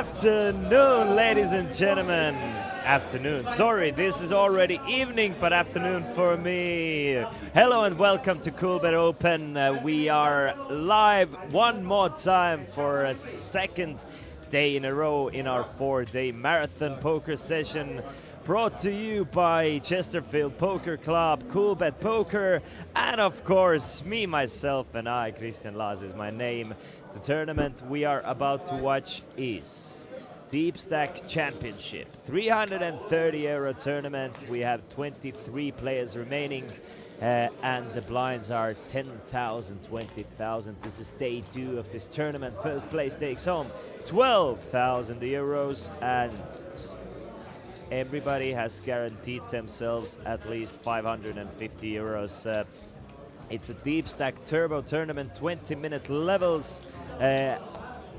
Afternoon, ladies and gentlemen. Afternoon. Sorry, this is already evening, but afternoon for me. Hello and welcome to Coolbet Open. We are live one more time for a second day in a row in our 4-day marathon poker session. Brought to you by Chesterfield Poker Club, Coolbet Poker, and of course, me, myself, and I, Christian Laas is my name. The tournament we are about to watch is Deepstack Championship, 330 euro tournament. We have 23 players remaining, and the blinds are 10,000, 20,000. This is day 2 of this tournament. First place takes home 12,000 euros, and everybody has guaranteed themselves at least 550 euros. It's a Deepstack Turbo tournament, 20-minute levels.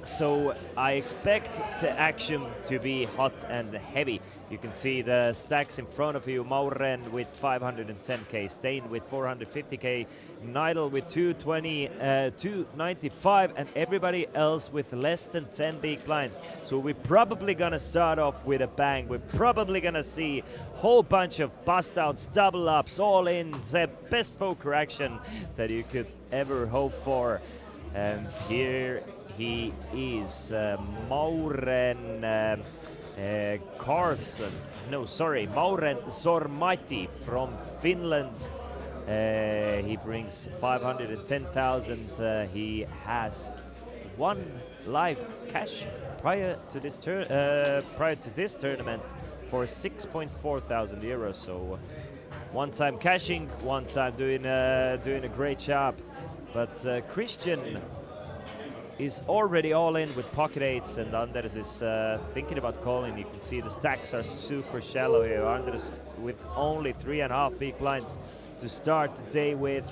So I expect the action to be hot and heavy. You can see the stacks in front of you. Mauren with 510k, Stein with 450k, Nidal with 220, 295, and everybody else with less than 10 big blinds. So we're probably gonna start off with a bang. We're probably gonna see a whole bunch of bust outs, double ups, all in, the best poker action that you could ever hope for. And here he is, Mauren Carlson. No, sorry, Mauren Zormati from Finland. He brings 510,000. He has one live cash prior to this tournament for 6.4 thousand euros. So one time cashing, one time doing a great job. But Christian is already all in with pocket eights, and Anders is thinking about calling. You can see the stacks are super shallow here. Anders with only 3.5 big blinds to start the day with,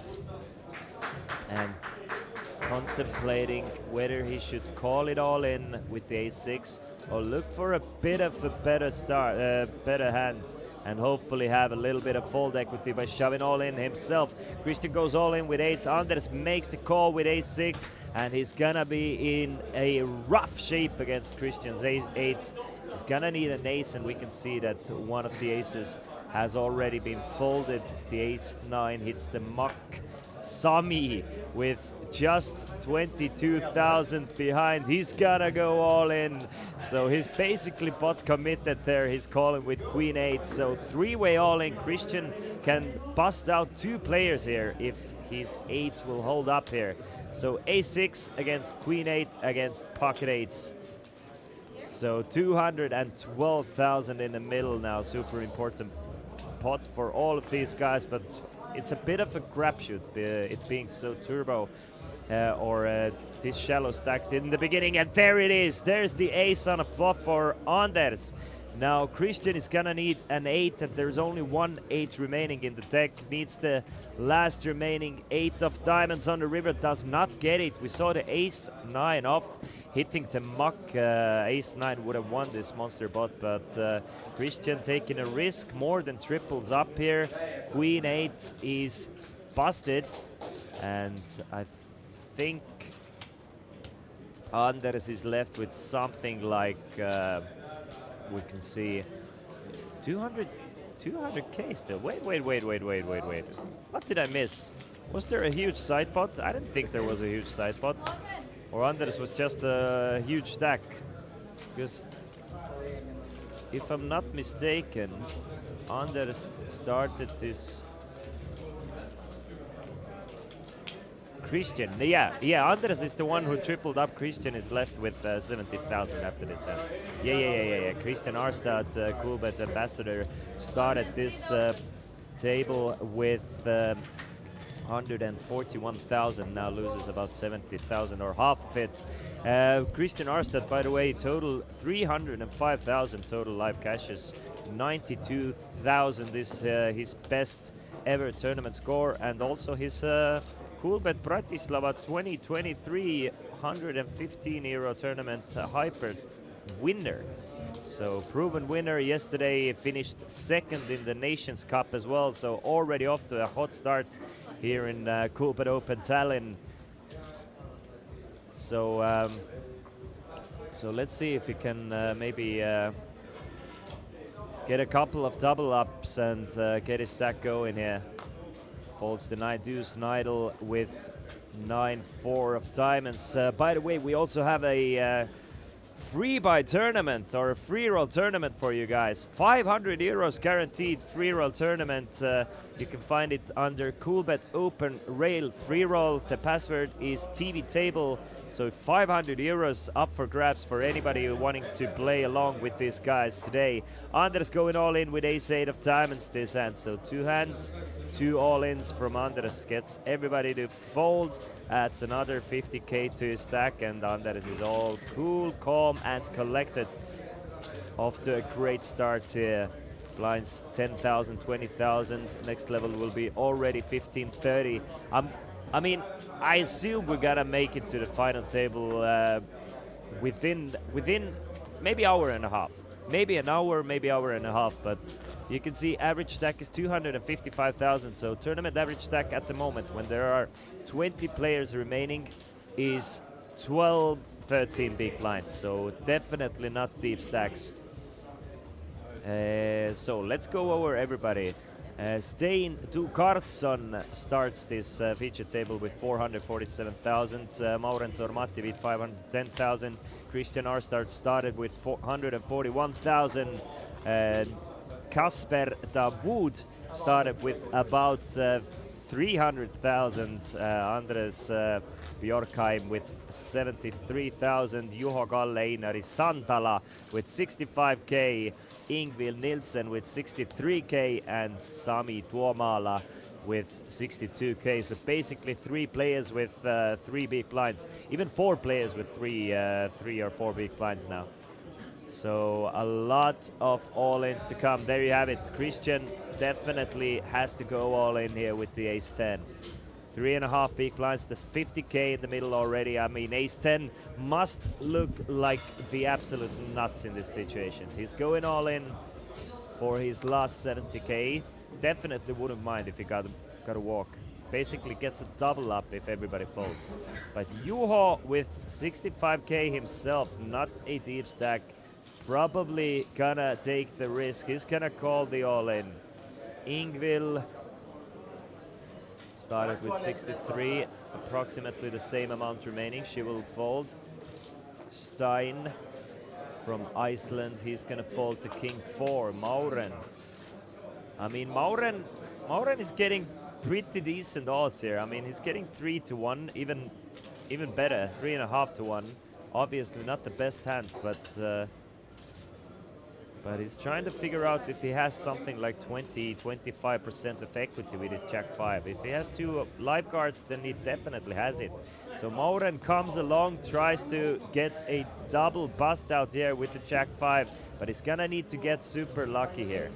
and contemplating whether he should call it all in with the ace-6 or look for a bit of a better start, better hand, and hopefully have a little bit of fold equity by shoving all in himself. Christian goes all in with eights. Anders makes the call with ace-6, and he's gonna be in a rough shape against Christian's eights. He's gonna need an ace, and we can see that one of the aces has already been folded. The ace-9 hits the muck. Sami with just 22,000 behind. He's gonna go all in. So he's basically bot committed there. He's calling with queen 8. So three-way all in. Christian can bust out 2 players here if his 8s will hold up here. So a6 against queen 8 against pocket 8s. So 212,000 in the middle now. Super important pot for all of these guys, but it's a bit of a crapshoot, it being so turbo. This shallow stack in the beginning, and there it is. There's the ace on a flop for Anders. Now Christian is gonna need an 8, and there's only one 8 remaining in the deck. Needs the last remaining 8 of diamonds on the river. Does not get it. We saw the ace-9 off, hitting the muck. Ace-9 would have won this monster bot, but Christian taking a risk, more than triples up here. Queen 8 is busted, and I think Anders is left with something like, we can see 200k still. Wait. What did I miss? Was there a huge side pot? I didn't think there was a huge side pot. Or Anders was just a huge stack. Because if I'm not mistaken, Anders started this. Christian, yeah, Anders is the one who tripled up. Christian is left with 70,000 after this. Yeah. Christian Arstad, Coolbet ambassador, started this table with 141,000, now loses about 70,000 or half of it. Christian Arstad, by the way, total 305,000 total live cashes. 92,000 is his best ever tournament score, and also his Coolbet Bratislava 2023 115 euro tournament hyper winner. So proven winner. Yesterday finished second in the Nations Cup as well, so already off to a hot start here in Coolbet Open Tallinn. So So let's see if we can maybe get a couple of double ups and get his stack going here. Folds the 9 deuce, Nidal with 9-4 of diamonds. By the way, we also have a free buy tournament or a free roll tournament for you guys. 500 euros guaranteed free roll tournament. You can find it under Coolbet Open Rail free roll. The password is TV table. So 500 euros up for grabs for anybody wanting to play along with these guys today. Anders going all in with ace-8 of diamonds this hand. So 2 hands, 2 all-ins from Anders. Gets everybody to fold. Adds another 50k to his stack, and Anders is all cool, calm, and collected. Off to a great start here. Blinds 10,000, 20,000. Next level will be already 1530. I mean, I assume we're gonna make it to the final table within maybe hour and a half. Maybe an hour, maybe hour and a half, but you can see average stack is 255,000. So tournament average stack at the moment, when there are 20 players remaining, is 12, 13 big blinds. So definitely not deep stacks. So let's go over everybody. Stein Du Carlsson starts this feature table with 447,000. Mauren Sormati with 510,000. Christian Arstart started with 441,000. Kasper Dawood started with about 300,000. Andres Bjorkheim with 73,000. Juho Kalle-Einari Santala with 65k. Ingvild Nilsen with 63k and Sami Tuomala with 62k. So basically 3 players with 3 big blinds, even 4 players with 3 or 4 big blinds now. So a lot of all-ins to come. There you have it. Christian definitely has to go all in here with the ace-10. 3.5 big blinds, there's 50k in the middle already. I mean, ace-10 must look like the absolute nuts in this situation. He's going all in for his last 70k. Definitely wouldn't mind if he got a walk. Basically gets a double up if everybody folds. But Juho with 65k himself, not a deep stack, probably gonna take the risk. He's gonna call the all-in. Ingvild started with 63, approximately the same amount remaining. She will fold. Stein from Iceland, he's gonna fold to king 4. Mauren. I mean, Mauren is getting pretty decent odds here. I mean, he's getting 3 to 1, even better, 3.5 to 1. Obviously not the best hand, but he's trying to figure out if he has something like 20-25% of equity with his Jack 5. If he has 2 live cards, then he definitely has it. So Mauren comes along, tries to get a double bust out here with the Jack 5, but he's gonna need to get super lucky here.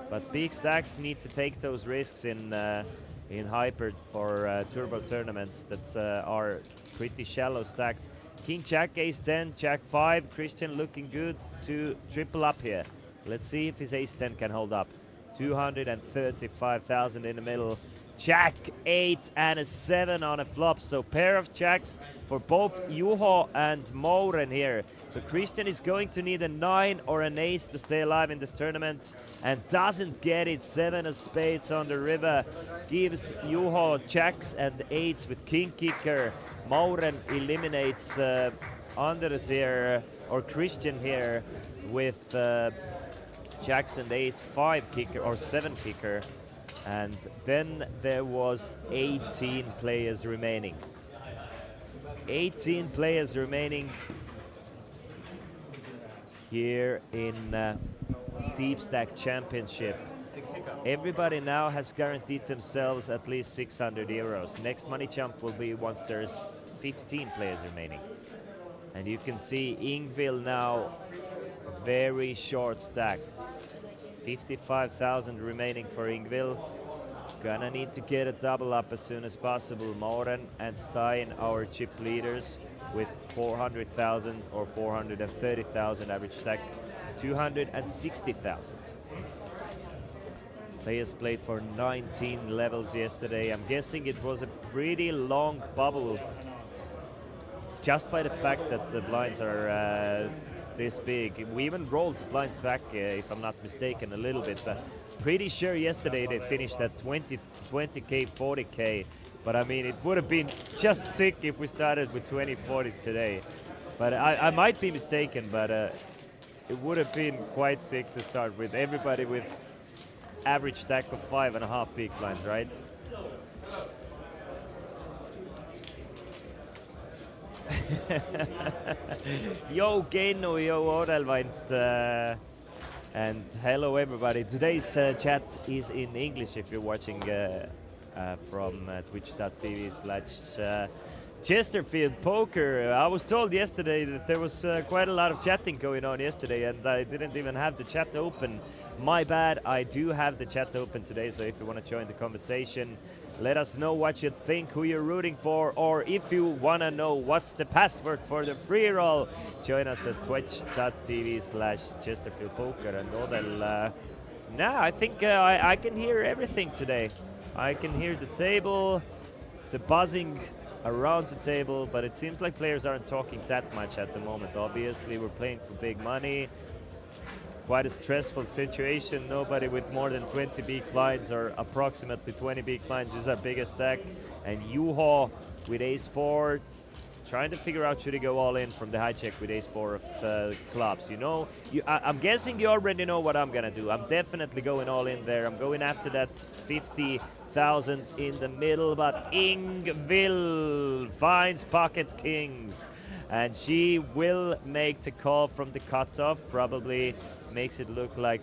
But big stacks need to take those risks in hyper or turbo tournaments that are pretty shallow stacked. King Jack, ace-10, Jack 5, Christian looking good to triple up here. Let's see if his ace-10 can hold up. 235,000 in the middle. Jack 8 and a 7 on a flop. So pair of jacks for both Juho and Mauren here. So Christian is going to need a 9 or an ace to stay alive in this tournament, and doesn't get it. 7 of spades on the river gives Juho jacks and 8s with king kicker. Mauren eliminates Anders here, or Christian here, with jacks and 8s, 5 kicker or 7 kicker. And then there was 18 players remaining. 18 players remaining here in Deepstack Championship. Everybody now has guaranteed themselves at least 600 euros. Next money jump will be once there's 15 players remaining. And you can see Ingvild now very short stacked. 55,000 remaining for Ingvild. Gonna need to get a double up as soon as possible. Mauren and Stein, our chip leaders, with 400,000 or 430,000 average stack. 260,000. Players played for 19 levels yesterday. I'm guessing it was a pretty long bubble just by the fact that the blinds are this big. We even rolled the blinds back, if I'm not mistaken, a little bit. But pretty sure yesterday they finished at 20k, 40k. But I mean, it would have been just sick if we started with 2040 today. But I might be mistaken, but it would have been quite sick to start with. Everybody with average stack of 5.5 big blinds, right? Yo Geno, yo Odelvant, and hello everybody. Today's chat is in English if you're watching from twitch.tv/Chesterfield Poker. I was told yesterday that there was quite a lot of chatting going on yesterday, and I didn't even have the chat open. My bad. I do have the chat open today, so if you want to join the conversation, let us know what you think, who you're rooting for, or if you want to know what's the password for the free roll, join us at twitch.tv/Chesterfield Poker. And Odell, I think I can hear everything today. I can hear the table, the buzzing around the table, but it seems like players aren't talking that much at the moment. Obviously, we're playing for big money. Quite a stressful situation. Nobody with more than 20 big blinds or approximately 20 big blinds is our biggest stack. And Juho with ace-4, trying to figure out should he go all in from the hijack with ace-4 of clubs. You know, I'm guessing you already know what I'm gonna do. I'm definitely going all in there. I'm going after that 50,000 in the middle, but Ingvill finds pocket kings. And she will make the call from the cutoff. Probably makes it look like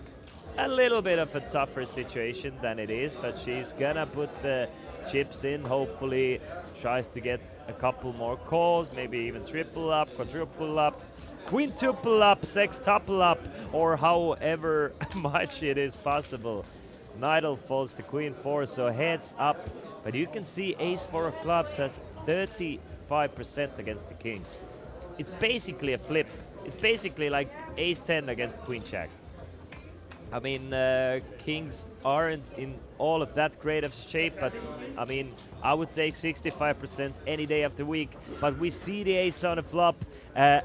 a little bit of a tougher situation than it is, but she's gonna put the chips in. Hopefully tries to get a couple more calls, maybe even triple up, quadruple up, quintuple up, sextuple up, or however much it is possible. Nidal falls to queen 4, so heads up. But you can see ace-4 of clubs has 35% against the kings. It's basically a flip. It's basically like ace-10 against queen-jack. I mean, kings aren't in all of that great of shape, but I mean, I would take 65% any day of the week. But we see the ace on a flop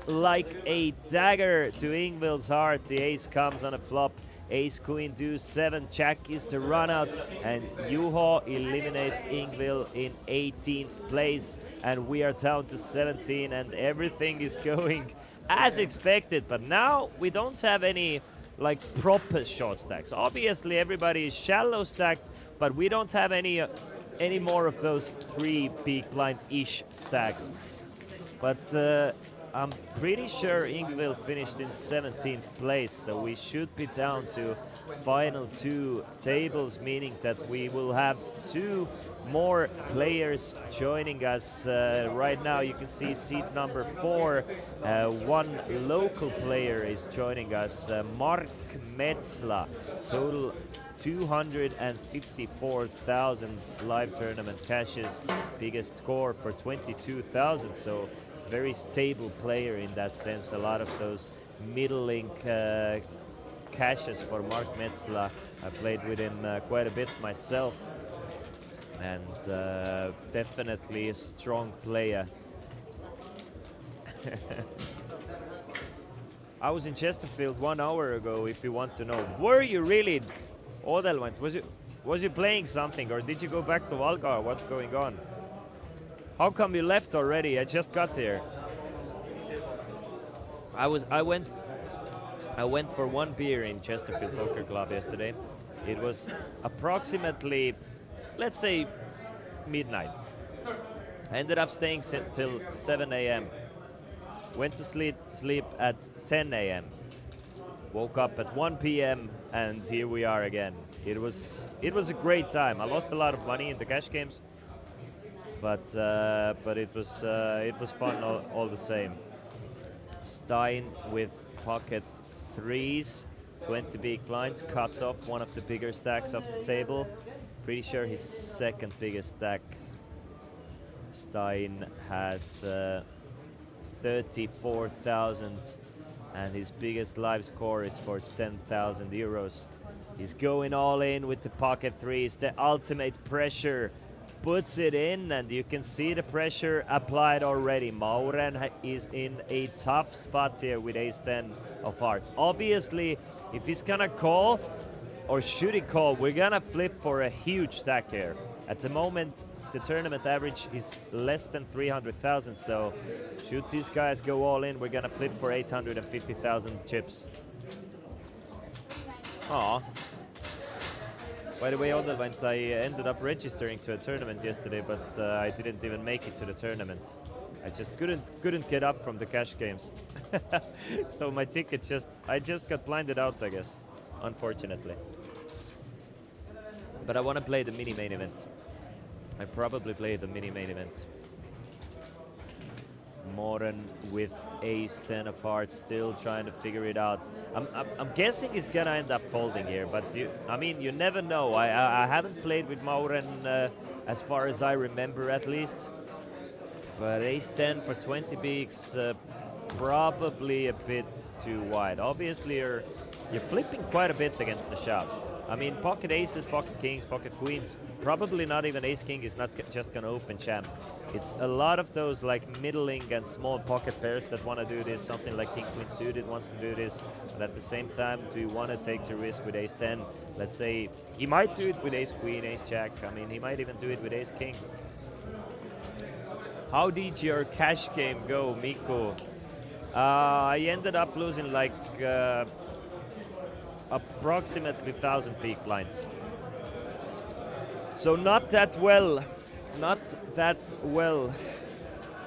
like a dagger to Ingvill's heart. The ace comes on a flop. Ace, queen, deuce, 7, jack is the run out, and Juho eliminates Ingvill in 18th place, and we are down to 17, and everything is going as expected. But now we don't have any like proper short stacks. Obviously everybody is shallow stacked, but we don't have any more of those 3 big blind-ish stacks. But I'm pretty sure Ingvill finished in 17th place, so we should be down to final 2 tables, meaning that we will have 2 more players joining us. Right now you can see seat number 4, 1 local player is joining us, Mark Metzla, total 254,000 live tournament cashes, biggest score for 22,000, so very stable player in that sense. A lot of those middle link cashes for Mark Metzla. I played with him quite a bit myself, and definitely a strong player. I was in Chesterfield 1 hour ago, if you want to know. Were you really? Odell went. Was you playing something, or did you go back to Valga? What's going on? How come you left already? I just got here. I went for 1 beer in Chesterfield Poker Club yesterday. It was approximately, let's say, midnight. I ended up staying till 7 a.m. Went to sleep at 10 a.m. Woke up at 1 p.m. and here we are again. It was a great time. I lost a lot of money in the cash games, but it was fun all the same. Stein with pocket 3s, 20 big blinds, cut off one of the bigger stacks off the table. Pretty sure his second biggest stack. Stein has 34,000, and his biggest live score is for 10,000 euros. He's going all in with the pocket 3s, the ultimate pressure puts it in, and you can see the pressure applied already. Mauren is in a tough spot here with ace-10 of hearts. Obviously, if he's gonna call, or should he call, we're gonna flip for a huge stack here. At the moment, the tournament average is less than 300,000, so should these guys go all in, we're gonna flip for 850,000 chips. Aw. By the way, Odelvent, I ended up registering to a tournament yesterday, but I didn't even make it to the tournament. I just couldn't get up from the cash games. So my ticket I just got blinded out, I guess, unfortunately. But I want to play the mini main event. I probably play the mini main event. Moren with ace-10 of hearts, still trying to figure it out. I'm guessing he's gonna end up folding here, but I mean, you never know. I haven't played with Moren as far as I remember, at least. But ace-10 for 20 bigs, probably a bit too wide. Obviously, you're flipping quite a bit against the shove. I mean, pocket aces, pocket kings, pocket queens, probably not even ace-king is not just gonna open jam. It's a lot of those like middling and small pocket pairs that want to do this. Something like king-queen suited wants to do this. But at the same time, do you want to take the risk with ace-10? Let's say he might do it with ace-queen, ace-jack. I mean, he might even do it with ace-king. How did your cash game go, Mikko? I ended up losing like approximately 1,000 peak blinds. So not that well. Not that well.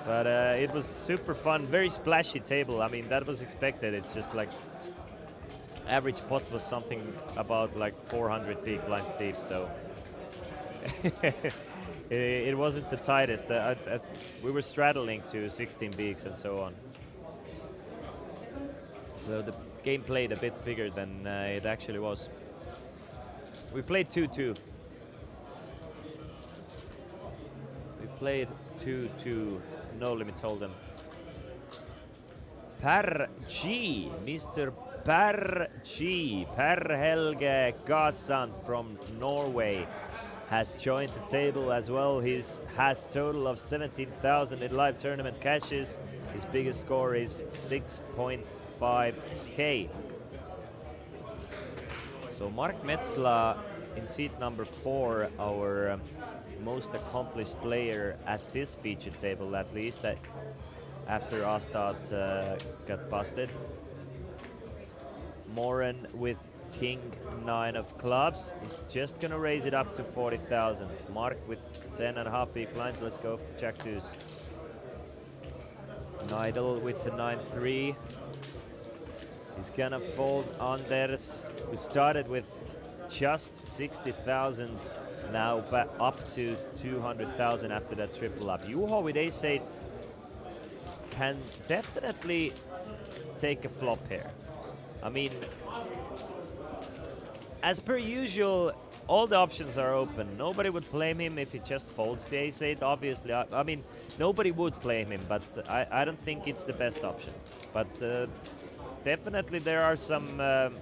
But it was super fun. Very splashy table. I mean, that was expected. It's just like average pot was something about like 400 peak blinds deep. So it wasn't the tightest. We were straddling to 16 bigs and so on. So the game played a bit bigger than it actually was. We played 2-2. We played 2-2. No limit hold'em. Per G, Mr. Per G, Per Helge Gasan from Norway, has joined the table as well. He has total of 17,000 in live tournament cashes. His biggest score is 6.5k. So Mark Metzla in seat number 4, our most accomplished player at this featured table, at least, after Astad got busted. Moren with King 9 of clubs is just gonna raise it up to 40,000. Mark with 10.5 big blinds. Let's go for Jack deuce. Nidal with the 9-3. He's gonna fold Anders, who started with just 60,000, now up to 200,000 after that triple up. Juho with ace-8 can definitely take a flop here. I mean, as per usual, all the options are open. Nobody would blame him if he just folds the ace-8, obviously. I mean, nobody would blame him, but I don't think it's the best option. But definitely there are some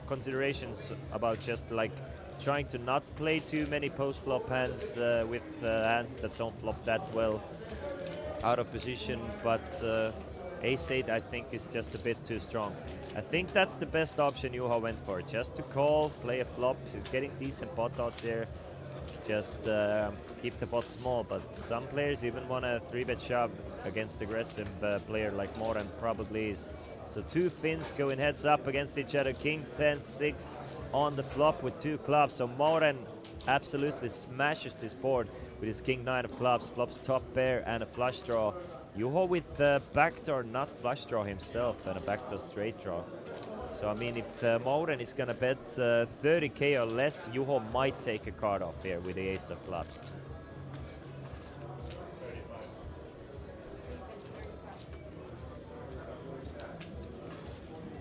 considerations about just like trying to not play too many post-flop hands with hands that don't flop that well out of position, but ace-8 I think is just a bit too strong. I think that's the best option Juho went for, just to call, play a flop. He's getting decent pot odds here. Just keep the pot small, but some players even want a 3-bet shove against aggressive player like Moren probably is. So two Finns going heads up against each other. King 10-6 on the flop with 2 clubs. So Moren absolutely smashes this board with his King 9 of clubs. Flops top pair and a flush draw. Juho with the backdoor nut flush draw himself and a backdoor straight draw. So I mean, if Moren is gonna bet 30k or less, Juho might take a card off here with the ace of clubs.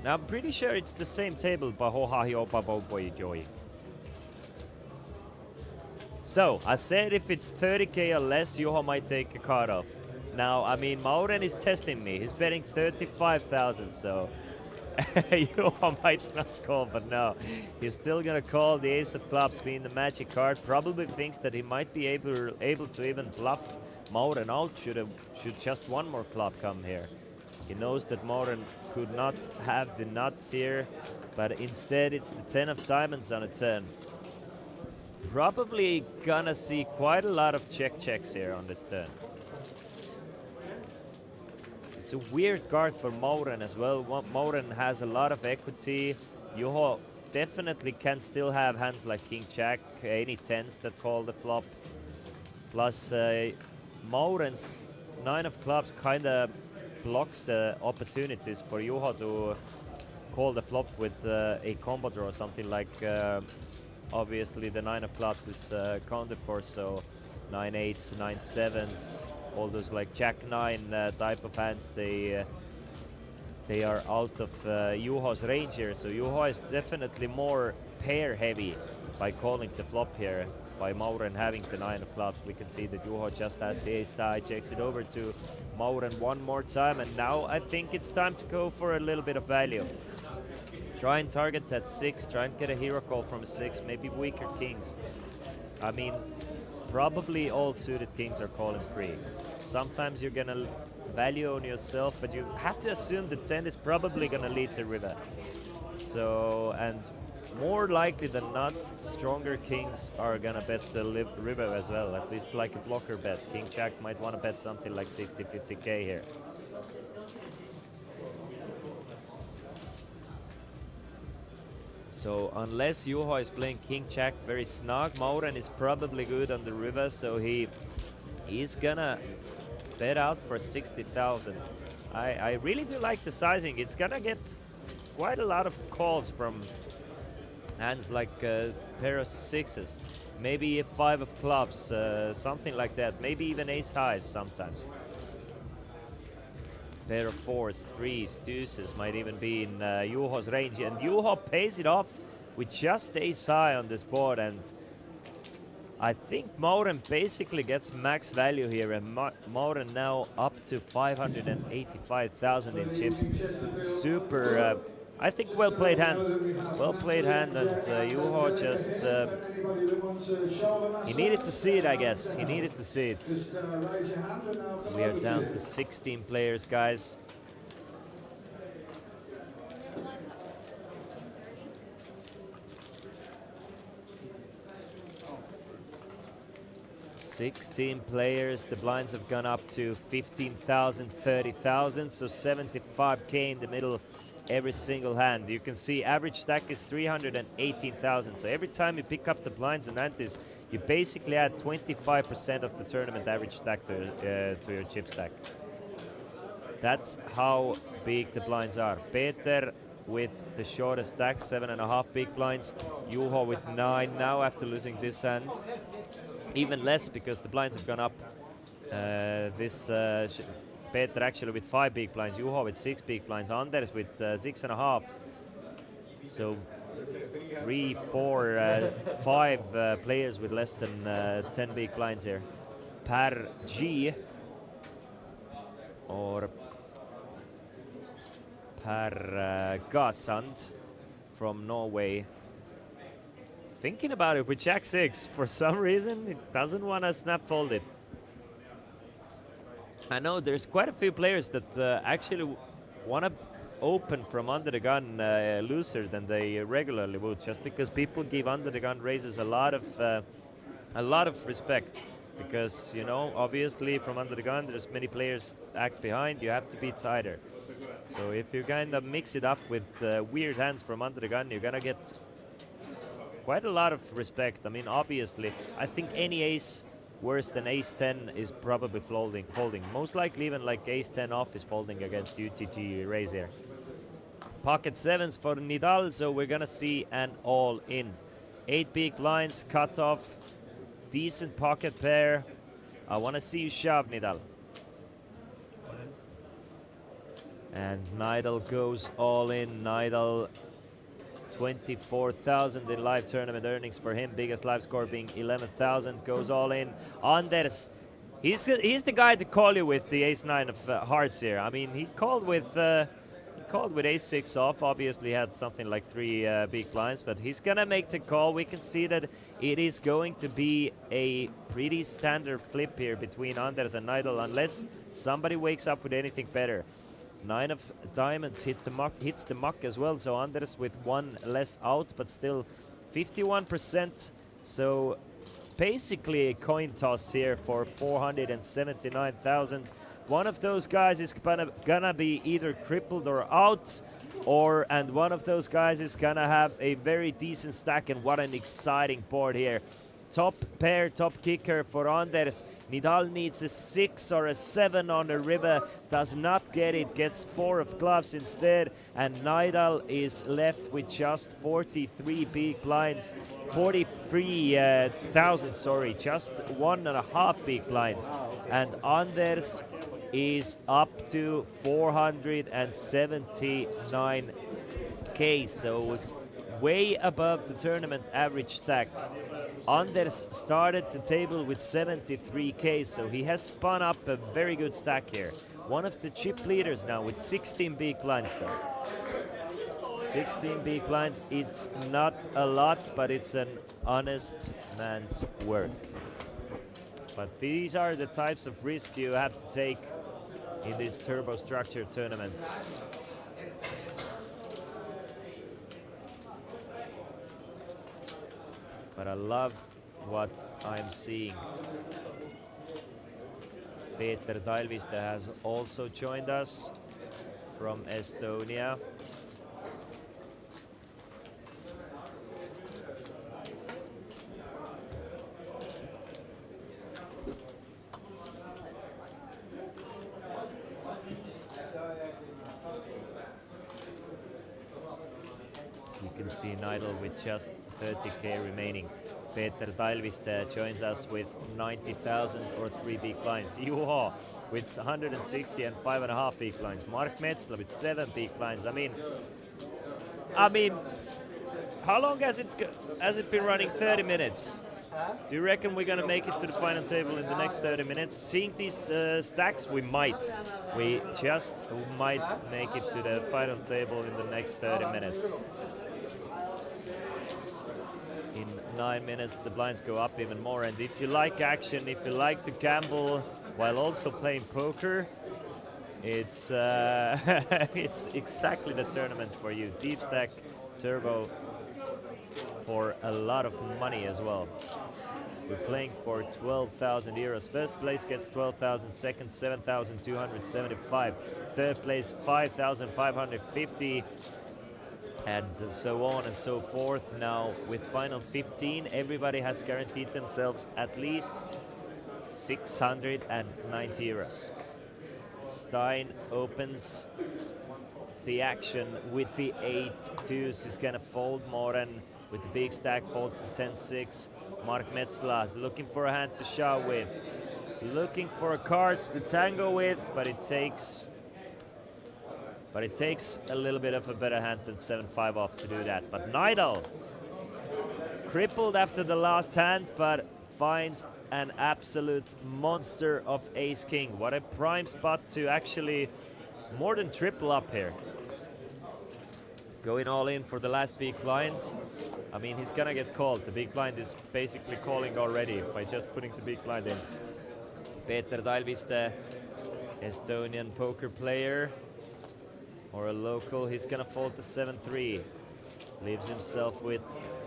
Now I'm pretty sure it's the same table, so I said if it's 30k or less, Juho might take a card off. Now, I mean, Moren is testing me. He's betting 35,000, so Juho might not call, but no. He's still gonna call the ace of clubs being the magic card. Probably thinks that he might be able to even bluff Mauren out should just one more club come here. He knows that Mauren could not have the nuts here, but instead it's the 10 of diamonds on a turn. Probably gonna see quite a lot of checks here on this turn. It's a weird card for Mauren as well. Mauren has a lot of equity. Juho definitely can still have hands like King Jack, any tens that call the flop. Plus, Mauren's 9 of clubs kind of blocks the opportunities for Juho to call the flop with a combo draw or something like. Obviously, the 9 of clubs is counted for, so 9 8s, 9 7s. All those like Jack 9 type of hands, they are out of Juho's range here. So Juho is definitely more pair heavy by calling the flop here. By Mauren having the 9 of clubs, we can see that Juho just has the ace high, checks it over to Mauren one more time, and now I think it's time to go for a little bit of value. Try and target that 6, try and get a hero call from a 6, maybe weaker kings. I mean, probably all suited kings are calling pre. Sometimes you're gonna value on yourself, but you have to assume the 10 is probably gonna lead to river. So, and more likely than not, stronger kings are gonna bet the river as well, at least like a blocker bet. King Jack might wanna bet something like 60, 50k here. So unless Juho is playing King Jack very snug, Mauren is probably good on the river, so he's gonna bet out for 60,000. I really do like the sizing. It's gonna get quite a lot of calls from hands like a pair of 6s, maybe a 5 of clubs, something like that, maybe even ace highs sometimes. Pair of 4s, 3s, deuces might even be in Juho's range, and Juho pays it off with just ace high on this board, and I think Mauren basically gets max value here, and Mauren now up to 585,000 in chips. Super, I think well played hand. Well played hand, and Juho just, he needed to see it, I guess. He needed to see it. We are down to 16 players, guys. $16 players, the blinds have gone up to 15,000, 30,000, so 75k in the middle every single hand. You can see average stack is 318,000, so every time you pick up the blinds and antes, you basically add 25% of the tournament average stack to your chip stack. That's how big the blinds are. Peter with the shortest stack, 7.5 big blinds. Juho with 9 now after losing this hand. Even less because the blinds have gone up. Peter actually with 5 big blinds, Juho with 6 big blinds, Anders with 6.5. So 3, 4, 5 players with less than 10 big blinds here. Per G or Per Gasand from Norway. Thinking about it with Jack 6, for some reason it doesn't want to snap fold it. I know there's quite a few players that actually want to open from under the gun looser than they regularly would, just because people give under the gun raises a lot of respect, because you know obviously from under the gun there's many players act behind, you have to be tighter. So if you kind of mix it up with weird hands from under the gun, you're gonna get quite a lot of respect. I mean, obviously, I think any ace worse than ace 10 is probably folding. Most likely even like ace 10 off is folding against UTG raise here. Pocket 7s for Nidal, so we're gonna see an all-in. 8 big blinds, cut off, decent pocket pair. I wanna see you shove, Nidal. And Nidal goes all in. Nidal 24,000 in live tournament earnings for him. Biggest live score being 11,000. Goes all in. Anders, he's the guy to call you with the ace 9 of hearts here. I mean, he called with called with ace-6 off. Obviously had something like 3 big blinds, but he's gonna make the call. We can see that it is going to be a pretty standard flip here between Anders and Nigel, unless somebody wakes up with anything better. 9 of diamonds hits the muck as well, so Anders with 1 less out, but still 51%. So basically a coin toss here for 479,000. One of those guys is gonna be either crippled or out, and one of those guys is gonna have a very decent stack, and what an exciting board here. Top pair, top kicker for Anders. Nidal needs a 6 or a 7 on the river, does not get it, gets 4 of clubs instead, and Nidal is left with just 43 big blinds, 43,000, sorry, just 1.5 big blinds, and Anders is up to 479k, so way above the tournament average stack. Anders started the table with 73k, so he has spun up a very good stack here. One of the chip leaders now with 16 big blinds though. 16 big blinds, it's not a lot, but it's an honest man's work. But these are the types of risk you have to take in these turbo structured tournaments. But I love what I'm seeing. Peter Talviste has also joined us from Estonia. You can see Nigel with just 30k remaining. Peter Talviste joins us with 90,000 or 3 big blinds. Juho with 160 and 5.5 big blinds. Mark Metzler with 7 big blinds. I mean, how long has it been running? 30 minutes. Do you reckon we're gonna make it to the final table in the next 30 minutes? Seeing these stacks, we might. We just might make it to the final table in the next 30 minutes. In 9 minutes, the blinds go up even more. And if you like action, if you like to gamble while also playing poker, it's it's exactly the tournament for you. Deepstack Turbo for a lot of money as well. We're playing for 12,000 euros. First place gets 12,000, second 7,275, third place 5,550. And so on and so forth. Now with final 15, everybody has guaranteed themselves at least 690 euros. Stein opens the action with the 8 deuce. Is gonna fold Moren with the big stack, folds the 10-6. Mark Metzler is looking for a hand to shove with, looking for cards to tango with, but it takes a little bit of a better hand than 7-5 off to do that. But Nigel, crippled after the last hand, but finds an absolute monster of ace-king. What a prime spot to actually more than triple up here. Going all in for the last big blinds. I mean, he's gonna get called. The big blind is basically calling already by just putting the big blind in. Peter Talviste, Estonian poker player, or a local, he's gonna fold to 7-3. Leaves himself with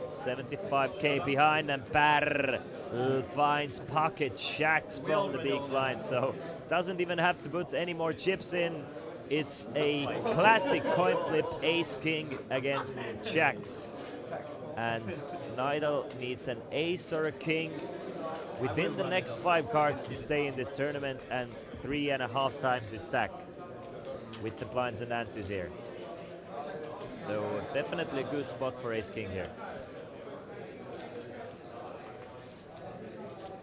75k behind, and Per finds pocket jacks from the big blind, so doesn't even have to put any more chips in. It's a classic coin flip, ace-king against jacks. And Nigel needs an ace or a king within the next 5 cards to stay in this tournament, and 3.5 times his stack with the blinds and antes here. So definitely a good spot for ace-king here.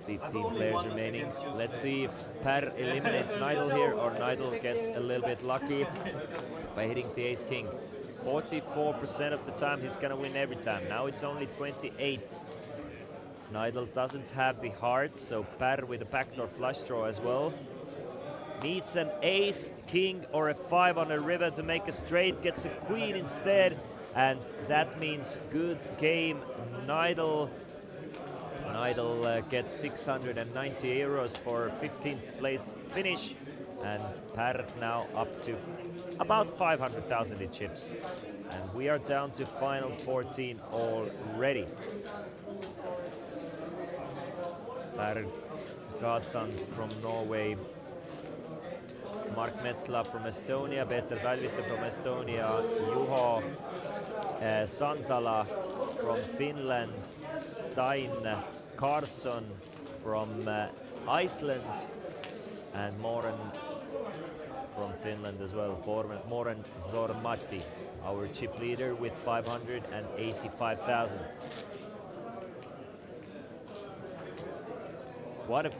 15 players remaining. Let's see if Per eliminates Nigel here, or Nigel gets a little bit lucky by hitting the ace-king. 44% of the time he's gonna win every time. Now it's only 28. Nigel doesn't have the heart, so Per with a backdoor flush draw as well. Needs an ace, king, or a 5 on a river to make a straight, gets a queen instead, and that means good game. Nidal gets 690 euros for 15th place finish, and Per now up to about 500,000 in chips. And we are down to final 14 already. Per Kaasan from Norway, Mark Metzla from Estonia, Peeter Talviste from Estonia, Juho Santala from Finland, Stein Carson from Iceland, and Moren from Finland as well, Moren Zormati, our chip leader with 585,000. What a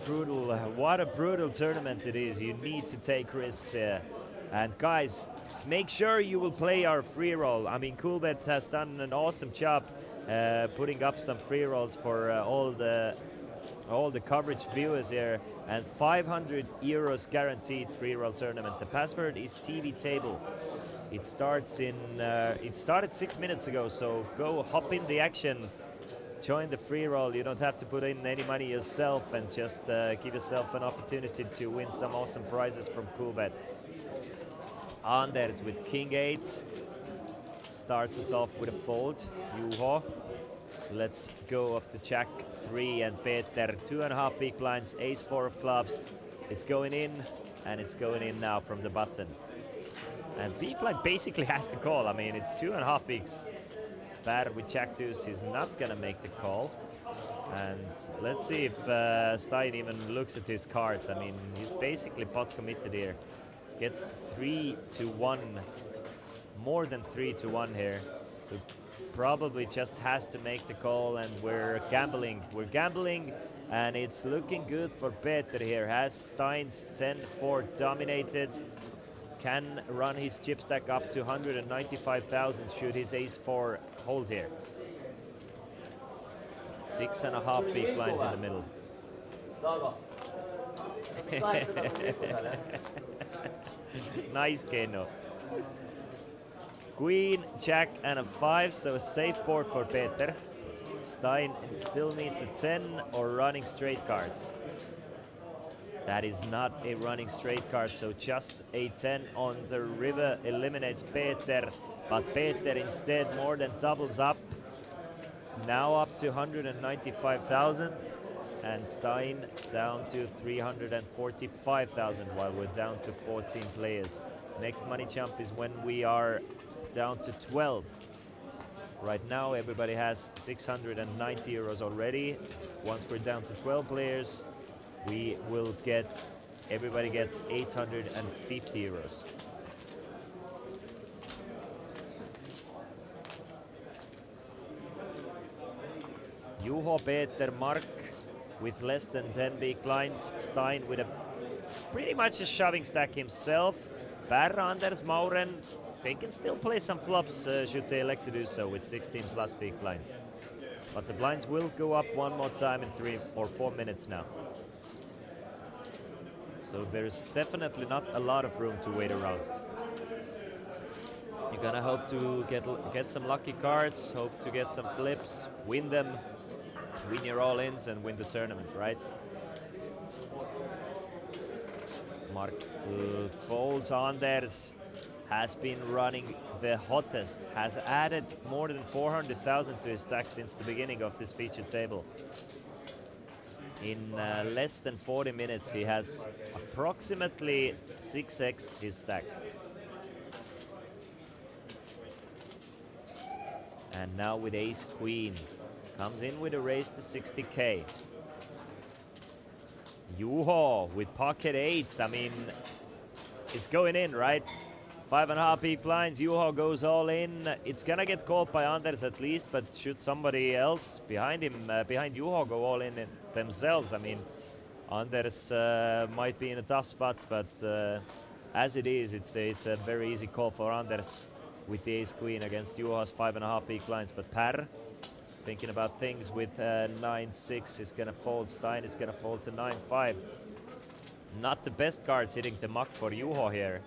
brutal tournament it is. You need to take risks here. And guys, make sure you will play our free roll. I mean, Coolbet has done an awesome job putting up some free rolls for all the coverage viewers here, and 500 euros guaranteed free roll tournament. The password is TV table. It starts in it started 6 minutes ago, so go hop in the action. Join the free roll. You don't have to put in any money yourself, and just give yourself an opportunity to win some awesome prizes from Coolbet. Anders with King 8 starts us off with a fold. Juho. Let's go off the Jack 3, and Peter 2.5 big blinds, ace 4 of clubs. It's going in, and it's going in now from the button. And big blind basically has to call. I mean, it's 2.5 bigs. Per with Jack deuce, he's not gonna make the call. And let's see if Stein even looks at his cards. I mean, he's basically pot committed here. Gets 3-1, more than 3-1 here. So probably just has to make the call, and we're gambling. We're gambling, and it's looking good for Peter here. Has Stein's 10-4 dominated. Can run his chip stack up to 195,000 should his ace 4 hold here. 6.5 big blinds in the middle. Nice Keno. Queen, Jack, and a 5, so a safe board for Peter. Stein still needs a 10 or running straight cards. That is not a running straight card, so just a 10 on the river eliminates Peter. But Peter instead more than doubles up. Now up to 195,000. And Stein down to 345,000 while we're down to 14 players. Next money jump is when we are down to 12. Right now everybody has 690 euros already. Once we're down to 12 players, we will get, everybody gets 850 euros. Juho, Peter, Mark with less than 10 big blinds. Stein with a pretty much a shoving stack himself. Per, Anders, Mauren, they can still play some flops should they elect to do so with 16 plus big blinds. But the blinds will go up one more time in 3 or 4 minutes now. So there's definitely not a lot of room to wait around. You're gonna hope to get some lucky cards, hope to get some flips, win them, win your all-ins and win the tournament, right? Mark folds. Anders has been running the hottest, has added more than 400,000 to his stack since the beginning of this featured table. In less than 40 minutes, he has approximately 6x his stack. And now with ace queen, comes in with a raise to 60k. Juho with pocket eights. I mean, it's going in, right? 5.5 big blinds. Juho goes all in. It's gonna get called by Anders at least, but should somebody else behind him, behind Juho, go all in themselves? I mean, Anders might be in a tough spot, but as it is, it's a very easy call for Anders with the ace queen against Juho's 5.5 big blinds. But Per, thinking about things with 9-6, is gonna fold. Stein is gonna fold to 9-5. Not the best cards hitting the muck for Juho here.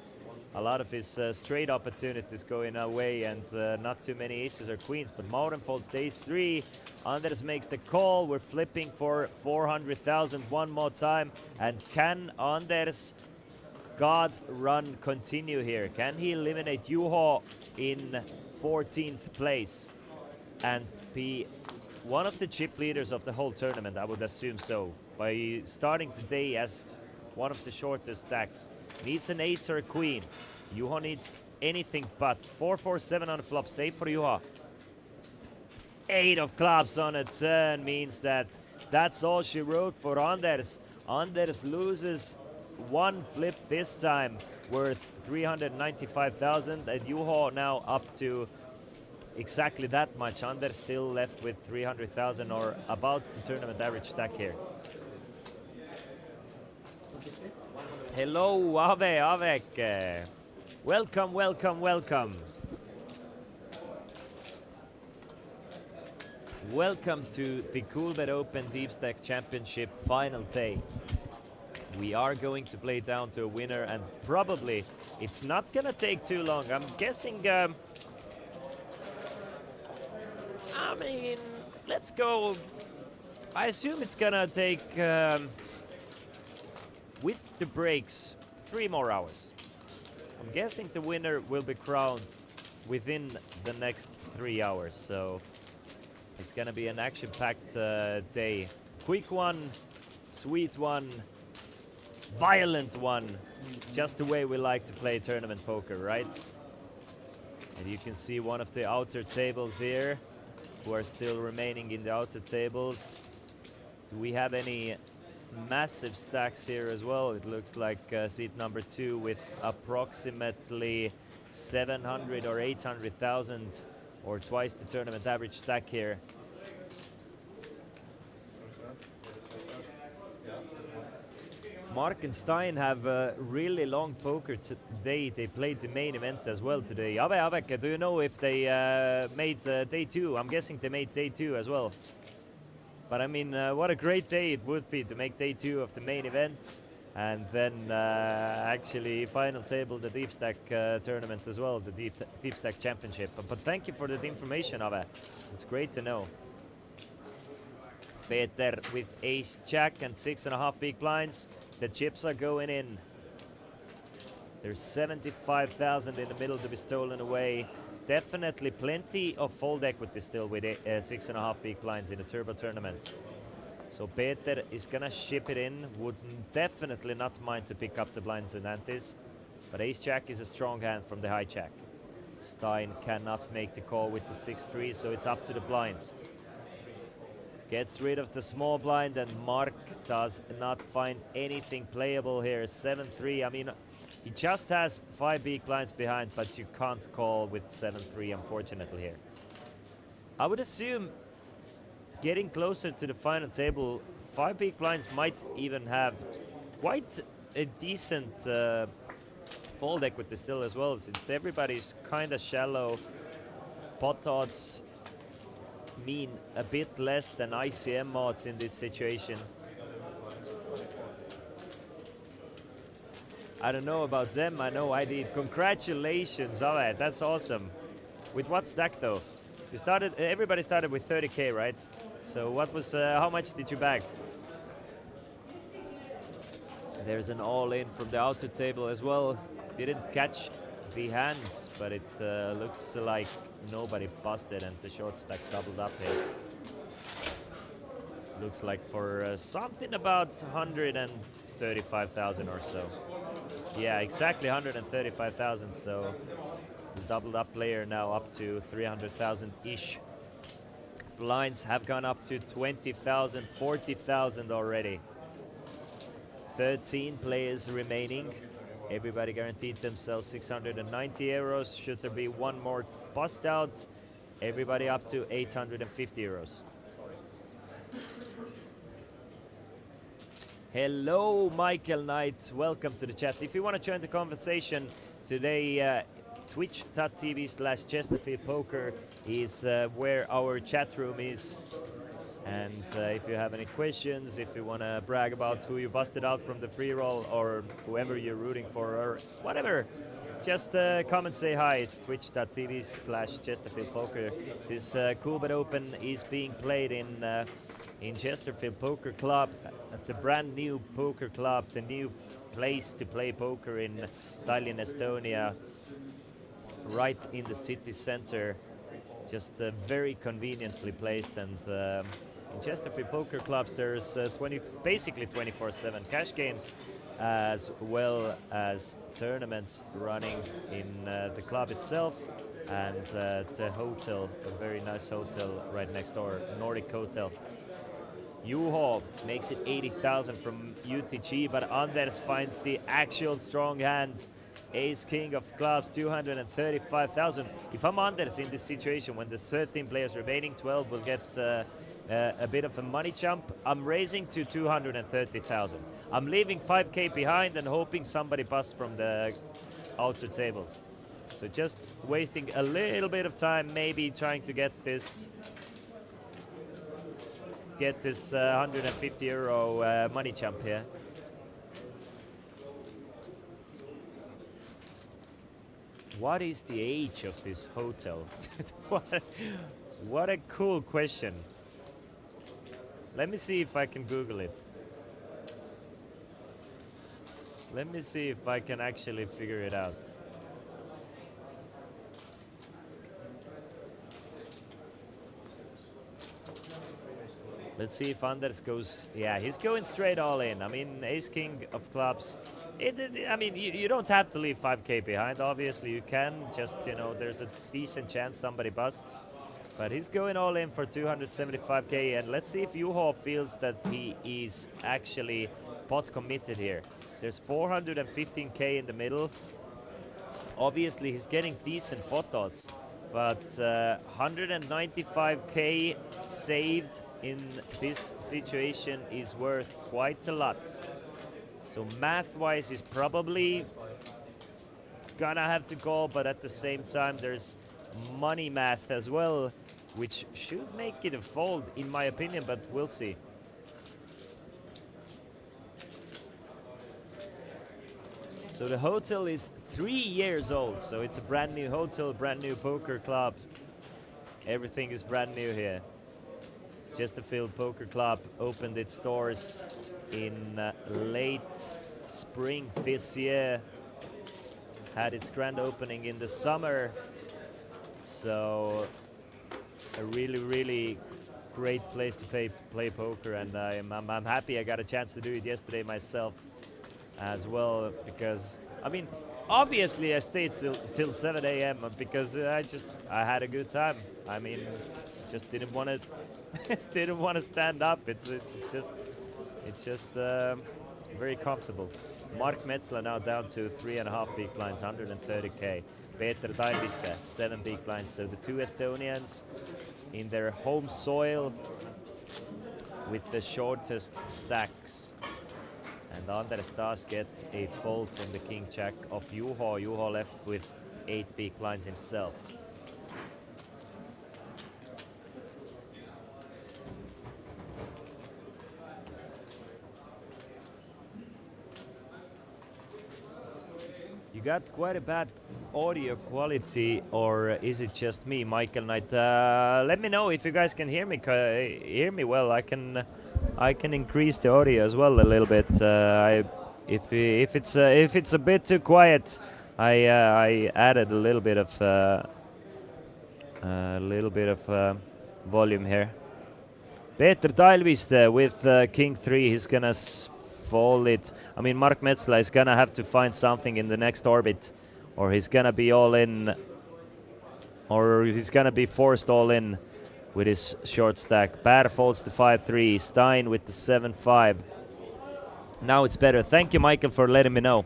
A lot of his straight opportunities going away, and not too many aces or queens, but Mauren folds to ace 3. Anders makes the call. We're flipping for 400,000 one more time. And can Anders God run continue here? Can he eliminate Juho in 14th place and be one of the chip leaders of the whole tournament? I would assume so, by starting the day as one of the shortest stacks. Needs an ace or a queen. Juho needs anything but. 4-4-7 on the flop, safe for Juho. 8 of clubs on a turn means that that's all she wrote for Anders. Anders loses one flip this time, worth 395,000, and Juho now up to exactly that much. Anders still left with 300,000 or about the tournament average stack here. Hello, Avek. Welcome, welcome, welcome. Welcome to the Coolbet Open Deepstack Championship final day. We are going to play down to a winner, and probably it's not gonna take too long. I'm guessing, I mean, let's go. I assume it's gonna take, with the breaks, 3 more hours. I'm guessing the winner will be crowned within the next 3 hours, so it's gonna be an action-packed day. Quick one, sweet one, violent one, just the way we like to play tournament poker, right? And you can see one of the outer tables here, who are still remaining in the outer tables. Do we have any massive stacks here as well? It looks like seat number 2 with approximately 700 or 800,000, or twice the tournament average stack here. Mark and Stein have a really long poker today. They played the main event as well today. Avek, do you know if they made day 2? I'm guessing they made day 2 as well. But I mean, what a great day it would be to make day 2 of the main event, and then actually final table the Deepstack tournament as well, the Deepstack Championship. But thank you for the information, Ave. It's great to know. Peter with ace jack and 6.5 big blinds. The chips are going in. There's 75,000 in the middle to be stolen away. Definitely plenty of fold equity still with 6.5 big blinds in the turbo tournament. So Peter is gonna ship it in. Would definitely not mind to pick up the blinds and antes. But ace jack is a strong hand from the high jack. Stein cannot make the call with the 6-3, so it's up to the blinds. Gets rid of the small blind, and Mark does not find anything playable here. 7-3, I mean, he just has 5 big blinds behind, but you can't call with 7-3, unfortunately, here. I would assume getting closer to the final table, 5 big blinds might even have quite a decent fold equity still as well, since everybody's kind of shallow. Pot odds mean a bit less than ICM odds in this situation. I don't know about them, I know I did. Congratulations, alright, that's awesome. With what stack though? You started, everybody started with 30k, right? So what was, how much did you bag? There's an all-in from the outer table as well. Didn't catch the hands, but it looks like nobody busted and the short stack doubled up here. Looks like for something about 135,000 or so. Yeah, exactly 135,000, so the doubled up player now up to 300,000-ish. Blinds have gone up to 20,000, 40,000 already. 13 players remaining. Everybody guaranteed themselves 690 euros. Should there be one more bust out, everybody up to 850 euros. Hello, Michael Knight. Welcome to the chat. If you want to join the conversation today, twitch.tv/ChesterfieldPoker is where our chat room is. And if you have any questions, if you want to brag about who you busted out from the free roll or whoever you're rooting for or whatever, just come and say hi. It's twitch.tv/ChesterfieldPoker. This Coolbet Open is being played in Chesterfield Poker Club, at the brand new poker club, the new place to play poker in Tallinn, Estonia, right in the city center, just very conveniently placed. And in Chesterfield Poker Clubs, there's basically 24/7 cash games, as well as tournaments running in the club itself and the hotel, a very nice hotel right next door, Nordic Hotel. Juho makes it 80,000 from UTG, but Anders finds the actual strong hand. Ace King of clubs, 235,000. If I'm Anders in this situation, when there's 13 players remaining, 12 will get a bit of a money jump. I'm raising to 230,000. I'm leaving 5k behind and hoping somebody busts from the outer tables. So just wasting a little bit of time, maybe trying to get this 150 euro money jump here. What is the age of this hotel? What a cool question. Let me see if I can Google it. Let me see if I can actually figure it out. Let's see if Anders goes. Yeah, he's going straight all in. I mean, Ace King of clubs. I mean, you don't have to leave 5k behind. Obviously, you can. Just, you know, there's a decent chance somebody busts. But he's going all in for 275k. And let's see if Juho feels that he is actually pot committed here. There's 415k in the middle. Obviously, he's getting decent pot odds. But 195k saved in this situation is worth quite a lot. So math-wise, he's probably gonna have to call, but at the same time, there's money math as well, which should make it a fold, in my opinion, but we'll see. So the hotel is 3 years old, so it's a brand new hotel, brand new poker club. Everything is brand new here. Chesterfield Poker Club opened its doors in late spring this year. Had its grand opening in the summer. So a really, really great place to play poker, and I'm happy I got a chance to do it yesterday myself as well, because I mean, obviously I stayed till 7 a.m. because I had a good time. I mean, just didn't want to didn't want to stand up. It's just very comfortable. Mark Metzler now down to 3.5 big blinds, 130k. Peter Talviste, 7 big blinds. So the two Estonians in their home soil with the shortest stacks. And Anders does get a fold from the king jack of Juho. Juho left with 8 big blinds himself. You got quite a bad audio quality, or is it just me, Michael Knight? Let me know if you guys can hear me well. I can increase the audio as well a little bit. If it's a bit too quiet, I added a little bit of volume here. Peter Talviste with King 3. He's gonna fold it. I mean, Mark Metzler is gonna have to find something in the next orbit, or he's gonna be all in, or he's gonna be forced all in with his short stack. Baer folds the 5-3. Stein with the 7-5. Now it's better. Thank you, Michael, for letting me know.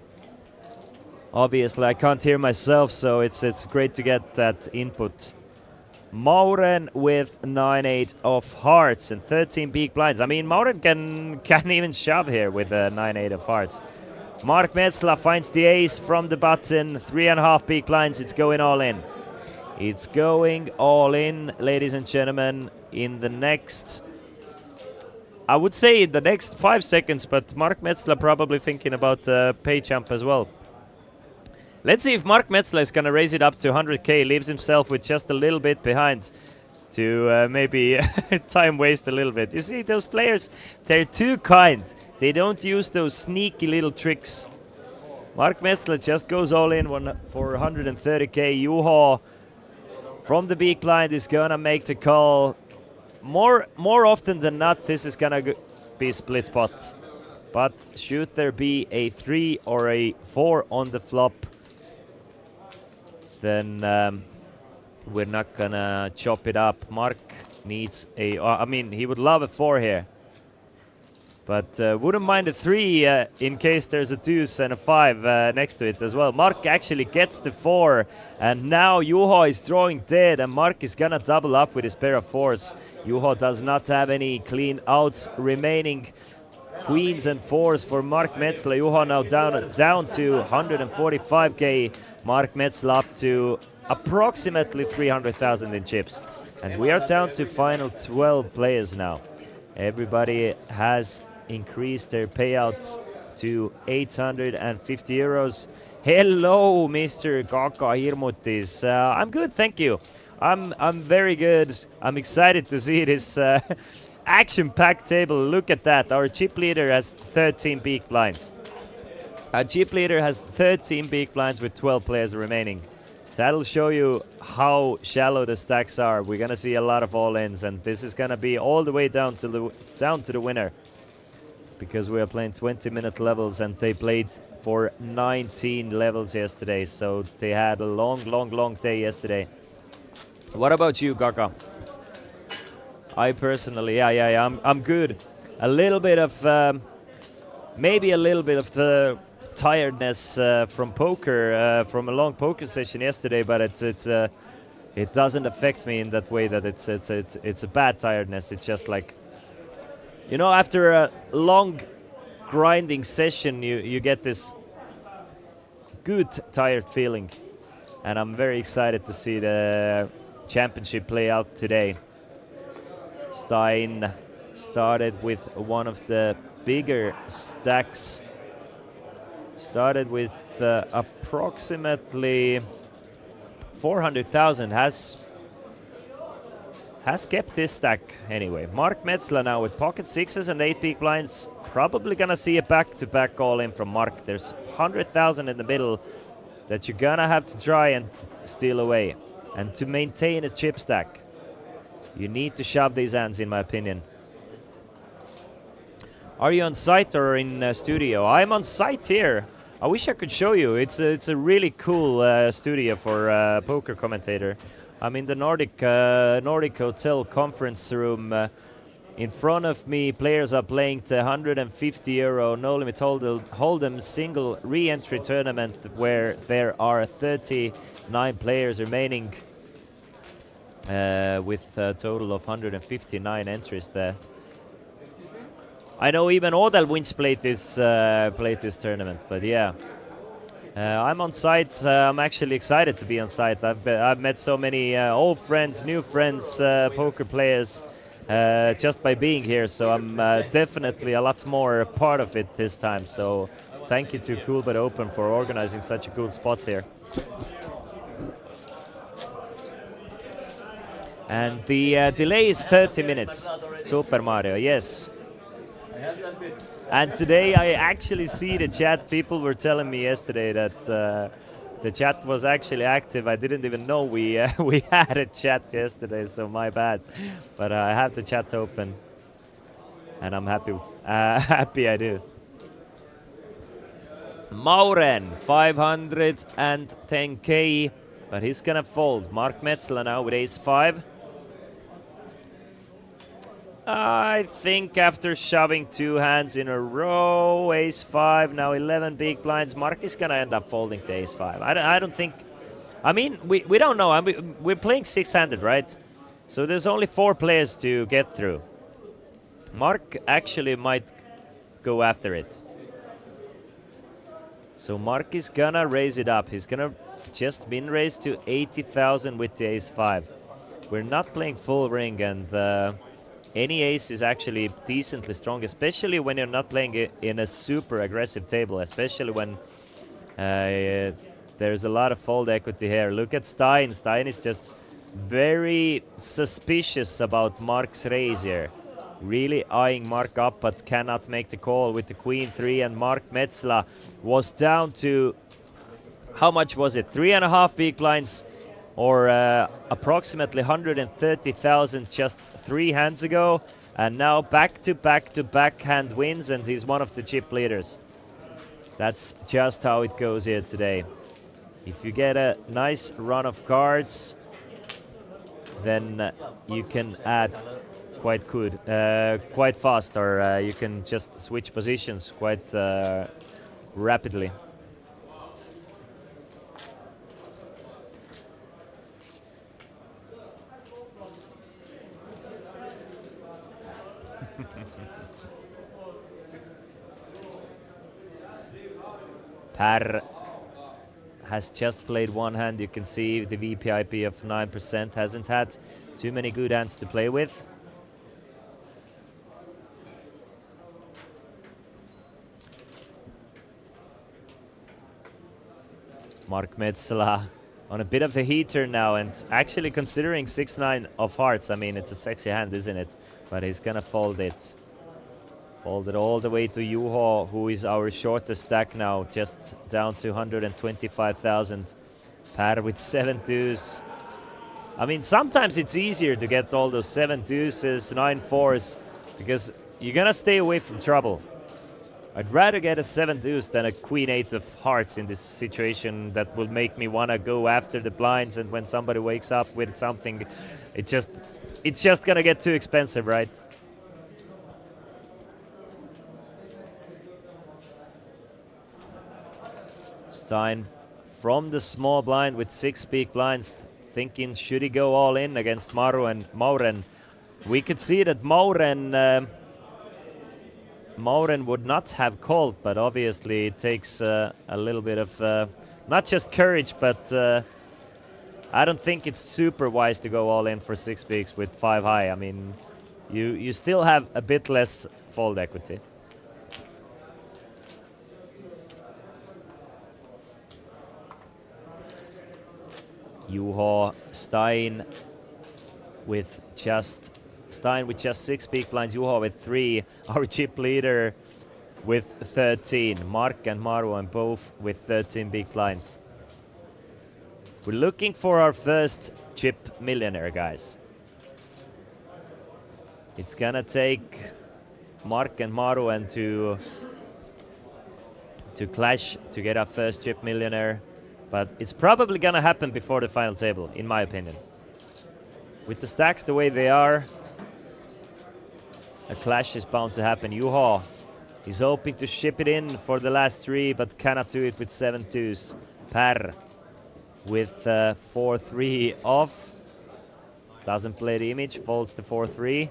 Obviously, I can't hear myself, so it's great to get that input. Mauren with 9-8 of hearts and 13 big blinds. I mean, Mauren can even shove here with 9-8 of hearts. Mark Metzler finds the ace from the button. 3.5 big blinds. It's going all in. It's going all in, ladies and gentlemen, in the next I would say the next 5 seconds, but Mark Metzler probably thinking about pay jump as well. Let's see if Mark Metzler is going to raise it up to 100k, leaves himself with just a little bit behind to maybe time waste a little bit. You see, those players, they're too kind. They don't use those sneaky little tricks. Mark Metzler just goes all in for 130k. Juho from the big blind is going to make the call. More often than not, this is going to be split pot. But should there be a 3 or a 4 on the flop, then we're not going to chop it up. Mark needs a... I mean, he would love a 4 here. But wouldn't mind a 3 in case there's a deuce and a 5 next to it as well. Mark actually gets the 4. And now Juho is drawing dead. And Mark is going to double up with his pair of 4s. Juho does not have any clean outs remaining. Queens and 4s for Mark Metzler. Juho now down to 145k. Mark Metzler up to approximately 300,000 in chips. And we are down to final 12 players now. Everybody has increased their payouts to 850 euros. Hello, Mr. Kaka Hirmutis. I'm good, thank you. I'm very good. I'm excited to see this action-packed table. Look at that. Our chip leader has 13 big blinds. Our chip leader has 13 big blinds with 12 players remaining. That'll show you how shallow the stacks are. We're gonna see a lot of all-ins, and this is gonna be all the way down to the winner, because we are playing 20-minute levels, and they played for 19 levels yesterday. So they had a long day yesterday. What about you, Kaka? I personally, yeah, I'm good. A little bit of maybe a little bit of the tiredness from poker, from a long poker session yesterday, but it doesn't affect me in that way that it's a bad tiredness. It's just like, you know, after a long grinding session, you get this good tired feeling, and I'm very excited to see the championship play out today. Stein started with one of the bigger stacks. Started with approximately 400,000. Has kept this stack anyway. Mark Metzler now with pocket 6s and 8 big blinds. Probably gonna see a back-to-back all-in from Mark. There's 100,000 in the middle that you're gonna have to try and steal away. And to maintain a chip stack, you need to shove these hands, in my opinion. Are you on site or in studio? I'm on site here. I wish I could show you. It's a really cool studio for poker commentator. I'm in the Nordic Hotel conference room. In front of me, players are playing the 150 euro no limit hold'em single re-entry tournament where there are 39 players remaining with a total of 159 entries there. I know even Odell Winch played this tournament, but yeah. I'm on site. I'm actually excited to be on site. I've met so many old friends, new friends, poker players just by being here. So I'm definitely a lot more a part of it this time. So thank you to Coolbet Open for organizing such a cool spot here. And the delay is 30 minutes. Super Mario, yes. And today I actually see the chat. People were telling me yesterday that the chat was actually active. I didn't even know we had a chat yesterday, so my bad. But I have the chat open, and I'm happy. Happy I do. Mauren, 510k, but he's gonna fold. Mark Metzler now with ace-5. I think after shoving 2 hands in a row, ace-5, now 11 big blinds, Mark is going to end up folding to ace-5. I don't think... I mean, we don't know. I mean, we're playing 6-handed, right? So there's only 4 players to get through. Mark actually might go after it. So Mark is going to raise it up. He's going to just min raise to 80,000 with the ace-5. We're not playing full ring, and... any ace is actually decently strong, especially when you're not playing in a super aggressive table, especially when there's a lot of fold equity here. Look at Stein. Stein is just very suspicious about Mark's raise here. Really eyeing Mark up, but cannot make the call with the queen 3, and Mark Metzla was down to, how much was it? 3.5 big blinds, or approximately 130,000 just 3 hands ago, and now back to back hand wins, and he's one of the chip leaders. That's just how it goes here today. If you get a nice run of cards, then you can add quite good, quite fast, or you can just switch positions quite rapidly. Per has just played one hand. You can see the VPIP of 9%, hasn't had too many good hands to play with. Mark Metzla on a bit of a heater now, and actually considering 6-9 of hearts, I mean, it's a sexy hand, isn't it? But he's gonna fold it. Fold it all the way to Juho, who is our shortest stack now, just down to 125,000. Per with 7 deuce. I mean, sometimes it's easier to get all those 7 deuces, 9 fours, because you're gonna stay away from trouble. I'd rather get a 7 deuce than a queen 8 of hearts in this situation that will make me wanna go after the blinds, and when somebody wakes up with something, it's just gonna get too expensive, right? Stein from the small blind with 6 big blinds, thinking should he go all in against Mauren. We could see that Mauren would not have called, but obviously it takes a little bit of not just courage, but I don't think it's super wise to go all in for 6 bigs with 5 high. I mean, you still have a bit less fold equity. Juho Stein with just 6 big blinds. Juho with 3. Our chip leader with 13. Mark and Marwan both with 13 big blinds. We're looking for our first chip millionaire, guys. It's gonna take Mark and Marwan to clash to get our first chip millionaire. But it's probably gonna happen before the final table, in my opinion. With the stacks the way they are, a clash is bound to happen. Juho is hoping to ship it in for the last 3, but cannot do it with 7 twos. Per with 4-3 off. Doesn't play the image, folds the 4-3.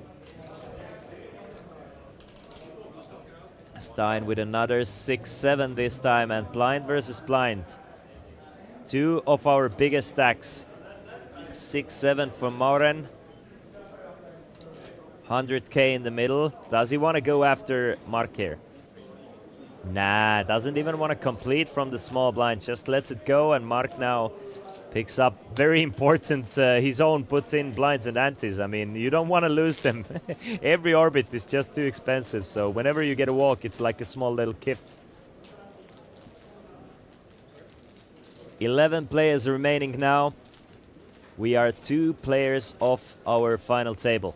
Stein with another 6-7 this time, and blind versus blind. 2 of our biggest stacks. 6-7 for Mauren. 100k in the middle. Does he want to go after Mark here? Nah, doesn't even want to complete from the small blind. Just lets it go, and Mark now picks up very important, his own puts in blinds and antes. I mean, you don't want to lose them. Every orbit is just too expensive, so whenever you get a walk, it's like a small little gift. 11 players remaining now. We are 2 players off our final table.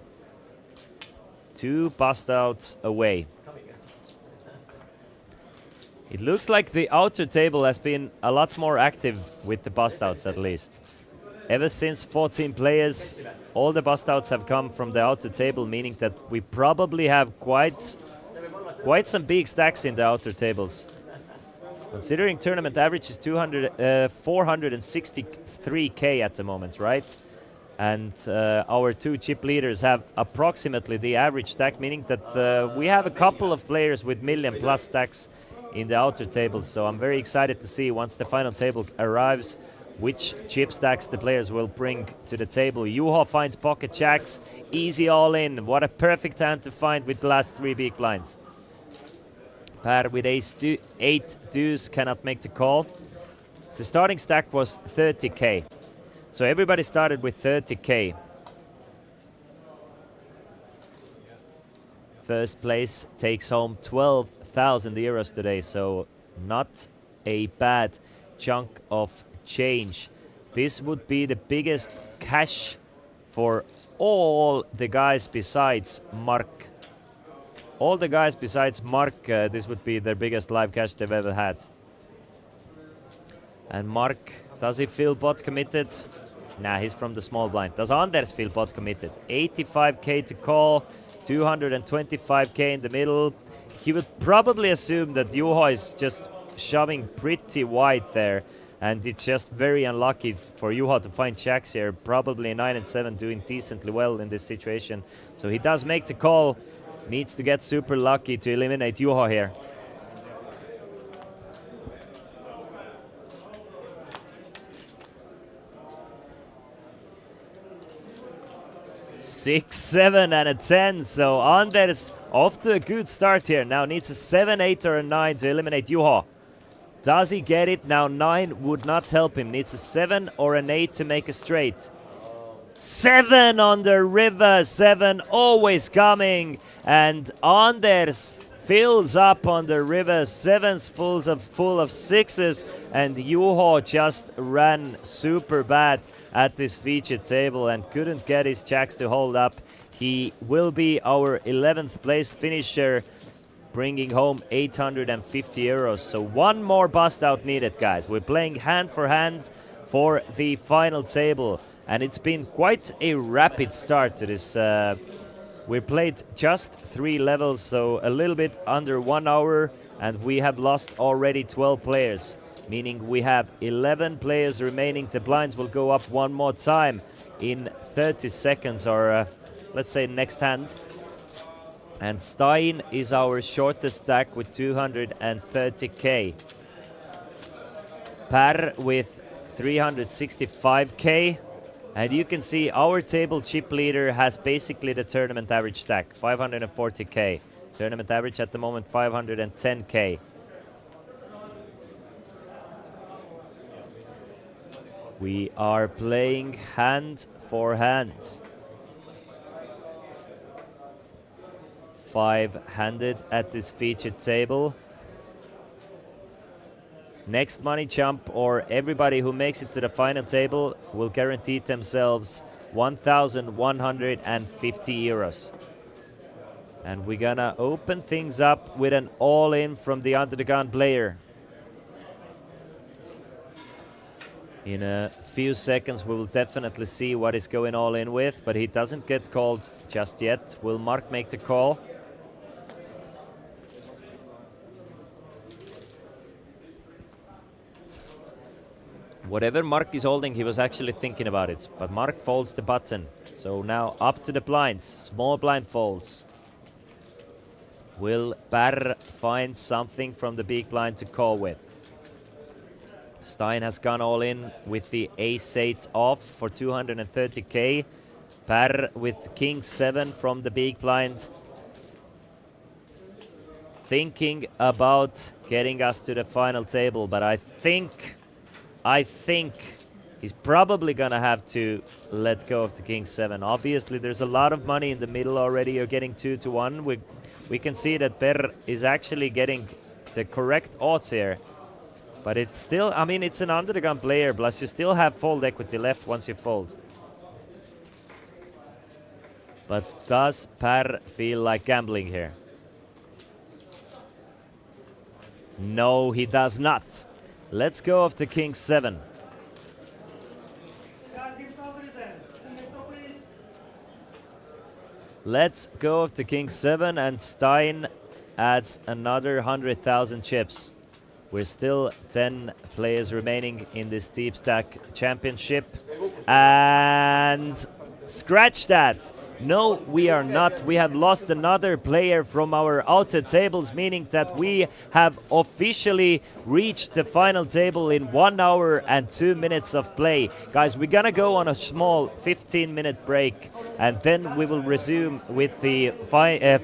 2 bust outs away. It looks like the outer table has been a lot more active with the bust outs, at least. Ever since 14 players, all the bust outs have come from the outer table, meaning that we probably have quite some big stacks in the outer tables. Considering tournament average is 463k at the moment, right? And our 2 chip leaders have approximately the average stack, meaning that we have a couple of players with million+ stacks in the outer tables. So I'm very excited to see once the final table arrives which chip stacks the players will bring to the table. Juho finds pocket jacks, easy all in. What a perfect hand to find with the last 3 big blinds. Per with ace 8 deuce cannot make the call. The starting stack was 30k. So everybody started with 30k. First place takes home 12,000 euros today, so not a bad chunk of change. This would be the biggest cash for all the guys besides Mark. All the guys besides Mark, this would be their biggest live cash they've ever had. And Mark, does he feel bot committed? Nah, he's from the small blind. Does Anders feel bot committed? 85k to call, 225k in the middle. He would probably assume that Juho is just shoving pretty wide there, and it's just very unlucky for Juho to find jacks here. Probably 9 and 7 doing decently well in this situation. So he does make the call. Needs to get super lucky to eliminate Juho here. Six, 7, and a 10. So Anders off to a good start here. Now needs a 7, 8, or a 9 to eliminate Juho. Does he get it? Now 9 would not help him. Needs a 7 or an 8 to make a straight. 7 on the river. 7 always coming. And Anders fills up on the river. 7's full of 6s. And Juho just ran super bad at this featured table and couldn't get his jacks to hold up. He will be our 11th place finisher, bringing home 850 euros. So one more bust out needed, guys. We're playing hand for hand for the final table. And it's been quite a rapid start to this. We played just 3 levels, so a little bit under 1 hour, and we have lost already 12 players, meaning we have 11 players remaining. The blinds will go up one more time in 30 seconds, or let's say next hand. And Stein is our shortest stack with 230k. Per with 365k. And you can see our table chip leader has basically the tournament average stack, 540k. Tournament average at the moment, 510k. We are playing hand for hand. 5-handed at this featured table. Next money jump, or everybody who makes it to the final table, will guarantee themselves 1,150 euros. And we're gonna open things up with an all-in from the under the gun player. In a few seconds we will definitely see what he's going all in with, but he doesn't get called just yet. Will Mark make the call? Whatever Mark is holding, he was actually thinking about it. But Mark folds the button. So now up to the blinds. Small blind folds. Will Per find something from the big blind to call with? Stein has gone all in with the ace-8 off for 230k. Per with king-7 from the big blind. Thinking about getting us to the final table, but I think he's probably gonna have to let go of the king-7. Obviously, there's a lot of money in the middle already. You're getting 2-1. We can see that Per is actually getting the correct odds here. But it's still, I mean, it's an under the gun player, plus you still have fold equity left once you fold. But does Per feel like gambling here? No, he does not. Let's go of the king-7. Let's go of the king-7, and Stein adds another 100,000 chips. We're still 10 players remaining in this Deepstack championship. And scratch that. No, we are not. We have lost another player from our outer tables, meaning that we have officially reached the final table in 1 hour and 2 minutes of play. Guys, we're gonna go on a small 15-minute break, and then we will resume with the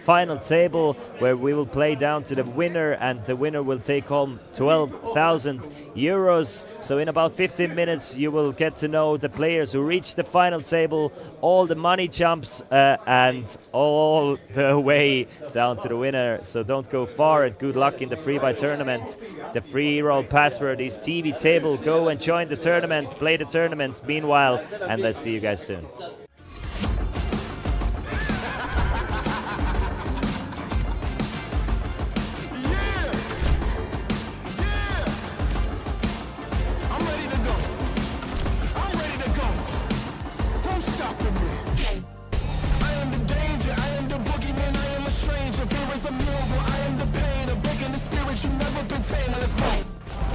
final table, where we will play down to the winner, and the winner will take home 12,000 euros. So in about 15 minutes, you will get to know the players who reached the final table, all the money jumps, and all the way down to the winner. So don't go far, and good luck in the free buy tournament. The free roll password is TV table. Go and join the tournament, play the tournament meanwhile, and let's see you guys soon.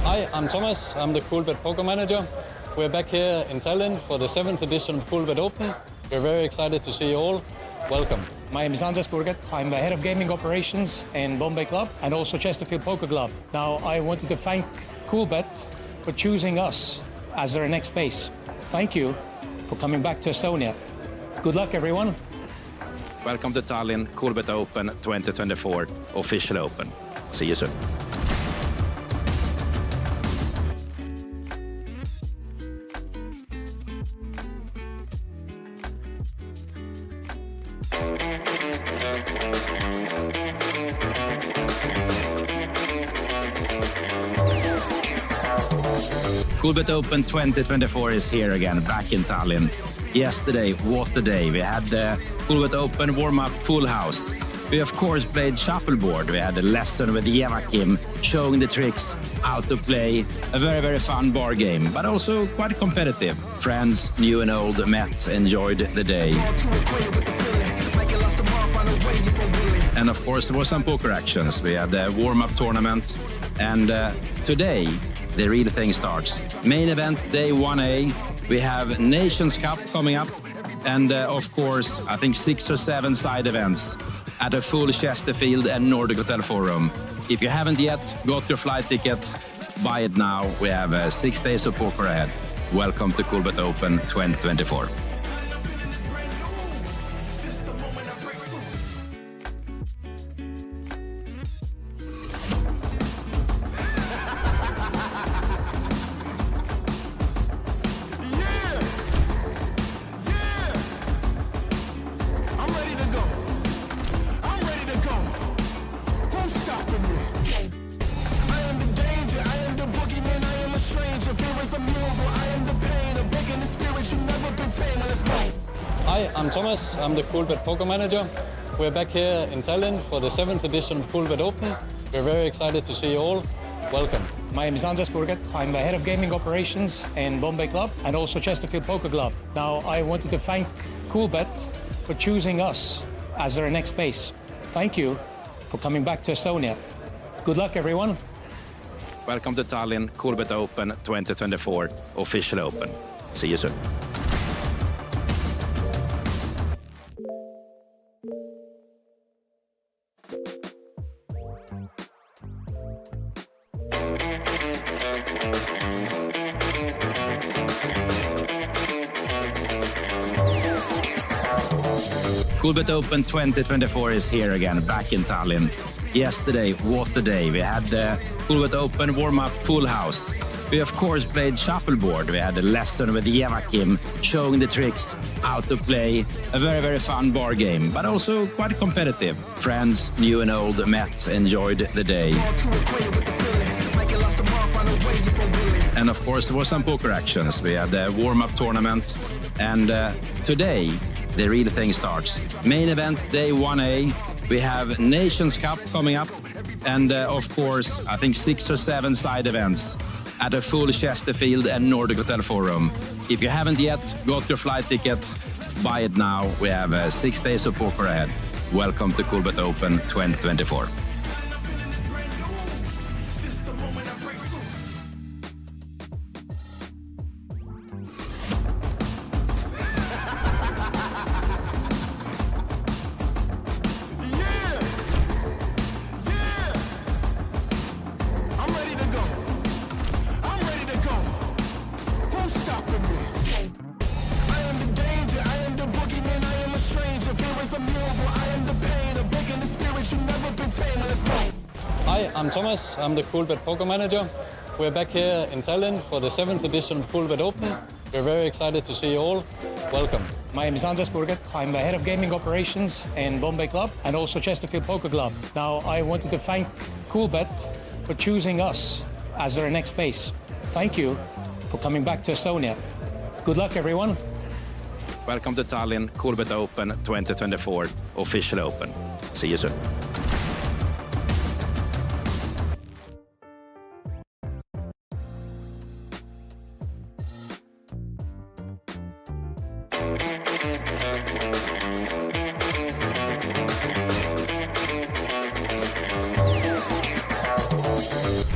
Hi, I'm Thomas. I'm the Coolbet Poker Manager. We're back here in Tallinn for the 7th edition of Coolbet Open. We're very excited to see you all. Welcome. My name is Andres Burget. I'm the head of gaming operations in Bombay Club and also Chesterfield Poker Club. Now, I wanted to thank Coolbet for choosing us as their next base. Thank you for coming back to Estonia. Good luck, everyone. Welcome to Tallinn, Coolbet Open 2024, official open. See you soon. Coolbet Open 2024 is here again, back in Tallinn. Yesterday, what a day. We had the Coolbet Open warm-up full house. We of course played shuffleboard. We had a lesson with Joachim showing the tricks, how to play. A very, very fun bar game, but also quite competitive. Friends, new and old, met, enjoyed the day. And of course, there were some poker actions. We had the warm-up tournament, and today, the real thing starts. Main event, day 1A. We have Nations Cup coming up, and of course, I think 6 or 7 side events at a full Chesterfield and Nordic Hotel Forum. If you haven't yet got your flight ticket, buy it now. We have 6 days of poker ahead. Welcome to Coolbet Open 2024. Hi, I'm Thomas. I'm the Coolbet Poker Manager. We're back here in Tallinn for the 7th edition of Coolbet Open. We're very excited to see you all. Welcome. My name is Andres Burget. I'm the head of gaming operations in Bombay Club and also Chesterfield Poker Club. Now, I wanted to thank Coolbet for choosing us as their next base. Thank you for coming back to Estonia. Good luck, everyone. Welcome to Tallinn, Coolbet Open 2024, official open. See you soon. Coolbet Open 2024 is here again, back in Tallinn. Yesterday, what a day. We had the Coolbet Open warm-up full house. We of course played shuffleboard. We had a lesson with Joachim showing the tricks, how to play. A very, very fun bar game, but also quite competitive. Friends, new and old, met, enjoyed the day. And of course, there were some poker actions. We had the warm-up tournament, and today, the real thing starts. Main event, day 1A. We have Nations Cup coming up, and of course, I think 6 or 7 side events at a full Chesterfield and Nordic Hotel Forum. If you haven't yet got your flight ticket, buy it now. We have 6 days of poker ahead. Welcome to Coolbet Open 2024. Hi, I'm Thomas. I'm the Coolbet Poker Manager. We're back here in Tallinn for the 7th edition of Coolbet Open. We're very excited to see you all. Welcome. My name is Anders Burget. I'm the head of gaming operations in Bombay Club and also Chesterfield Poker Club. Now, I wanted to thank Coolbet for choosing us as their next base. Thank you for coming back to Estonia. Good luck, everyone. Welcome to Tallinn, Coolbet Open 2024, official open. See you soon.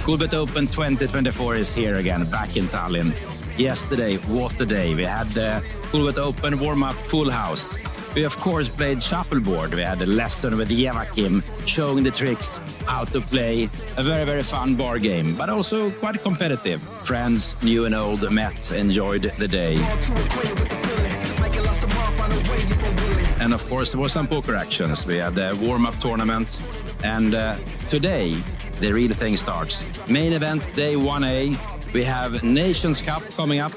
Coolbet Open 2024 is here again, back in Tallinn. Yesterday, what a day. We had the Coolbet Open warm-up full house. We, of course, played shuffleboard. We had a lesson with Joakim showing the tricks how to play a very, very fun bar game, but also quite competitive. Friends, new and old, met, enjoyed the day. And, of course, there were some poker actions. We had the warm-up tournament, and today, the real thing starts. Main event, day 1A. We have Nations Cup coming up.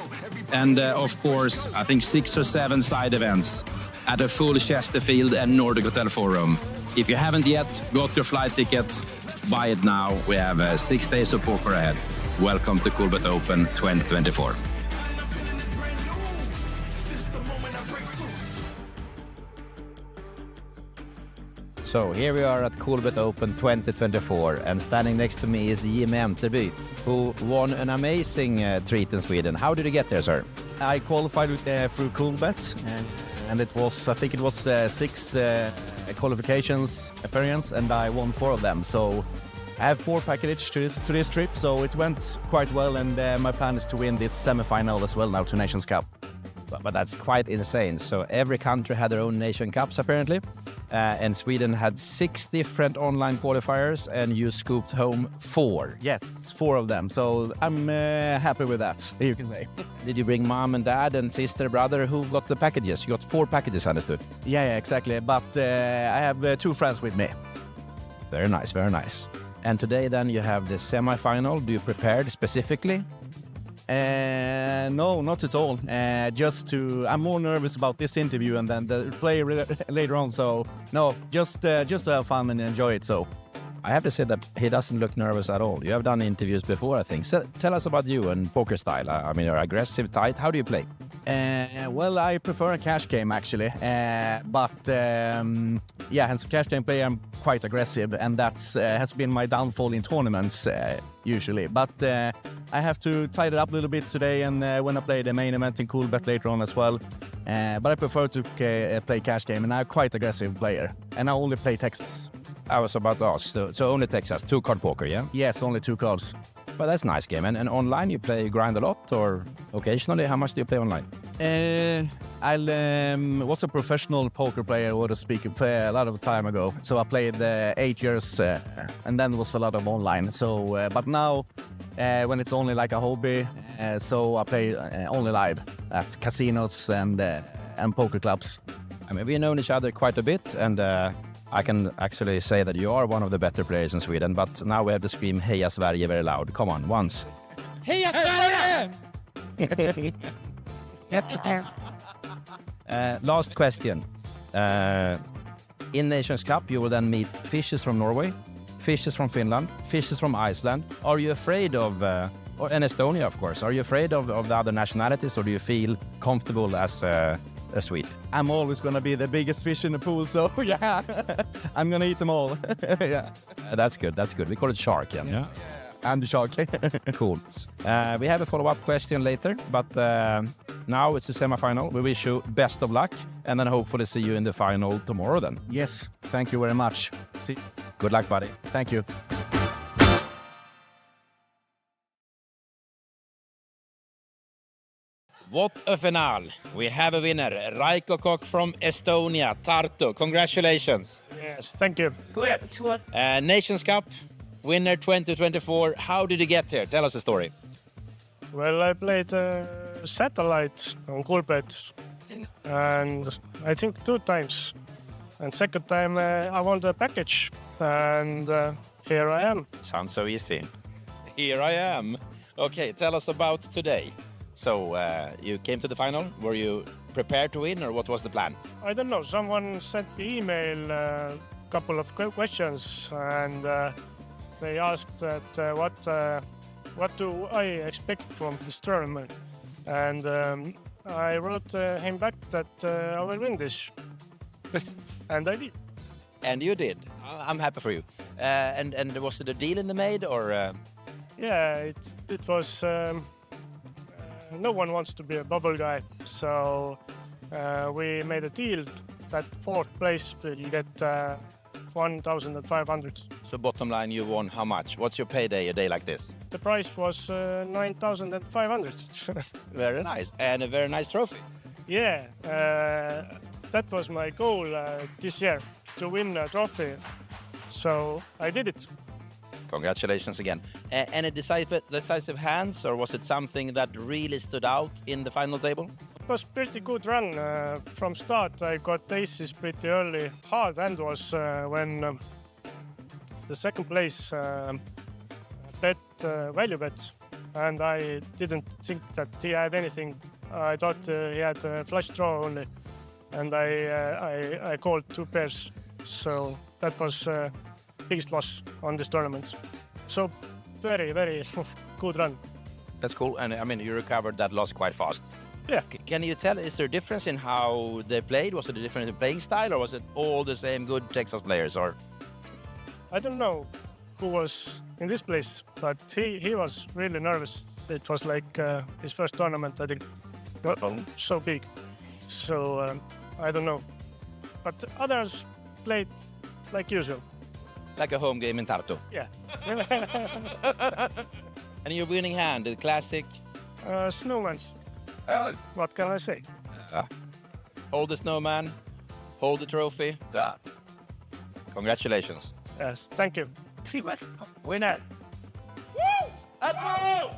And of course, I think 6 or 7 side events at a full Chesterfield and Nordic Hotel Forum. If you haven't yet got your flight ticket, buy it now. We have 6 days of poker ahead. Welcome to Coolbet Open 2024. So here we are at Coolbet Open 2024, and standing next to me is Jim Enterby, who won an amazing treat in Sweden. How did you get there, sir? I qualified through Coolbet, and it was, I think it was 6 qualifications appearance, and I won 4 of them. So I have 4 packages to this trip, so it went quite well, and my plan is to win this semi-final as well now to Nations Cup. But that's quite insane. So every country had their own Nation Cups, apparently. And Sweden had 6 different online qualifiers, and you scooped home 4. Yes, 4 of them. So I'm happy with that, you can say. Did you bring mom and dad and sister, brother? Who got the packages? You got 4 packages, understood? Yeah, exactly. But I have 2 friends with me. Very nice, very nice. And today then you have the semi-final. Do you prepared specifically? No, not at all. I'm more nervous about this interview and then the play later on. So no, just to have fun and enjoy it. So I have to say that he doesn't look nervous at all. You have done interviews before, I think. So tell us about you and poker style. I mean, you're aggressive, tight. How do you play? Well, I prefer a cash game actually. But as a cash game player, I'm quite aggressive, and that's has been my downfall in tournaments usually. But I have to tidy it up a little bit today, and when I play the main event in Coolbet later on as well. But I prefer to play cash game, and I'm quite aggressive player, and I only play Texas. I was about to ask, so only Texas, 2-card poker, yeah? Yes, only 2 cards. But that's a nice game. And online you grind a lot, or occasionally? How much do you play online? I was a professional poker player, so to speak, a lot of time ago. So I played 8 years, and then was a lot of online. So, but now, when it's only like a hobby, so I play only live at casinos and poker clubs. I mean, we've known each other quite a bit, and I can actually say that you are one of the better players in Sweden, but now we have to scream Heja Sverige very loud. Come on, once. Heja Sverige! Last question. In Nations Cup, you will then meet fishes from Norway, fishes from Finland, fishes from Iceland. Are you afraid of, and Estonia, of course, are you afraid of the other nationalities, or do you feel comfortable as a Swede? I'm always going to be the biggest fish in the pool, so yeah, I'm going to eat them all. Yeah. That's good, that's good. We call it shark, yeah? I'm the shark. Cool. We have a follow-up question later, but now it's the semi-final. We wish you best of luck, and then hopefully see you in the final tomorrow then. Yes, thank you very much. Good luck, buddy. Thank you. What a finale. We have a winner, Raiko Kok from Estonia, Tartu. Congratulations. Yes, thank you. Nations Cup, winner 2024. How did you get here? Tell us the story. Well, I played satellite on Coolbet, and I think 2 times. And second time I won the package, and here I am. Sounds so easy. Here I am. Okay, tell us about today. So you came to the final. Were you prepared to win, or what was the plan? I don't know, someone sent me email a couple of questions, and they asked that what do I expect from this tournament, and I wrote him back that I will win this, and I did. And you did. I'm happy for you. And was it a deal in the made, or? Yeah, it was. No one wants to be a bubble guy, so we made a deal that fourth place will get 1,500. So bottom line, you won how much? What's your payday a day like this? The price was 9,500. Very nice. And a very nice trophy. Yeah, that was my goal this year, to win a trophy. So I did it. Congratulations again. Any decisive hands, or was it something that really stood out in the final table? It was pretty good run. From start, I got aces pretty early. Hard hand was when the second place bet value bet, and I didn't think that he had anything. I thought he had a flush draw only, and I called two pairs. So that was biggest loss on this tournament. So very, very good run. That's cool. And I mean, you recovered that loss quite fast. Yeah. Can you tell, is there a difference in how they played? Was it a difference in playing style, or was it all the same good Texas players? Or I don't know who was in this place, but he was really nervous. It was like his first tournament, I think. So big. So I don't know. But others played like usual. like a home game in Tartu? Yeah. And your winning hand, the classic? Snowmans. What can I say? Hold the snowman, hold the trophy. Congratulations. Yes, thank you. Winner! Woo! Admiral!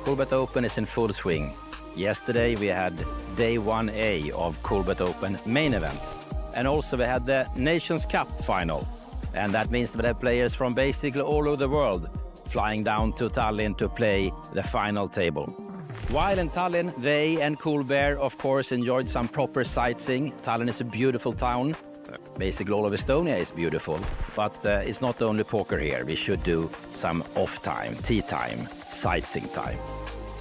Coolbet Open is in full swing. Yesterday we had day 1A of Coolbet Open main event. And also we had the Nations Cup final. And that means that we have players from basically all over the world flying down to Tallinn to play the final table. While in Tallinn, they and Coolbear, of course, enjoyed some proper sightseeing. Tallinn is a beautiful town. Basically all of Estonia is beautiful, but it's not only poker here. We should do some off time, tea time, sightseeing time.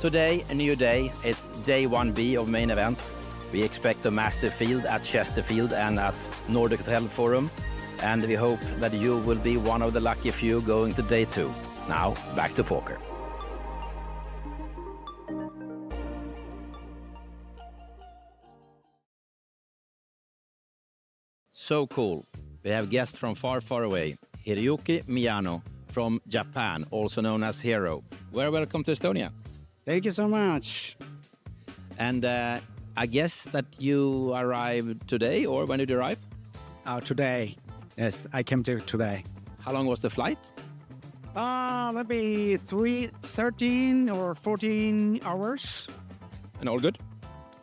Today, a new day. It's day 1B of main event. We expect a massive field at Chesterfield and at Nordic Hotel Forum, and we hope that you will be one of the lucky few going to day 2. Now, back to poker. So cool. We have guests from far, far away. Hiroyuki Miyano from Japan, also known as Hero. Very welcome to Estonia. Thank you so much. And I guess that you arrived today, or when did you arrive? Today. Yes, I came to today. How long was the flight? Maybe 13 or 14 hours. And all good?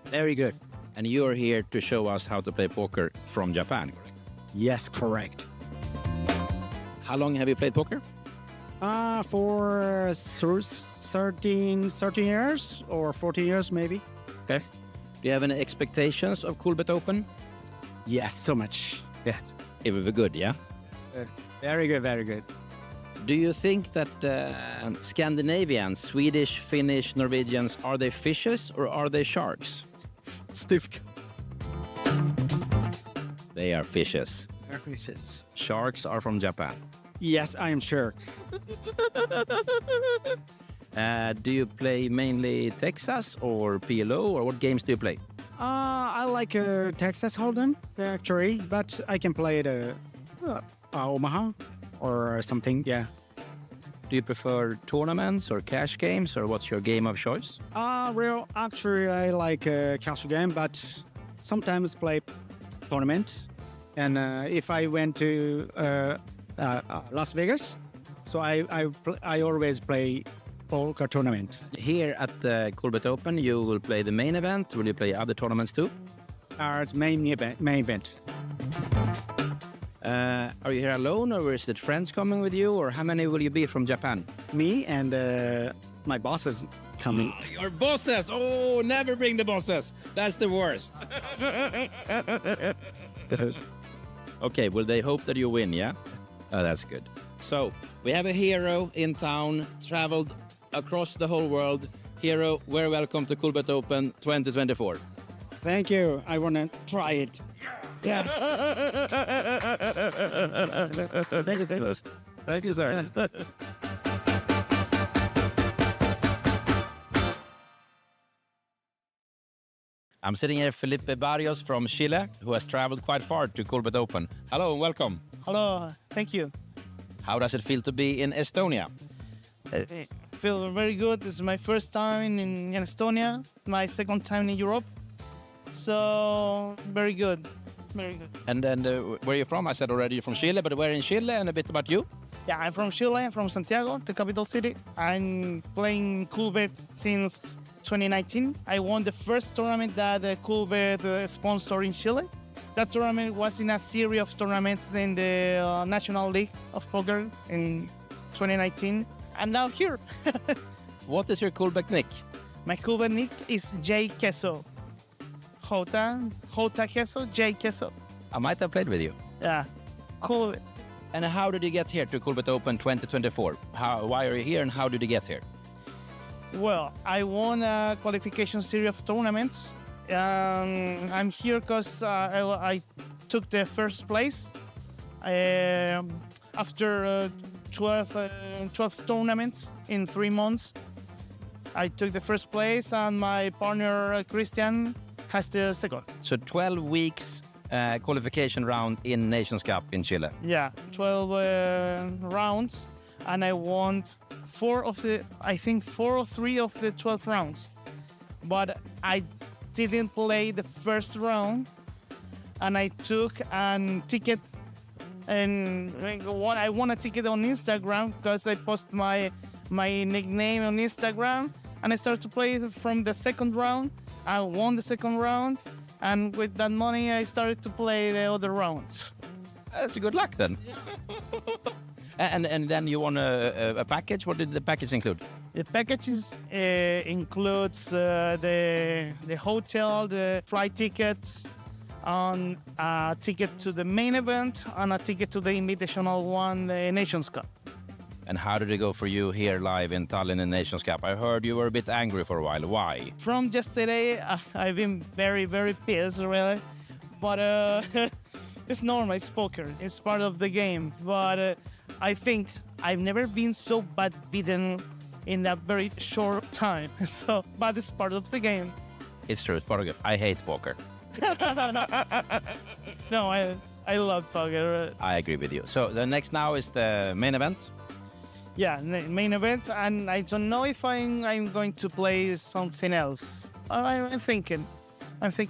Very good. And you are here to show us how to play poker from Japan, correct? Yes, correct. How long have you played poker? For 13 years or 14 years maybe. Okay. Do you have any expectations of Coolbet Open? Yes, so much. Yeah. It will be good, yeah? Very good, very good. Do you think that Scandinavians, Swedish, Finnish, Norwegians, are they fishes or are they sharks? It's difficult. They are fishes. Sharks are from Japan. Yes, I am sure. Do you play mainly Texas or PLO, or what games do you play? I like Texas Hold'em actually, but I can play the Omaha or something. Yeah. Do you prefer tournaments or cash games, or what's your game of choice? Actually, I like cash game, but sometimes play tournament. And if I went to Las Vegas, so I always play poker tournament. Here at the Coolbet Open, you will play the main event. Will you play other tournaments too? It's main event. Are you here alone, or is it friends coming with you, or how many will you be from Japan? Me and my bosses coming. Your bosses! Oh, never bring the bosses. That's the worst. Okay, well, they hope that you win, yeah? Oh, that's good. So, we have a hero in town, traveled across the whole world. Hero, very welcome to Coolbet Open 2024. Thank you. I want to try it. Yes. Thank you, sir. I'm sitting here with Felipe Barrios from Chile, who has traveled quite far to Coolbet Open. Hello and welcome. Hello, thank you. How does it feel to be in Estonia? I feel very good. This is my first time in Estonia, my second time in Europe. So, very good. Very good. And then where are you from? I said already you're from Chile, but where in Chile, and a bit about you? Yeah, I'm from Chile, I'm from Santiago, the capital city. I'm playing Coolbet since 2019. I won the first tournament that Coolbet sponsored in Chile. That tournament was in a series of tournaments in the National League of Poker in 2019. I'm now here. What is your Coolbet nick? My Coolbet nick is J Queso. Jota Queso, J Queso. I might have played with you. Yeah, cool. And how did you get here to Coolbet Open 2024? Why are you here, and how did you get here? Well, I won a qualification series of tournaments. I'm here because I took the first place after 12 tournaments in 3 months. I took the first place, and my partner Christian has the second. So 12 weeks qualification round in Nations Cup in Chile. Yeah, 12 rounds, and I won 4 or 3 of the 12 rounds. But I didn't play the first round, and I took a ticket, and I won a ticket on Instagram because I posted my nickname on Instagram, and I started to play from the second round. I won the second round, and with that money, I started to play the other rounds. That's a good luck then. And then you won a package. What did the package include? The packages includes the hotel, the flight tickets, and a ticket to the main event, and a ticket to the Invitational one, the Nations Cup. And how did it go for you here live in Tallinn in Nations Cup? I heard you were a bit angry for a while. Why? From yesterday, I've been very, very pissed, really. But it's normal, it's poker. It's part of the game. But I think I've never been so bad beaten in that very short time. But it's part of the game. It's true, it's part of it. I hate poker. No, I love poker. I agree with you. So the next now is the main event. Yeah, main event, and I don't know if I'm going to play something else. I'm thinking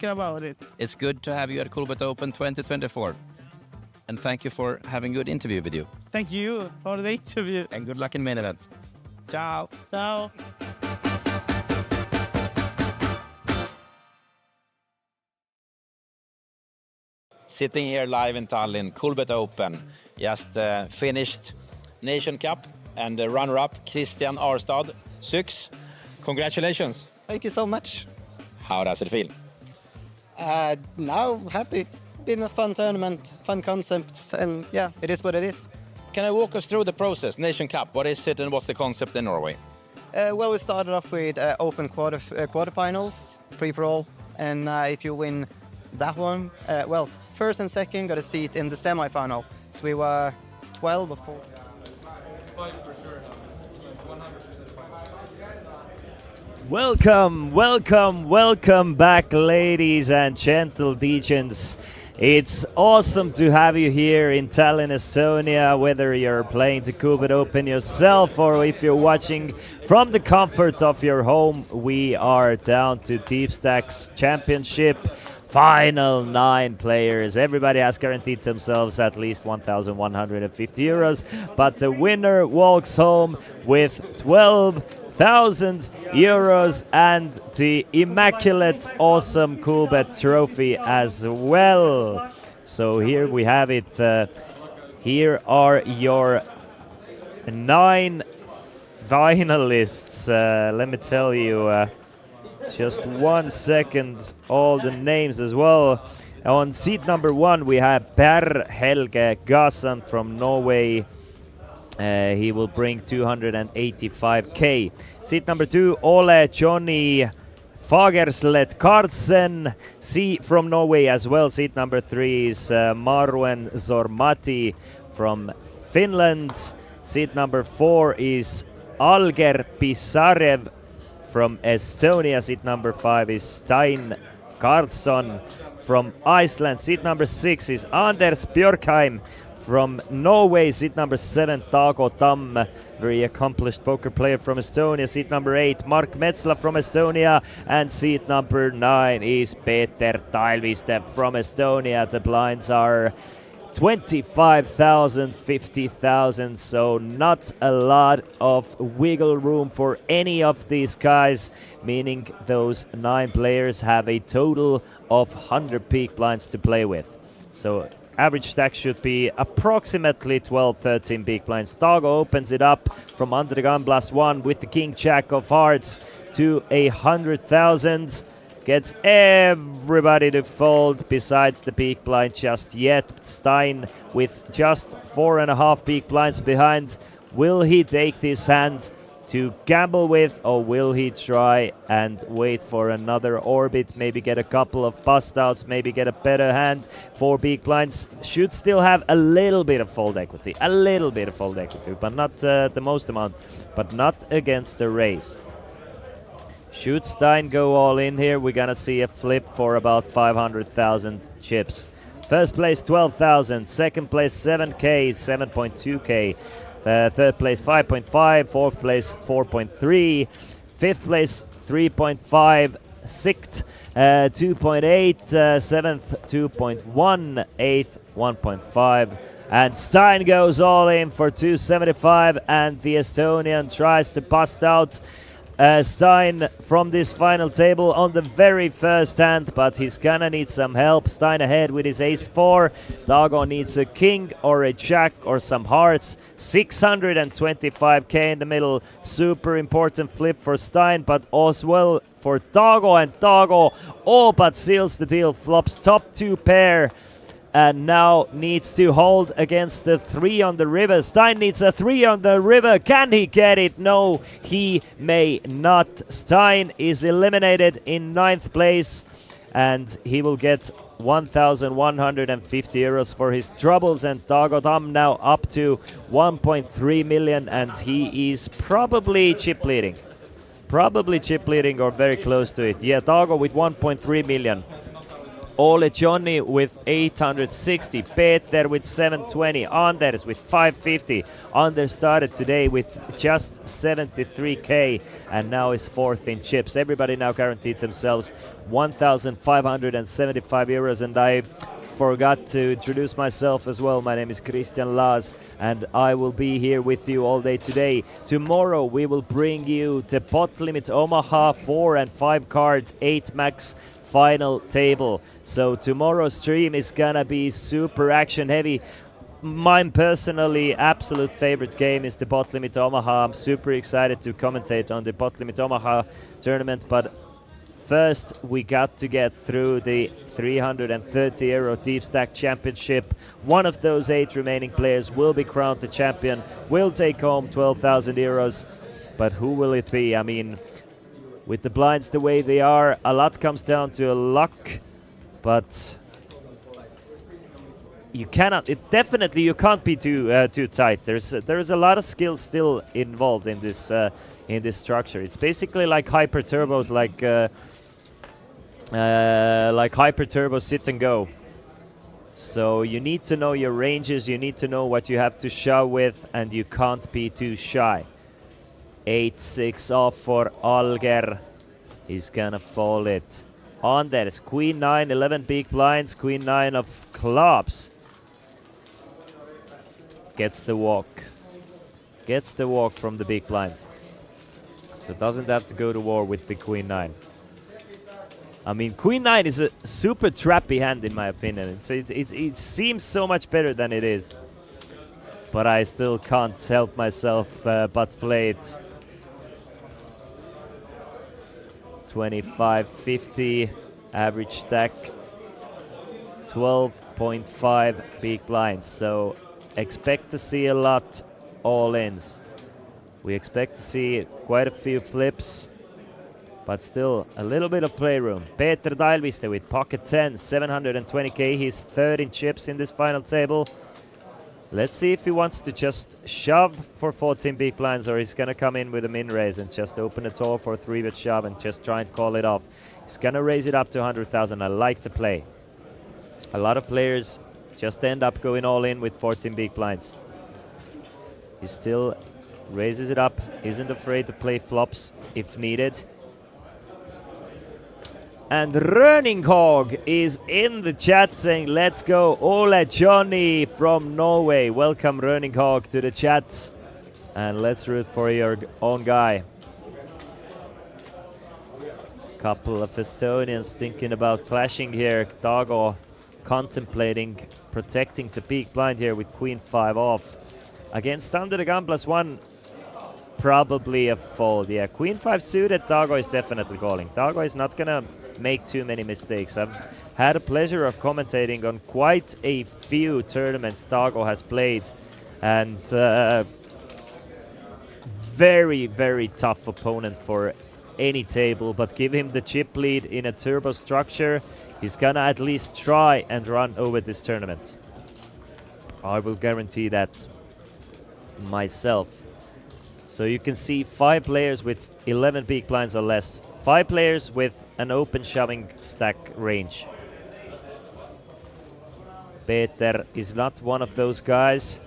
about it. It's good to have you at Coolbet Open 2024. And thank you for having a good interview with you. Thank you for the interview. And good luck in main events. Ciao. Ciao. Sitting here live in Tallinn, Coolbet Open. Just finished Nation Cup, and the runner-up, Christian Arstad, 6. Congratulations. Thank you so much. How does it feel? Now happy. Been a fun tournament, fun concepts, and yeah, it is what it is. Can I walk us through the process? Nation Cup, what is it and what's the concept in Norway? Well, we started off with open quarterfinals, free-for-all, and if you win that one, well, first and second got a seat in the semi-final. So we were 12 or 14. Welcome, welcome, welcome back, ladies and gentlemen. It's awesome to have you here in Tallinn, Estonia, whether you're playing the Coolbet Open yourself or if you're watching from the comfort of your home. We are down to Deepstack's championship. Final 9 players. Everybody has guaranteed themselves at least 1,150 euros, but the winner walks home with 12,000 euros and the immaculate, awesome Coolbet trophy as well. So here we have it. Here are your 9 finalists. Let me tell you. Just 1 second, all the names as well. On seat number 1, we have Per Helge Gasan from Norway. He will bring 285k. Seat number 2, Ole Johnny Fagerslet Karlsen, from Norway as well. Seat number 3 is Marwen Zormati from Finland. Seat number 4 is Alger Pisarev from Estonia. Seat number 5 is Stein Karlsson from Iceland. Seat number 6 is Anders Björkheim from Norway. Seat number 7, Tago Tamm, very accomplished poker player from Estonia. Seat number 8, Mark Metzla from Estonia. And seat number 9 is Peter Talviste from Estonia. The blinds are 25,000, 50,000, so not a lot of wiggle room for any of these guys, meaning those 9 players have a total of 100 peak blinds to play with. So average stack should be approximately 12-13 big blinds. Tago opens it up from under the gun +1 with the king jack of hearts to 100,000. Gets everybody to fold besides the big blind just yet. Stein with just 4.5 big blinds behind. Will he take this hand to gamble with, or will he try and wait for another orbit, maybe get a couple of bust outs, maybe get a better hand? 4 big blinds should still have a little bit of fold equity, but not the most amount, but not against the raise. Should Stein go all in here, we're gonna see a flip for about 500,000 chips. First place 12,000, second place 7k, 7.2k, third place 5.5, fourth place 4.3, fifth place 3.5, sixth 2.8, seventh 2.1, eighth 1.5. And Stein goes all in for 275, and the Estonian tries to bust out Stein from this final table on the very first hand, but he's gonna need some help. Stein ahead with his ace-4. Tago needs a king or a jack or some hearts. 625k in the middle. Super important flip for Stein, but as well for Tago, and Tago all but seals the deal. Flops top 2 pair and now needs to hold against the 3 on the river. Stein needs a 3 on the river. Can he get it? No, he may not. Stein is eliminated in 9th place, and he will get 1,150 euros for his troubles. And Tago Tamm now up to 1.3 million, and he is probably chip leading. Or very close to it. Yeah, Tago with 1.3 million. Ole Johnny with 860, Peter with 720, Anders with 550. Anders started today with just 73k and now is 4th in chips. Everybody now guaranteed themselves 1,575 euros, and I forgot to introduce myself as well. My name is Christian Laas, and I will be here with you all day today. Tomorrow we will bring you the Pot Limit Omaha 4 and 5 cards 8 max final table. So tomorrow's stream is gonna be super action heavy. Mine personally absolute favorite game is the Pot Limit Omaha. I'm super excited to commentate on the Pot Limit Omaha tournament, but first we got to get through the 330 euro Deepstack Championship. One of those 8 remaining players will be crowned the champion, will take home 12,000 euros, but who will it be? I mean, with the blinds the way they are, a lot comes down to luck, but you cannot. You can't be too tight. There is a lot of skill still involved in this in this structure. It's basically like hyper turbos, like hyper turbo sit and go. So you need to know your ranges, you need to know what you have to shove with, and you can't be too shy. 8-6 off for Alger. He's gonna fall it. On there is Queen 9, 11 big blinds, Queen 9 of clubs. Gets the walk. Gets the walk from the big blind. So doesn't have to go to war with the Queen 9. I mean, Queen 9 is a super trappy hand in my opinion. It seems so much better than it is. But I still can't help myself but play it. 25-50 average stack. 12.5 big blinds. So expect to see a lot all-ins. We expect to see quite a few flips, but still a little bit of playroom. Peter Dalviste with pocket 10, 720k. He's third in chips in this final table. Let's see if he wants to just shove for 14 big blinds, or he's gonna come in with a min raise and just open it all for a 3-bet shove and just try and call it off. He's gonna raise it up to 100,000. I like to play. A lot of players just end up going all in with 14 big blinds. He still raises it up, isn't afraid to play flops if needed. And Running Hog is in the chat saying, let's go, Ole Johnny from Norway. Welcome, Running Hog, to the chat. And let's root for your own guy. Couple of Estonians thinking about clashing here. Dago contemplating protecting the big blind here with Queen 5 off. Against under the gun +1. Probably a fold. Yeah, Queen 5 suited, Dago is definitely calling. Dago is not gonna make too many mistakes. I've had a pleasure of commentating on quite a few tournaments Dago has played, and very, very tough opponent for any table, but give him the chip lead in a turbo structure, he's gonna at least try and run over this tournament. I will guarantee that myself. So you can see 5 players with 11 big blinds or less. 5 players with an open shoving stack range. Peter is not one of those guys.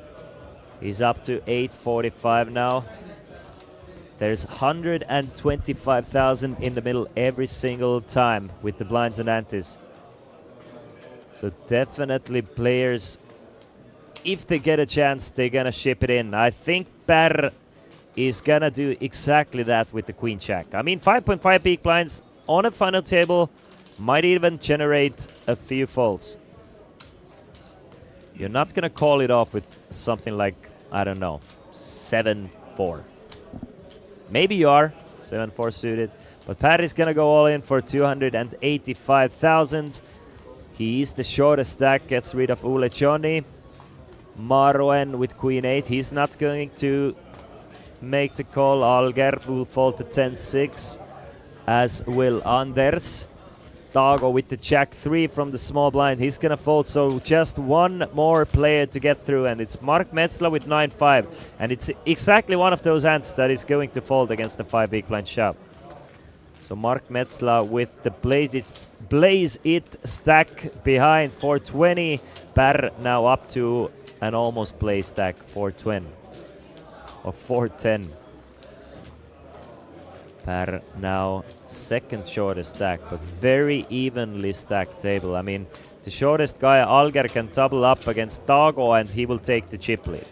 He's up to 845 now. There's 125,000 in the middle every single time with the blinds and antes. So definitely players, if they get a chance, they're gonna ship it in. I think Per is gonna do exactly that with the Queen Jack. I mean, 5.5 big blinds on a final table might even generate a few folds. You're not gonna call it off with something like, I don't know, 7-4. Maybe you are, 7-4 suited, but Per is gonna go all in for 285,000. He is the shortest stack, gets rid of Ole Johnny. Maroen with Queen 8, he's not going to make the call. Alger will fall to 10-6, as will Anders. Dago with the Jack 3 from the small blind, he's gonna fold, so just one more player to get through, and it's Mark Metzler with 9-5, and it's exactly one of those hands that is going to fold against the 5 big blind shove. So Mark Metzler with the Blaze It stack behind 420. Per now up to an almost play stack, 420 or 410. Per now second shortest stack, but very evenly stacked table. I mean, the shortest guy, Alger, can double up against Dago and he will take the chip lead.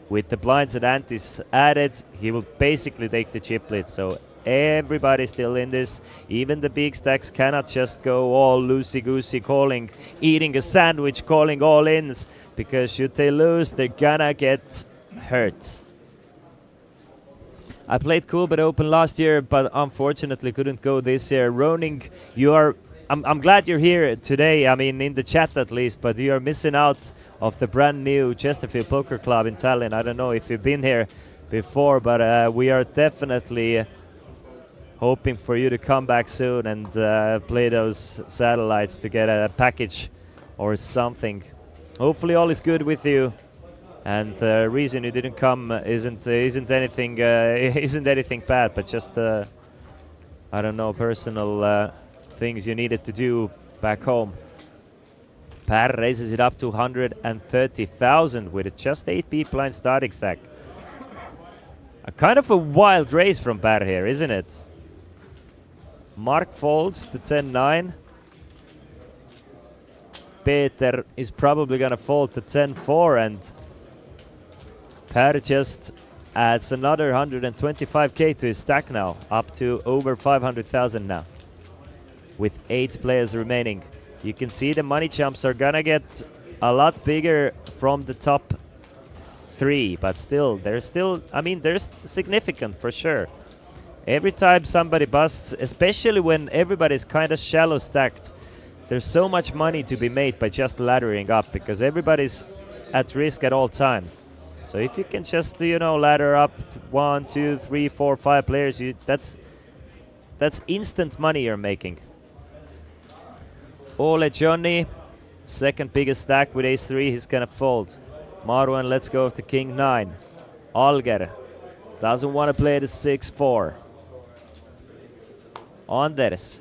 With the blinds and antes added, he will basically take the chip lead. So everybody's still in this. Even the big stacks cannot just go all loosey-goosey calling, eating a sandwich, calling all ins, because should they lose, they're gonna get hurt. I played Coolbet Open last year, but unfortunately couldn't go this year. Roning, I'm glad you're here today, I mean in the chat at least, but you are missing out of the brand new Chesterfield Poker Club in Tallinn. I don't know if you've been here before, but we are definitely hoping for you to come back soon and play those satellites to get a package or something. Hopefully all is good with you. And the reason you didn't come isn't anything isn't anything bad, but just I don't know, personal things you needed to do back home. Per raises it up to 130,000 with just 8 big blind starting stack. A kind of a wild race from Per here, isn't it? Mark folds to 10-9. Peter is probably gonna fold to 10-4, and Per just adds another 125k to his stack now, up to over 500,000 now, with 8 players remaining. You can see the money jumps are gonna get a lot bigger from the top 3, but still, I mean, there's significant for sure. Every time somebody busts, especially when everybody's kind of shallow stacked, there's so much money to be made by just laddering up, because everybody's at risk at all times. So if you can just, you know, ladder up 1, 2, 3, 4, 5 players, that's instant money you're making. Ole Johnny, second biggest stack with ace-3, he's gonna fold. Marwan lets go of the king-9. Alger doesn't want to play the 6-4. Anders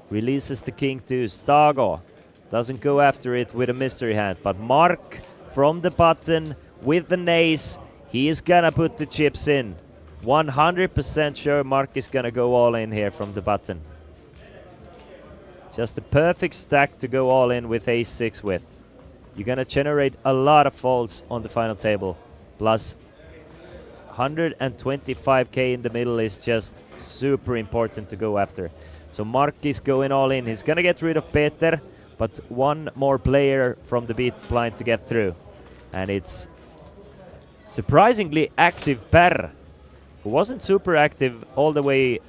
releases the king-2. Stago doesn't go after it with a mystery hand, but Mark from the button with the ace, he is gonna put the chips in. 100% sure Mark is gonna go all in here from the button. Just the perfect stack to go all in with ace-6 with. You're gonna generate a lot of folds on the final table. Plus 125k in the middle is just super important to go after. So Mark is going all in. He's gonna get rid of Peter, but one more player from the beat blind to get through. And it's surprisingly active Per, who wasn't super active all the way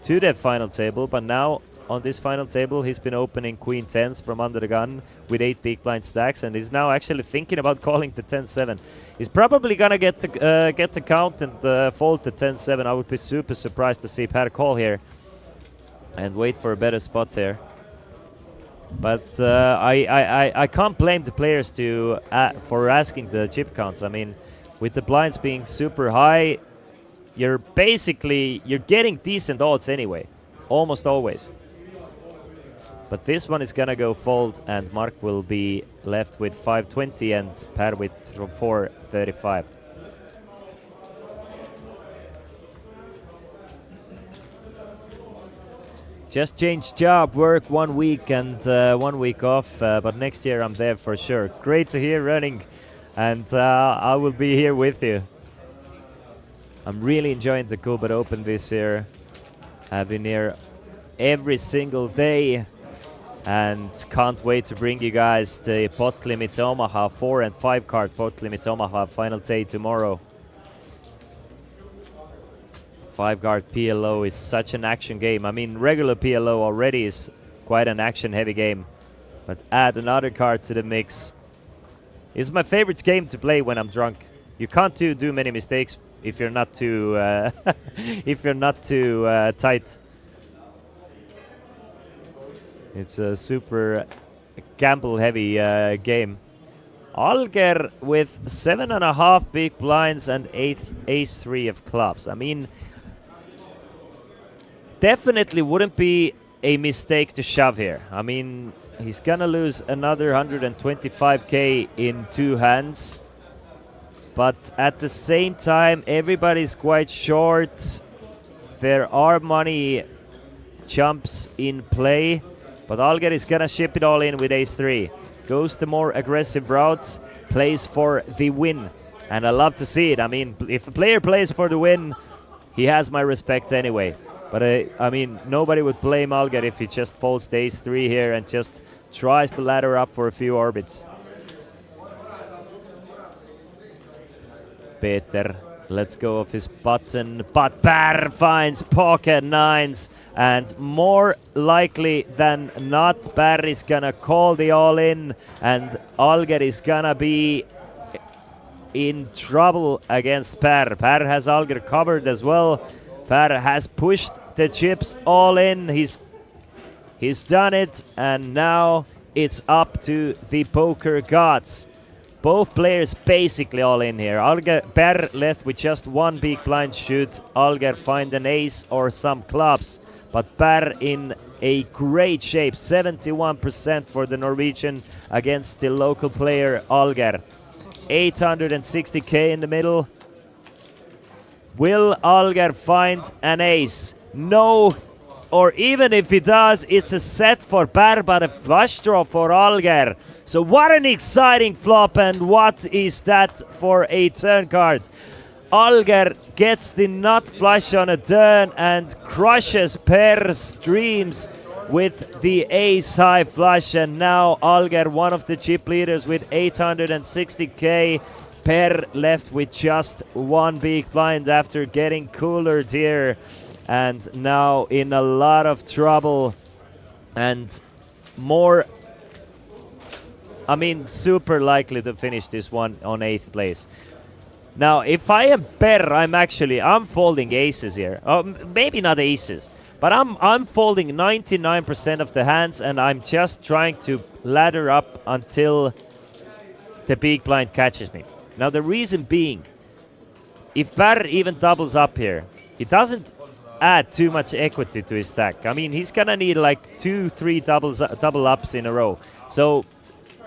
to the final table, but now on this final table he's been opening queen 10s from under the gun with 8 big blind stacks, and he's now actually thinking about calling the 10-7. He's probably gonna get the count and fold the 10-7. I would be super surprised to see Per call here and wait for a better spot here. But I can't blame the players for asking the chip counts. I mean, with the blinds being super high, you're getting decent odds anyway, almost always. But this one is gonna go fold, and Mark will be left with 520 and Per with 435. Just changed job, work 1 week and 1 week off, but next year I'm there for sure. Great to hear, running, and I will be here with you. I'm really enjoying the Coolbet Open this year. I've been here every single day and can't wait to bring you guys the pot limit Omaha 4 and 5 card pot limit Omaha final day tomorrow. 5 card PLO is such an action game. I mean, regular PLO already is quite an action heavy game, but add another card to the mix. It's my favorite game to play when I'm drunk. You can't do many mistakes if you're not too if you're not too tight. It's a super gamble-heavy game. Alger with 7.5 big blinds and ace-3 of clubs. I mean, definitely wouldn't be a mistake to shove here. I mean, he's gonna lose another 125k in 2 hands. But at the same time, everybody's quite short. There are money jumps in play. But Alger is gonna ship it all in with ace-3. Goes the more aggressive routes, plays for the win. And I love to see it. I mean, if a player plays for the win, he has my respect anyway. But I mean, nobody would blame Alger if he just folds the ace-3 here and just tries to ladder up for a few orbits. Peter lets go of his button, but Per finds pocket 9s, and more likely than not, Per is gonna call the all-in, and Alger is gonna be in trouble against Per. Per has Alger covered as well. Per has pushed the chips all in. He's done it, and now it's up to the poker gods. Both players basically all in here. Per left with just one big blind shoot. Alger find an ace or some clubs. But Per in a great shape. 71% for the Norwegian against the local player Alger. 860k in the middle. Will Alger find an ace? No. Or even if he does, it's a set for Per, but a flush draw for Alger. So what an exciting flop, and what is that for a turn card? Alger gets the nut flush on a turn and crushes Per's dreams with the ace high flush, and now Alger, one of the chip leaders with 860k. Per left with just one big blind after getting cooler here, and now in a lot of trouble, and more, I mean, super likely to finish this one on 8th place. Now, if I am Per, I'm folding aces here. Maybe not aces, but I'm folding 99% of the hands, and I'm just trying to ladder up until the big blind catches me. Now, the reason being, if Per even doubles up here, he doesn't add too much equity to his stack. I mean, he's gonna need like 2-3 double ups in a row. So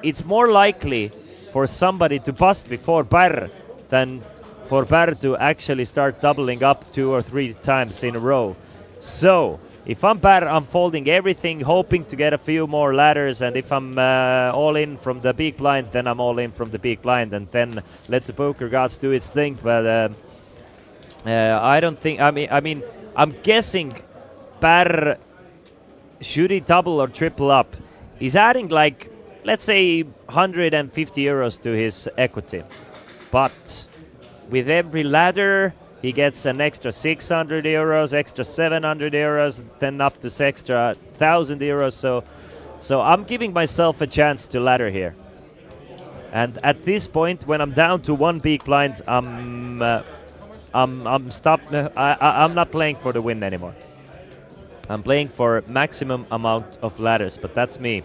it's more likely for somebody to bust before Per than for Per to actually start doubling up 2 or 3 times in a row. So if I'm Per, I'm folding everything, hoping to get a few more ladders, and if I'm all in from the big blind, then I'm all in from the big blind, and then let the poker gods do its thing. But I don't think, I mean, I'm guessing Per, should he double or triple up, he's adding like, let's say 150 euros to his equity. But with every ladder, he gets an extra 600 euros, extra 700 euros, then up to extra 1,000 euros. So I'm giving myself a chance to ladder here. And at this point, when I'm down to one big blind, I'm stopped. I'm not playing for the win anymore. I'm playing for maximum amount of ladders, but that's me.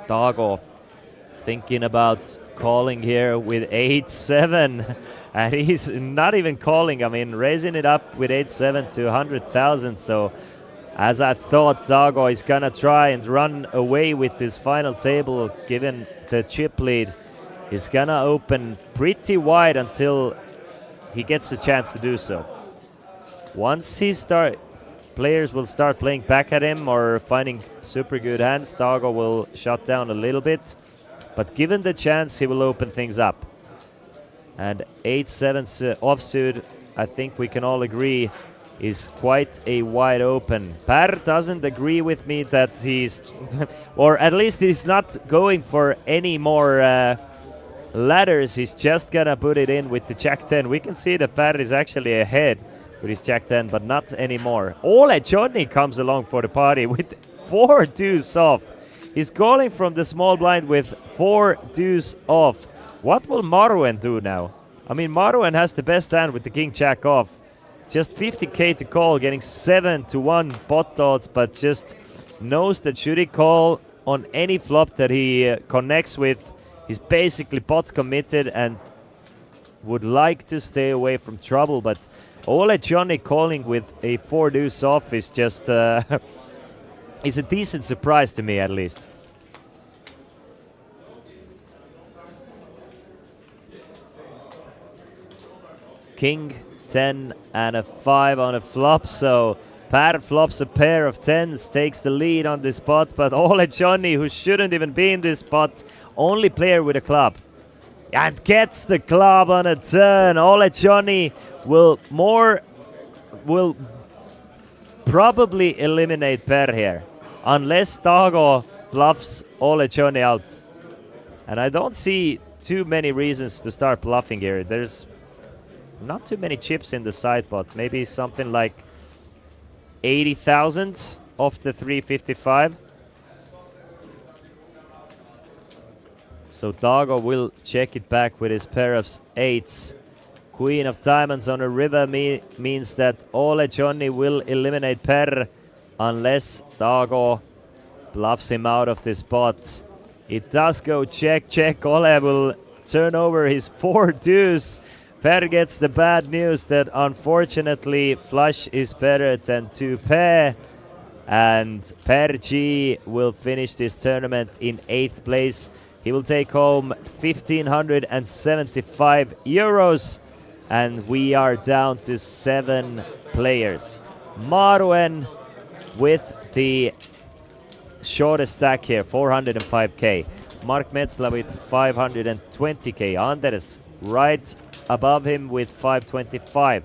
Dago thinking about calling here with 8-7, and he's not even calling. I mean, raising it up with 8-7 to 100,000. So as I thought, Dago is gonna try and run away with this final table, given the chip lead. He's gonna open pretty wide until he gets a chance to do so. Once players will start playing back at him or finding super good hands, Dago will shut down a little bit. But given the chance, he will open things up. And 8-7 offsuit, I think we can all agree, is quite a wide open. Per doesn't agree with me that he's, or at least he's not going for any more ladders. He's just gonna put it in with the Jack 10. We can see that Per is actually ahead with his Jack 10, but not anymore. Ole Johnny comes along for the party with 4 deuce off. He's calling from the small blind with 4 deuce off. What will Marwen do now? I mean, Marwen has the best hand with the king jack off. Just 50k to call, getting 7-1 pot odds, but just knows that should he call on any flop that he connects with, he's basically pot committed and would like to stay away from trouble. But Ole Johnny calling with a 4 deuce off is just is a decent surprise to me, at least. King 10 and a 5 on a flop, so Per flops a pair of 10s, takes the lead on this spot, but Ole Johnny, who shouldn't even be in this spot, only player with a club, and gets the club on a turn. Ole Johnny will probably eliminate Per here, unless Dago bluffs Ole Johnny out. And I don't see too many reasons to start bluffing here. There's not too many chips in the side pot. Maybe something like 80,000 off the 355. So Dago will check it back with his pair of 8s. Queen of diamonds on a river means that Ole Johnny will eliminate Per unless Dago bluffs him out of the spot. It does go check, check. Ole will turn over his 4 deuce. Per gets the bad news that unfortunately flush is better than 2 pair. And Per G will finish this tournament in 8th place. He will take home 1,575 euros. And we are down to 7 players. Maruen with the shortest stack here, 405k. Mark Metzla with 520k. Anders right above him with 525.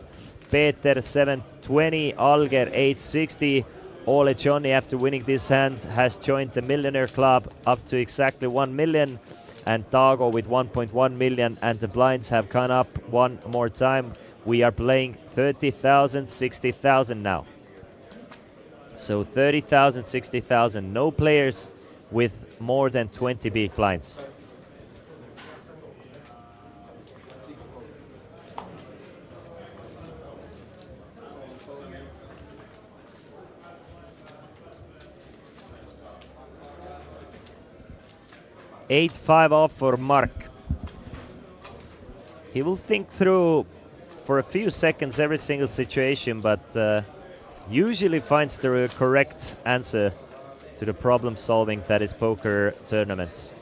Peter 720. Alger 860. Ole Johnny, after winning this hand, has joined the Millionaire Club up to exactly 1 million. And Tago with 1.1 million. And the blinds have gone up one more time. We are playing 30,000, 60,000 now. So 30,000, 60,000. No players with more than 20 big blinds. Eight-5 off for Mark. He will think through for a few seconds every single situation, but usually finds the correct answer to the problem solving that is poker tournaments.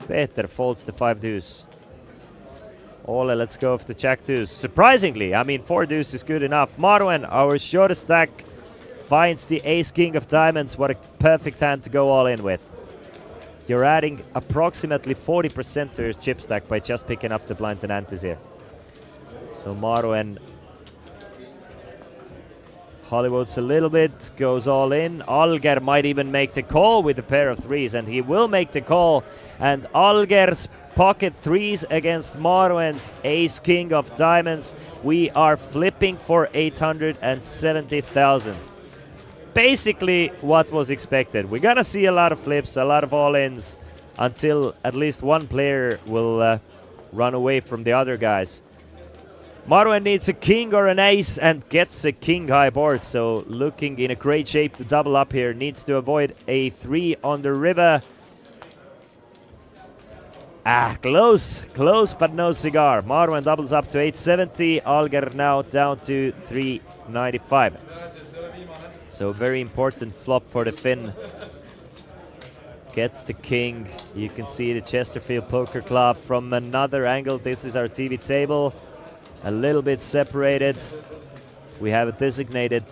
Peter folds the 5 deuce. Ole, let's go with the jack deuce. Surprisingly, I mean 4 deuce is good enough. Marwen, our shortest stack, finds the ace king of diamonds. What a perfect hand to go all in with. You're adding approximately 40% to your chip stack by just picking up the blinds and antes here. So Marwen Hollywoods a little bit, goes all in. Alger might even make the call with a pair of 3s, and he will make the call. And Alger's pocket 3s against Marwen's ace king of diamonds. We are flipping for 870,000. Basically what was expected. We're gonna see a lot of flips, a lot of all-ins, until at least one player will run away from the other guys. Marwen needs a king or an ace and gets a king high board, so looking in a great shape to double up here. Needs to avoid a 3 on the river. Close but no cigar. Marwen doubles up to 870. Alger now down to 395. So very important flop for the Finn. Gets the king. You can see the Chesterfield Poker Club from another angle. This is our TV table. A little bit separated. We have a designated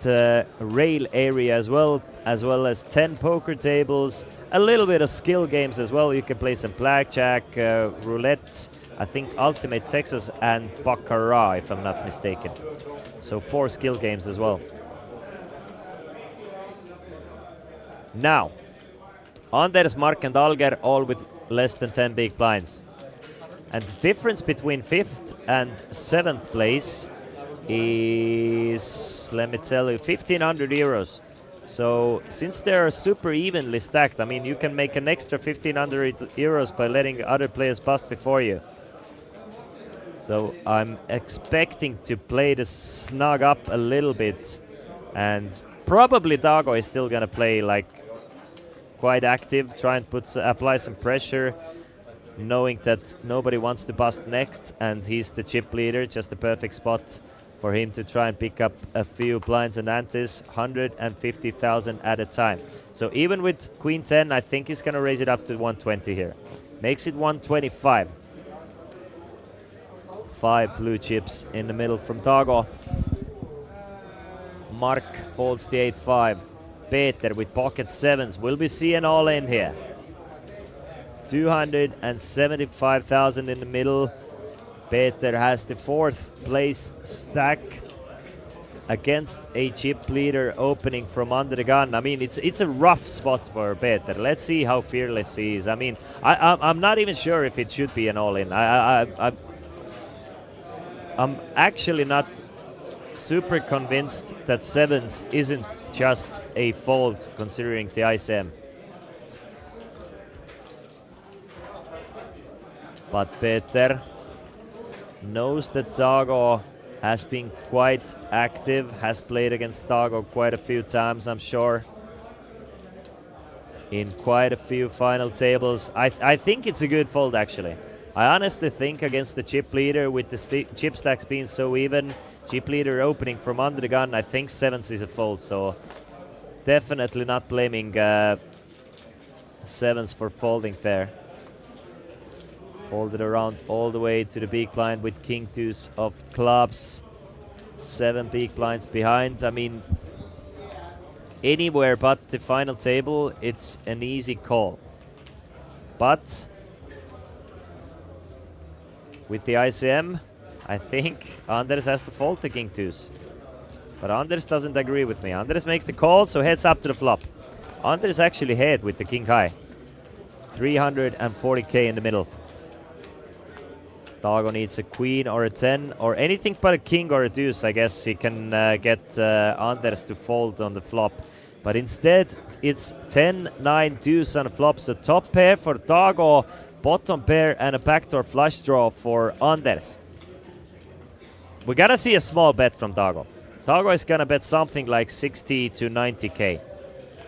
rail area as well as 10 poker tables. A little bit of skill games as well. You can play some blackjack, roulette, I think Ultimate Texas and Baccarat, if I'm not mistaken. So 4 skill games as well. Now, Anders, Mark and Alger all with less than 10 big blinds. And the difference between 5th and 7th place is, let me tell you, 1,500 euros. So since they are super evenly stacked, I mean, you can make an extra 1,500 euros by letting other players bust before you. So I'm expecting to play the snug up a little bit, and probably Dago is still gonna play like quite active, try and apply some pressure, knowing that nobody wants to bust next, and he's the chip leader. Just the perfect spot for him to try and pick up a few blinds and antes, 150,000 at a time. So even with Queen 10, I think he's gonna raise it up to 120 here. Makes it 125. 5 blue chips in the middle from Dago. Mark folds the 8-5. Peter with pocket 7s. Will we see an all-in here? 275,000 in the middle. Peter has the 4th place stack against a chip leader opening from under the gun. I mean, it's a rough spot for Peter. Let's see how fearless he is. I mean, I'm not even sure if it should be an all-in. I'm actually not super convinced that 7s isn't just a fold considering the ICM. But Peter knows that Dago has been quite active, has played against Dago quite a few times, I'm sure. in quite a few final tables. I think it's a good fold, actually. I honestly think against the chip leader, with the chip stacks being so even, chip leader opening from under the gun, I think sevens is a fold. So definitely not blaming sevens for folding there. Folded around all the way to the big blind with king deuce of clubs. 7 big blinds behind. I mean, anywhere but the final table, it's an easy call. But with the ICM, I think Anders has to fold the king deuce. But Anders doesn't agree with me. Anders makes the call, so heads up to the flop. Anders actually head with the king high. 340k in the middle. Dago needs a queen or a 10 or anything but a king or a deuce. I guess he can get Anders to fold on the flop. But instead, it's 10, 9, deuce on the flop. So top pair for Dago, bottom pair and a backdoor flush draw for Anders. We gotta see a small bet from Dago. Dago is gonna bet something like 60 to 90k.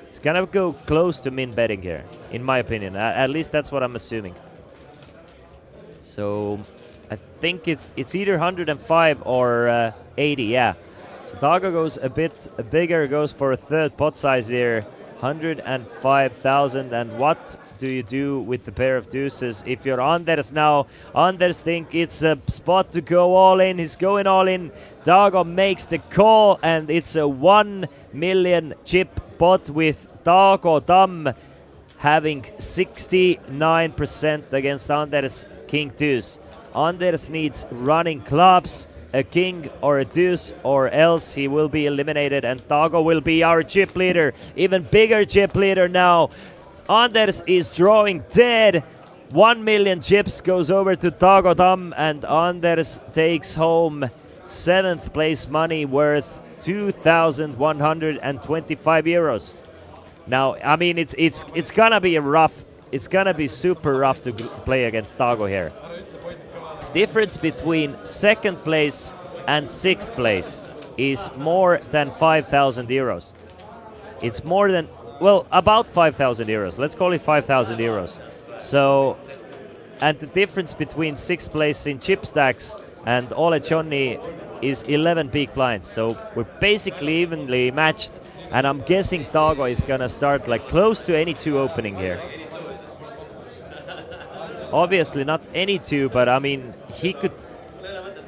It's gonna go close to min betting here, in my opinion. At least that's what I'm assuming. So I think it's either 105 or 80, yeah. So Dago goes a bit bigger, goes for a third pot size here. 105,000. And what do you do with the pair of deuces? If you're Anders now, Anders think it's a spot to go all in. He's going all in. Dago makes the call, and it's a 1 million chip pot with Dago Dam having 69% against Anders king deuce. Anders needs running clubs, a king or a deuce, or else he will be eliminated, and Dago will be our chip leader. Even bigger chip leader now. Anders is drawing dead. 1 million chips goes over to Dago Dam, and Anders takes home 7th place money worth 2,125 euros. Now, I mean, it's gonna be it's gonna be super rough to play against Dago here. Difference between 2nd place and 6th place is more than 5,000 euros. It's more than, well, about 5,000 euros. Let's call it 5,000 euros. So, and the difference between 6th place in chip stacks and Ole Johnny is 11 big blinds. So we're basically evenly matched, and I'm guessing Dago is gonna start like close to any 2 opening here. Obviously not any 2, but I mean, he could,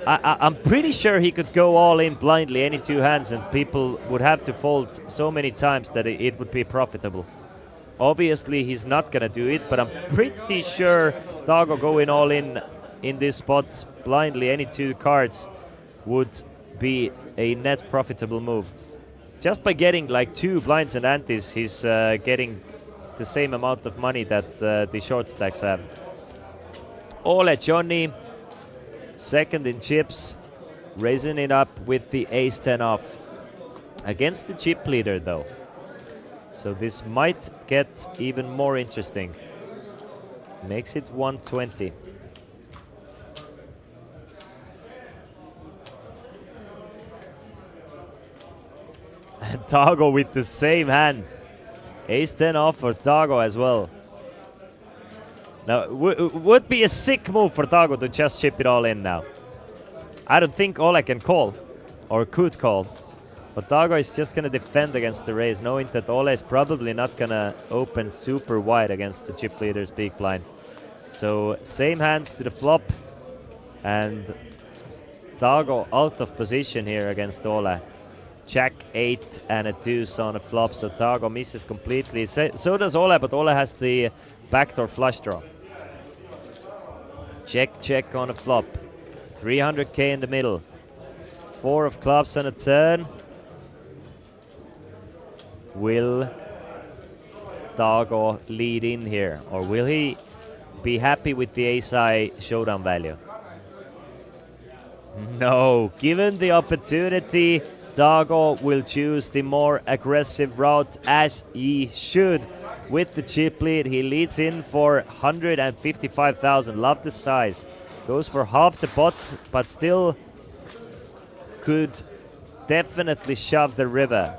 I'm pretty sure he could go all in blindly any 2 hands, and people would have to fold so many times that it would be profitable. Obviously he's not gonna do it, but I'm pretty sure Dago going all in this spot blindly any 2 cards would be a net profitable move. Just by getting like 2 blinds and antes, he's getting the same amount of money that the short stacks have. Ole Johnny, 2nd in chips, raising it up with the ace-10 off. Against the chip leader though. So this might get even more interesting. Makes it 120. And Dago with the same hand. Ace-10 off for Dago as well. Now, would be a sick move for Dago to just chip it all in now. I don't think Ole can call, or could call. But Dago is just going to defend against the raise, knowing that Ole is probably not going to open super wide against the chip leader's big blind. So, same hands to the flop. And Dago out of position here against Ole. Jack 8 and a deuce on a flop, so Dago misses completely. So does Ole, but Ole has the backdoor flush draw. Check, check on a flop. 300k in the middle. 4 of clubs and a turn. Will Dago lead in here, or will he be happy with the ace-high showdown value? No, given the opportunity, Dago will choose the more aggressive route, as he should. With the chip lead, he leads in for 155,000. Love the size. Goes for half the pot, but still could definitely shove the river.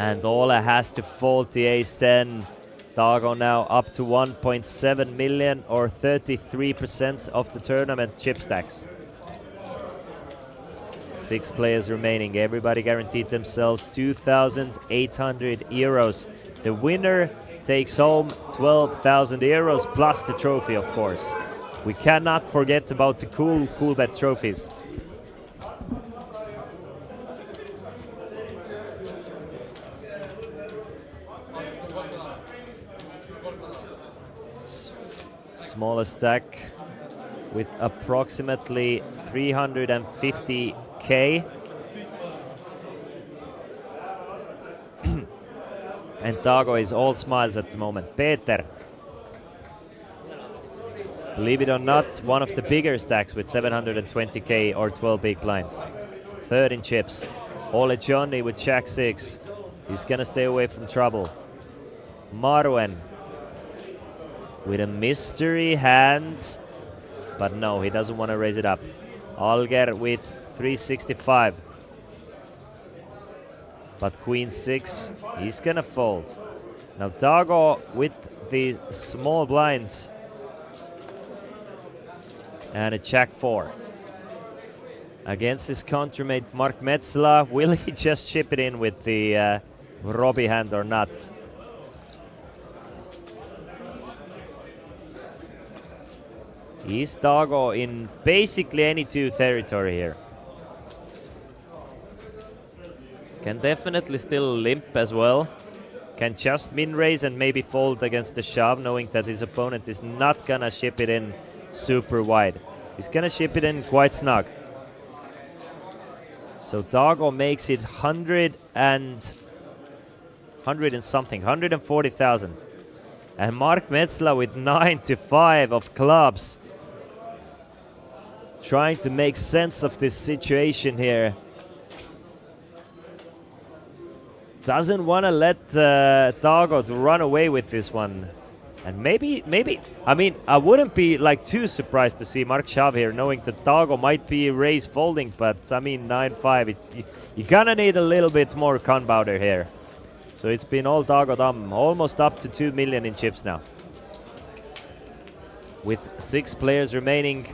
And Ole has to fold the ace-10. Dago now up to 1.7 million or 33% of the tournament chip stacks. 6 players remaining. Everybody guaranteed themselves 2,800 euros. The winner takes home 12,000 euros plus the trophy, of course. We cannot forget about the Coolbet trophies. Smallest stack with approximately 350k. And Dago is all smiles at the moment. Peter, believe it or not, one of the bigger stacks with 720k or 12 big blinds. Third in chips. Ole Johnny with Jack 6. He's gonna stay away from trouble. Marwen with a mystery hand, but no, he doesn't want to raise it up. Alger with 365. But Queen 6, he's gonna fold. Now Dago with the small blinds. And a Jack 4. Against his countermate Mark Metzla, will he just chip it in with the Robbie hand or not? He's Dago in basically any 2 territory here. Can definitely still limp as well. Can just min raise and maybe fold against the shove, knowing that his opponent is not gonna ship it in super wide. He's gonna ship it in quite snug. So Dago makes it 100 and something, 140,000. And Mark Metzla with 9 to 5 of clubs. Trying to make sense of this situation here. Doesn't want to let Dago to run away with this one. And maybe, I mean, I wouldn't be like too surprised to see Mark shove here, knowing that Dago might be raise folding, but I mean 9-5, you're gonna need a little bit more gunpowder here. So it's been all Dago dumb, almost up to 2 million in chips now. With 6 players remaining,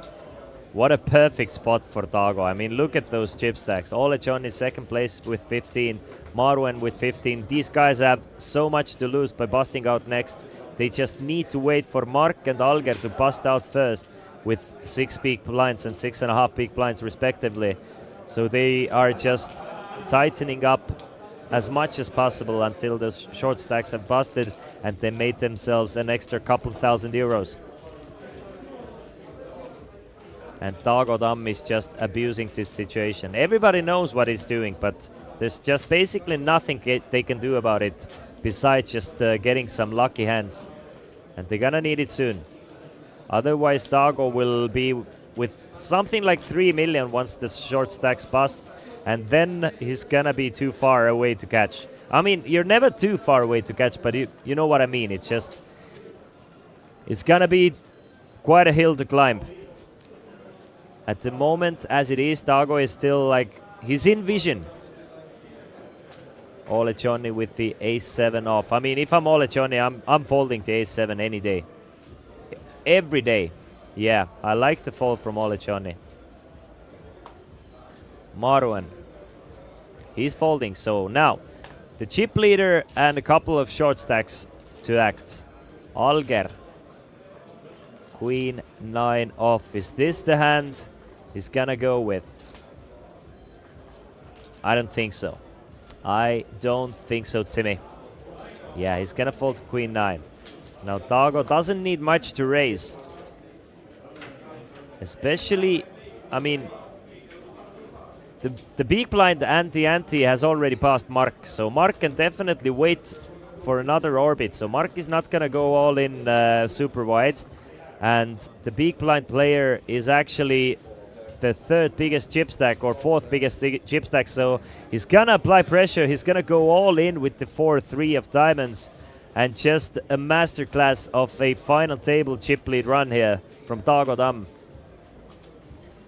what a perfect spot for Dago. I mean, look at those chip stacks. Ole John is second place with 15, Marwen with 15. These guys have so much to lose by busting out next. They just need to wait for Mark and Alger to bust out first with 6 big blinds and 6.5 big blinds respectively. So they are just tightening up as much as possible until those short stacks have busted and they made themselves an extra couple thousand euros. And Dago Dam is just abusing this situation. Everybody knows what he's doing, but there's just basically nothing they can do about it besides just getting some lucky hands. And they're gonna need it soon. Otherwise Dago will be with something like 3 million once the short stacks bust, and then he's gonna be too far away to catch. I mean, you're never too far away to catch, but you know what I mean. It's just, it's gonna be quite a hill to climb. At the moment, as it is, Dago is still like, he's in vision. Ole Johnny with the ace-7 off. I mean, if I'm Ole Johnny, I'm folding the ace-7 any day. Every day. Yeah, I like the fold from Ole Johnny. Marwen. He's folding, so now the chip leader and a couple of short stacks to act. Alger. Queen 9 off. Is this the hand he's gonna go with? I don't think so. I don't think so, Timmy. Yeah, he's gonna fold to Queen 9. Now Dago doesn't need much to raise. Especially, I mean, the big blind ante has already passed Mark, so Mark can definitely wait for another orbit. So Mark is not gonna go all in super wide, and the big blind player is actually the 3rd biggest chip stack or 4th biggest chip stack, so he's gonna apply pressure. He's gonna go all in with the 4-3 of diamonds, and just a masterclass of a final table chip lead run here from Dago Dam.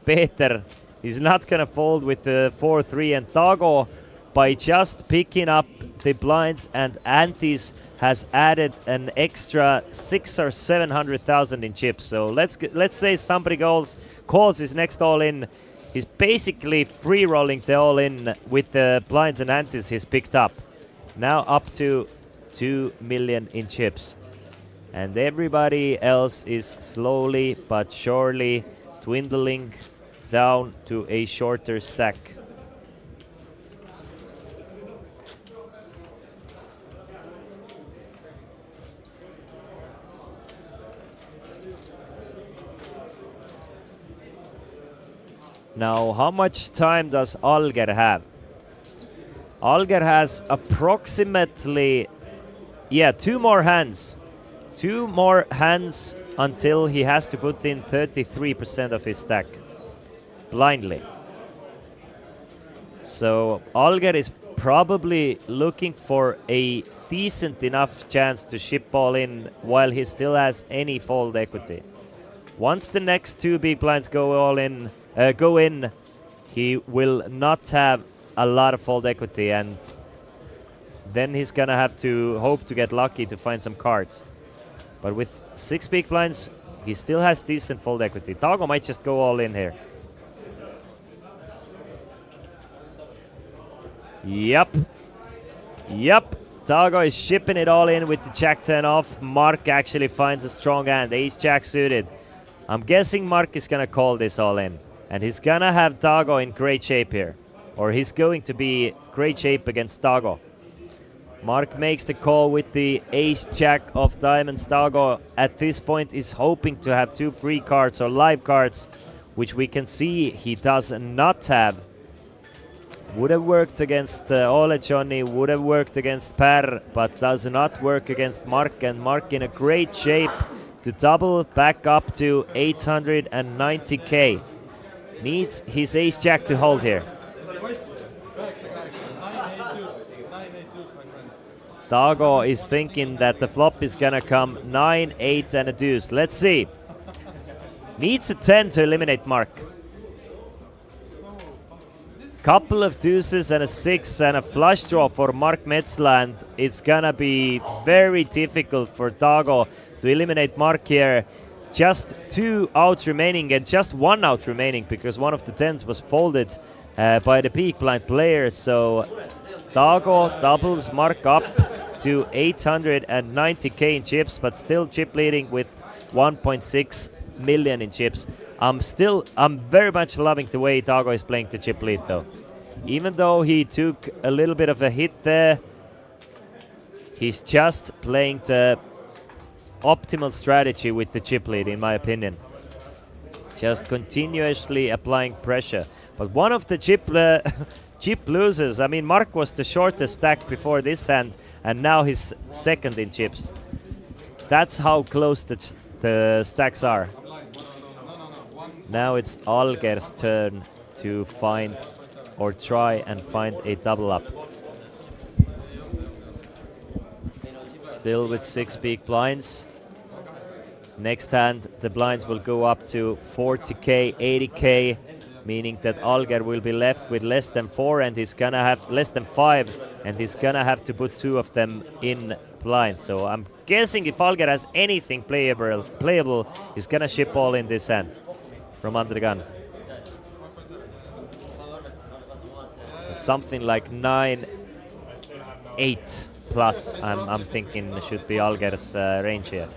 Peter, he's not gonna fold with the 4-3, and Dago by just picking up the blinds and antes has added an extra 600,000 or 700,000 in chips. So let's say somebody calls his next all in. He's basically free rolling the all in with the blinds and antes he's picked up. Now up to 2 million in chips. And everybody else is slowly but surely dwindling down to a shorter stack. Now, how much time does Alger have? Alger has approximately, 2 more hands. 2 more hands until he has to put in 33% of his stack blindly. So Alger is probably looking for a decent enough chance to ship all in while he still has any fold equity. Once the next 2 big blinds go in, he will not have a lot of fold equity, and then he's gonna have to hope to get lucky to find some cards. But with 6 big blinds, he still has decent fold equity. Tago might just go all in here. Yep. Tago is shipping it all in with the Jack 10 off. Mark actually finds a strong hand. Ace Jack suited. I'm guessing Mark is gonna call this all in. And he's gonna have Tago in great shape here. Or he's going to be great shape against Tago. Mark makes the call with the Ace Jack of diamonds. Tago at this point is hoping to have 2 free cards or live cards, which we can see he does not have. Would have worked against Ole Johnny, would have worked against Per, but does not work against Mark, and Mark in a great shape to double back up to 890k. Needs his Ace Jack to hold here. Tago is thinking that the flop is gonna come 9, 8 and a deuce. Let's see. Needs a 10 to eliminate Mark. Couple of deuces and a 6 and a flush draw for Mark Metzland. It's gonna be very difficult for Tago to eliminate Mark here. Just 2 outs remaining and just 1 out remaining because one of the 10s was folded by the big blind player. So Tago doubles Mark up to 890k in chips, but still chip leading with 1.6 million in chips. I'm very much loving the way Tago is playing the chip lead though. Even though he took a little bit of a hit there, he's just playing the optimal strategy with the chip lead, in my opinion. Just continuously applying pressure. But one of the chip losers, I mean, Mark was the shortest stack before this hand, and now he's second in chips. That's how close the stacks are. Now it's Alger's turn to find or try and find a double up. Still with 6 big blinds. Next hand, the blinds will go up to 40k, 80k, meaning that Alger will be left with less than 4 and he's gonna have less than 5, and he's gonna have to put 2 of them in blinds. So I'm guessing if Alger has anything playable, he's gonna ship all in this hand from under the gun. Something like 9, 8 plus, I'm thinking should be Alger's range here.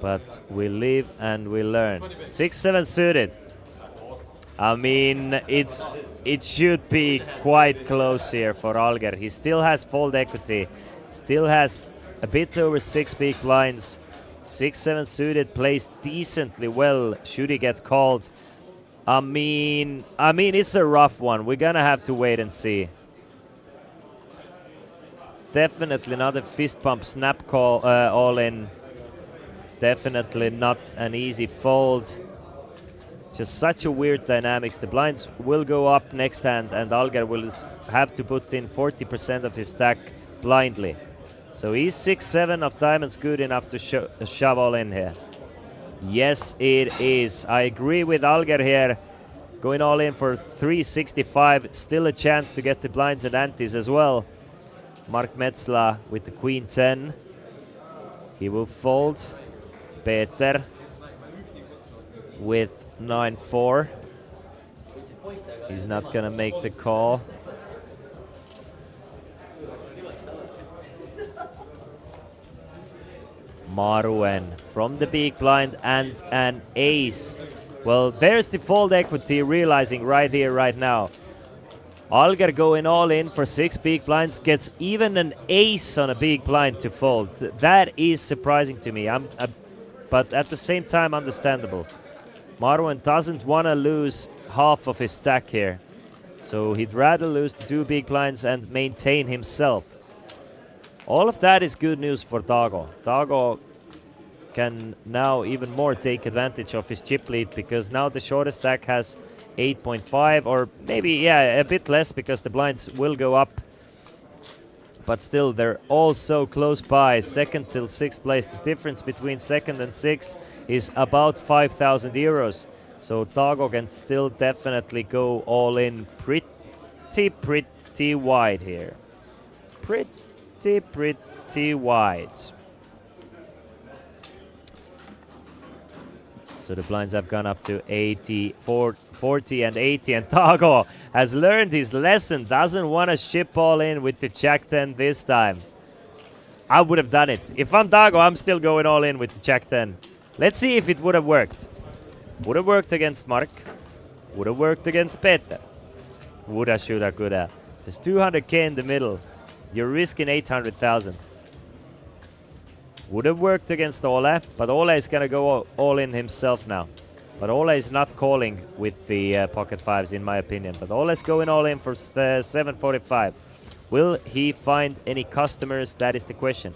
But we live and we learn. 6-7 suited. I mean, it should be quite close here for Alger. He still has fold equity, still has a bit over 6 big blinds. 6-7 suited plays decently well should he get called. I mean, it's a rough one. We're gonna have to wait and see. Definitely not a fist pump snap call all in. Definitely not an easy fold. Just such a weird dynamics. The blinds will go up next hand and Alger will have to put in 40% of his stack blindly. So is 6-7 of diamonds good enough to shove all in here? Yes, it is. I agree with Alger here. going all in for 365. Still a chance to get the blinds and antes as well. Mark Metzla with the queen 10. He will fold. Peter with 9-4. He's not gonna make the call. Maruen from the big blind and an ace. Well, there's the fold equity realizing right here, right now. Alger going all in for 6 big blinds, gets even an ace on a big blind to fold. That is surprising to me, but at the same time understandable. Marwan doesn't want to lose half of his stack here, so he'd rather lose the 2 big blinds and maintain himself. All of that is good news for Dago. Dago can now even more take advantage of his chip lead, because now the shortest stack has 8.5, or maybe, yeah, a bit less because the blinds will go up. But still, they're all so close by, 2nd till 6th place. The difference between 2nd and 6th is about 5,000 euros. So Dago can still definitely go all in pretty wide here. Pretty wide. So the blinds have gone up to 80, 40 and 80, and Dago has learned his lesson, doesn't want to ship all in with the Jack 10 this time. I would have done it. If I'm Dago, I'm still going all in with the Jack 10. Let's see if it would have worked. Would have worked against Mark. Would have worked against Peter. Woulda, shoulda, coulda. There's 200k in the middle. You're risking 800,000. Would have worked against Ole, but Ole is going to go all in himself now. But Ole is not calling with the pocket 5s, in my opinion. But Ole is going all in for 745. Will he find any customers? That is the question.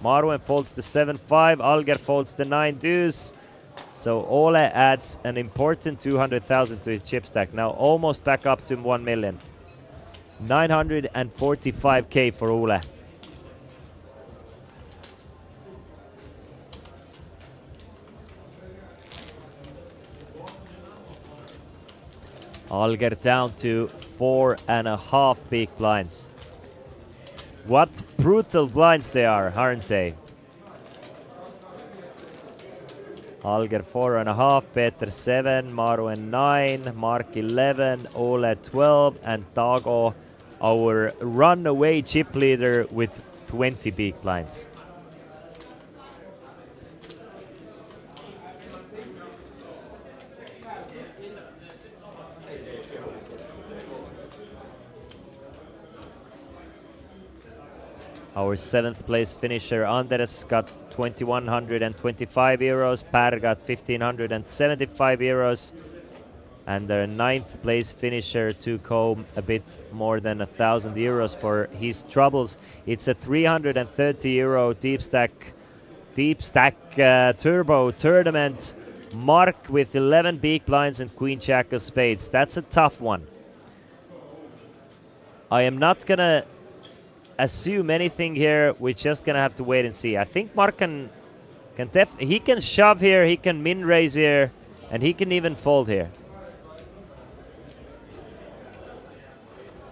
Marwen folds the 7-5. Alger folds the 9 deuce. So Ole adds an important 200,000 to his chip stack. Now almost back up to 1 million. 945k for Ole. Alger down to 4.5 big blinds. What brutal blinds they are, aren't they? Alger 4.5, Peter 7, Marwen 9, Mark 11, Ole 12, and Dago, our runaway chip leader, with 20 big blinds. Our 7th place finisher Anders got 2,125 euros, Per got 1,575 euros, and the 9th place finisher took home a bit more than 1,000 euros for his troubles. It's a 330 euro Deepstack Turbo tournament. Mark with 11 big blinds and Queen Jack of spades. That's a tough one. I am not gonna assume anything here. We're just gonna have to wait and see. I think Mark he can shove here, he can min raise here, and he can even fold here.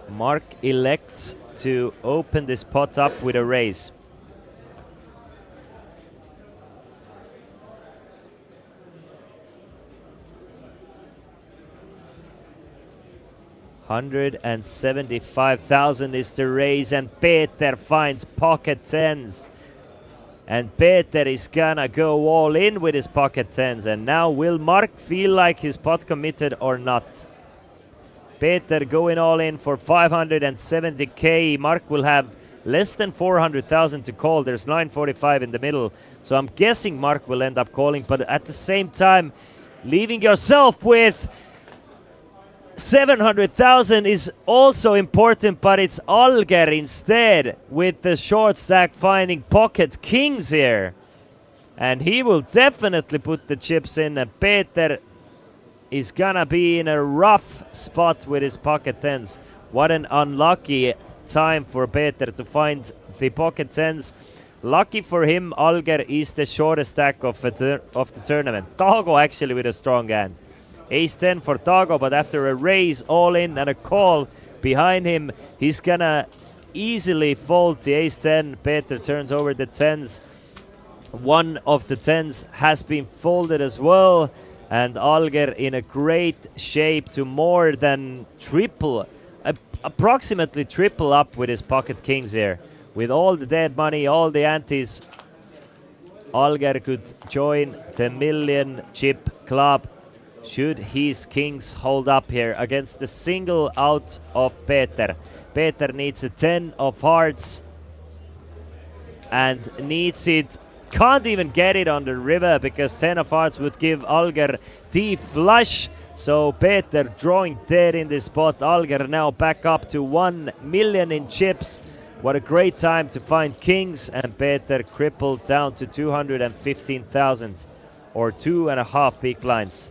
Mark elects to open this pot up with a raise. $175,000 is the raise, and Peter finds pocket 10s. And Peter is gonna go all in with his pocket 10s. And now will Mark feel like he's pot committed or not? Peter going all in for 570k. Mark will have less than 400,000 to call. There's 945 in the middle. So I'm guessing Mark will end up calling, but at the same time, leaving yourself with 700,000 is also important, but it's Alger instead with the short stack finding pocket kings here. And he will definitely put the chips in, and Peter is gonna be in a rough spot with his pocket 10s. What an unlucky time for Peter to find the pocket 10s. Lucky for him, Alger is the shortest stack of the tournament. Dago actually with a strong hand. Ace-10 for Tago, but after a raise, all in, and a call behind him, he's gonna easily fold the Ace-10. Peter turns over the 10s. One of the 10s has been folded as well, and Alger in a great shape to more than triple, approximately triple up with his pocket kings here. With all the dead money, all the antes, Alger could join the million chip club should his kings hold up here against the single out of Peter. Peter needs a 10 of hearts and needs it. Can't even get it on the river because 10 of hearts would give Alger the flush. So Peter drawing dead in this spot. Alger now back up to 1 million in chips. What a great time to find kings, and Peter crippled down to 215,000 or 2.5 big blinds.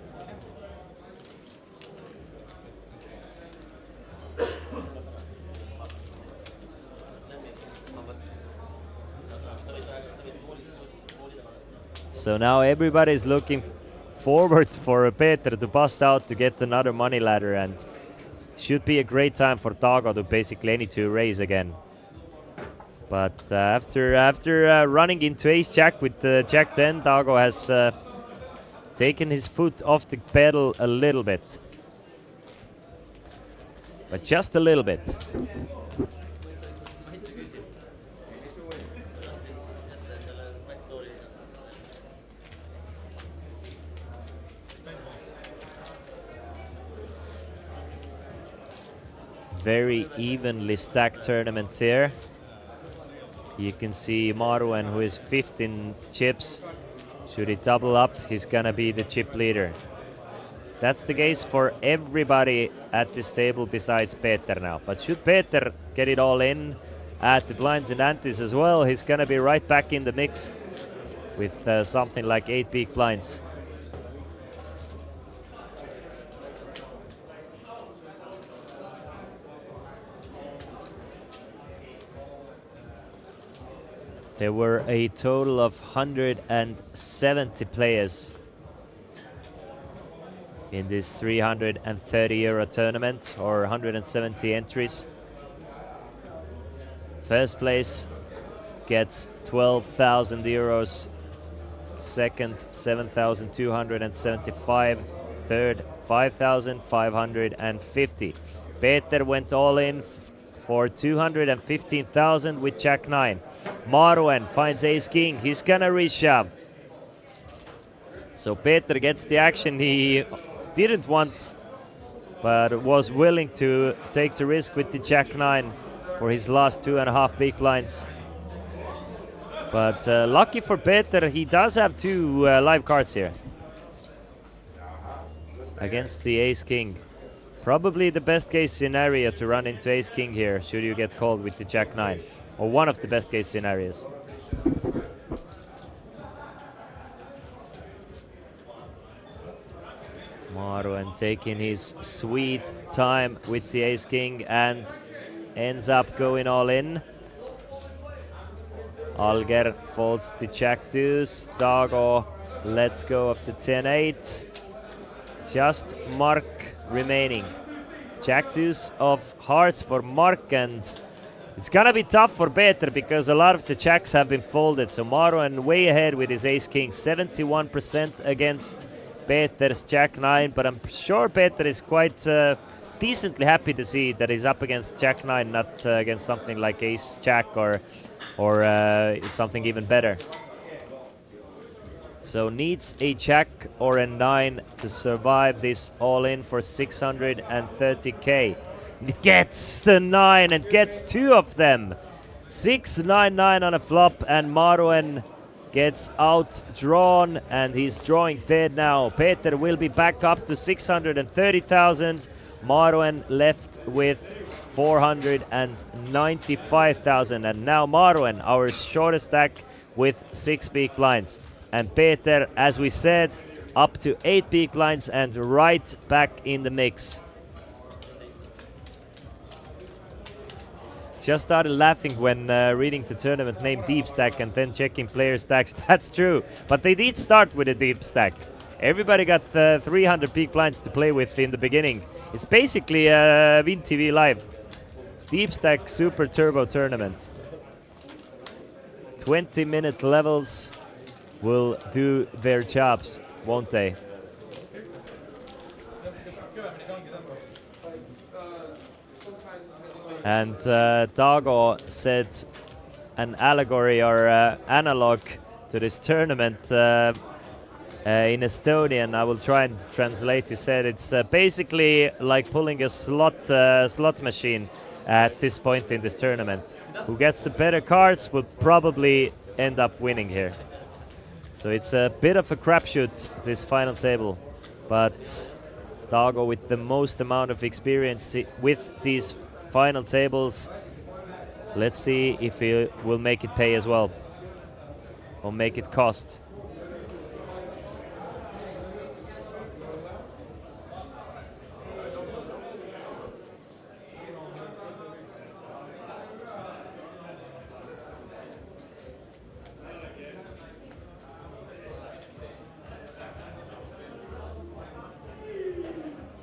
So now everybody's looking forward for Peter to bust out to get another money ladder, and should be a great time for Tago to basically any to raise again. But after running into Ace-Jack with the Jack-10, Tago has taken his foot off the pedal a little bit. But just a little bit. Very evenly stacked tournament here. You can see Maruen, who is 15 chips. Should he double up, he's gonna be the chip leader. That's the case for everybody at this table besides Peter now. But should Peter get it all in, add the blinds and antes as well, he's gonna be right back in the mix with something like 8 big blinds. There were a total of 170 players in this 330 euro tournament, or 170 entries. First place gets 12,000 euros. Second, 7,275. Third, 5,550. Peter went all in for 215,000 with Jack-9. Maruen finds Ace-King. He's gonna reshove. So Peter gets the action he didn't want, but was willing to take the risk with the Jack-9 for his last 2.5 big blinds. But lucky for Peter, he does have 2 live cards here against the Ace-King. Probably the best case scenario to run into Ace-King here, should you get called with the Jack-9. Or one of the best case scenarios. Maruen taking his sweet time with the Ace-King and ends up going all in. Alger folds the Jack-2s. Tago lets go of the 10-8. Just Mark remaining. Jack-2s of hearts for Mark, and it's gonna be tough for Peter because a lot of the Jacks have been folded. So Maruen way ahead with his Ace-King, 71% against Peter's Jack-9, but I'm sure Peter is quite decently happy to see that he's up against Jack-9, not against something like Ace-Jack or something even better. So needs a Jack or a 9 to survive this all-in for 630k. Gets the 9 and gets 2 of them. 6-9-9 on a flop, and Maruen gets outdrawn, and he's drawing dead now. Peter will be back up to 630,000. Maruen left with 495,000, and now Maruen, our shortest stack, with 6 big blinds. And Peter, as we said, up to 8 big blinds and right back in the mix. Just started laughing when reading the tournament name Deepstack and then checking player stacks. That's true, but they did start with a Deepstack. Everybody got 300 big blinds to play with in the beginning. It's basically a Win TV Live Deepstack Super Turbo Tournament. 20-minute levels will do their jobs, won't they? And Dago said an allegory or analog to this tournament in Estonian. I will try and translate. He said it's basically like pulling a slot machine at this point in this tournament. Who gets the better cards will probably end up winning here. So it's a bit of a crapshoot, this final table. But Dago with the most amount of experience with these final tables. Let's see if he will make it pay as well, or make it cost.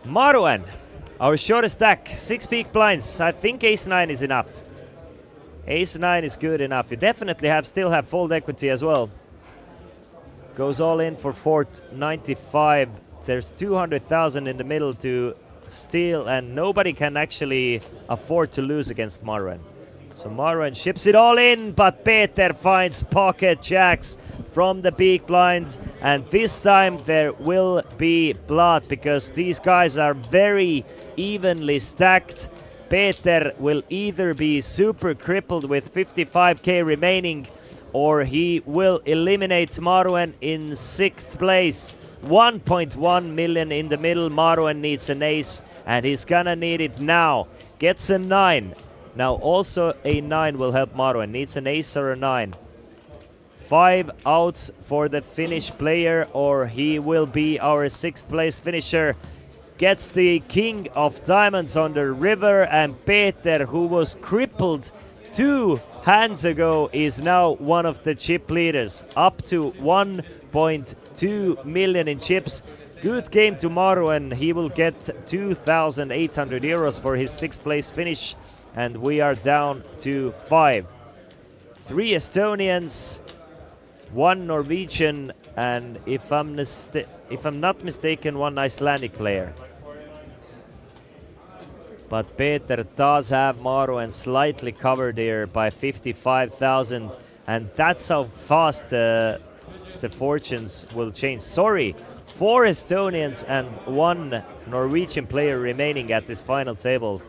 Maruen, our shortest stack, 6 big blinds. I think ace-9 is enough. Ace-9 is good enough. You definitely still have fold equity as well. Goes all in for 495. There's 200,000 in the middle to steal, and nobody can actually afford to lose against Maruen. So Maruen ships it all in, but Peter finds pocket jacks from the big blinds, and this time there will be blood because these guys are very evenly stacked. Peter will either be super crippled with 55k remaining, or he will eliminate Maruen in 6th place. 1.1 million in the middle. Maruen needs an ace, and he's gonna need it now. Gets a 9. Now also a 9 will help Maruen. Needs an ace or a 9. 5 outs for the Finnish player, or he will be our 6th place finisher. Gets the king of diamonds on the river, and Peter, who was crippled 2 hands ago, is now one of the chip leaders, up to 1.2 million in chips. Good game to Maruen. He will get 2,800 euros for his 6th place finish, and we are down to 5. 3 Estonians, 1 Norwegian, and if I'm not mistaken, 1 Icelandic player. But Peter does have Maruen slightly covered here by 55,000, and that's how fast the fortunes will change. Sorry, 4 Estonians and 1 Norwegian player remaining at this final table.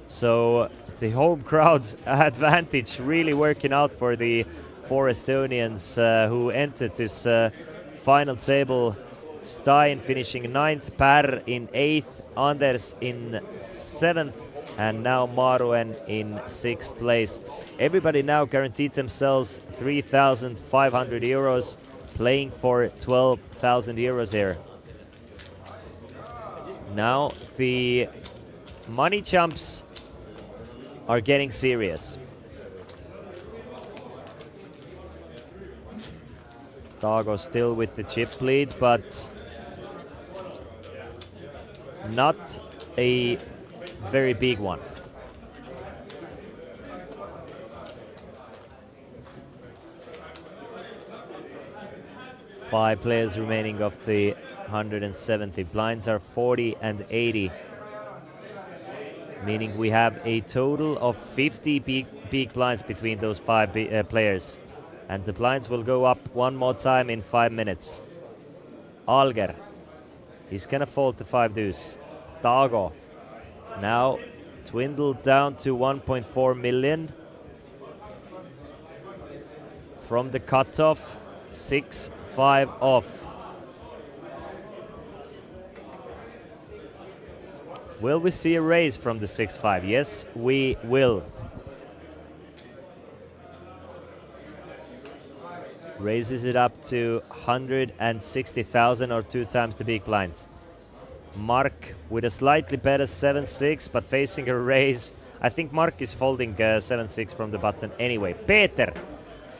So the home crowd advantage really working out for the 4 Estonians who entered this final table. Stein finishing 9th, Per in 8th, Anders in 7th, and now Maruen in 6th place. Everybody now guaranteed themselves 3,500 euros, playing for 12,000 euros here. Now the money jumps are getting serious. Dago still with the chip lead, but not a very big one. Five players remaining of the 170. Blinds are 40 and 80. Meaning we have a total of 50 big blinds between those 5 players. And the blinds will go up one more time in 5 minutes. Alger, he's gonna fold to 5 deuce. Dago, now dwindled down to 1.4 million. From the cutoff, 6-5 off. Will we see a raise from the 6-5? Yes, we will. Raises it up to 160,000 or 2 times the big blind. Mark with a slightly better 7-6, but facing a raise. I think Mark is folding 7-6 from the button anyway. Peter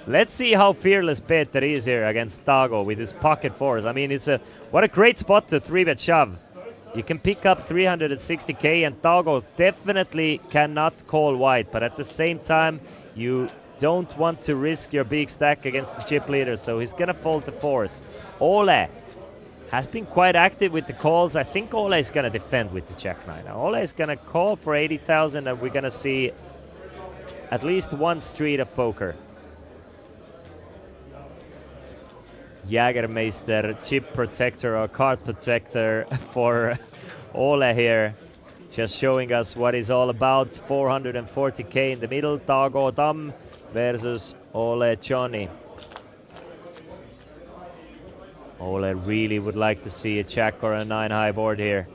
Let's see how fearless Peter is here against Tago with his pocket fours. I mean, what a great spot to 3-bet shove. You can pick up 360k, and Tago definitely cannot call white, but at the same time, you don't want to risk your big stack against the chip leader, so he's gonna fold the fours. Ole has been quite active with the calls. I think Ole is gonna defend with the jack nine. Now, Ole is gonna call for 80,000, and we're gonna see at least one street of poker. Jägermeister, chip protector or card protector for Ole here. Just showing us what it's all about. 440k in the middle. Tago Dam versus Ole Johnny. Ole really would like to see a jack or a 9 high board here.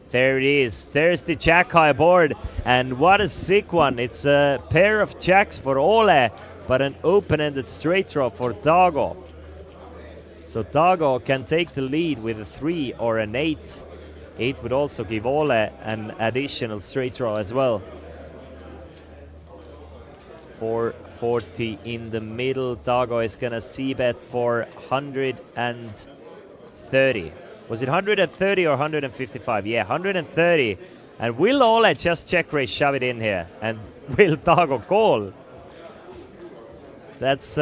There it is. There's the jack high board. And what a sick one. It's a pair of jacks for Ole, but an open-ended straight draw for Tago. So Tago can take the lead with a 3 or an 8. 8 would also give Ole an additional straight draw as well. 440 in the middle. Tago is gonna c-bet for 130. Was it 130 or 155? Yeah, 130. And will Ole just check raise, shove it in here? And will Tago call? That's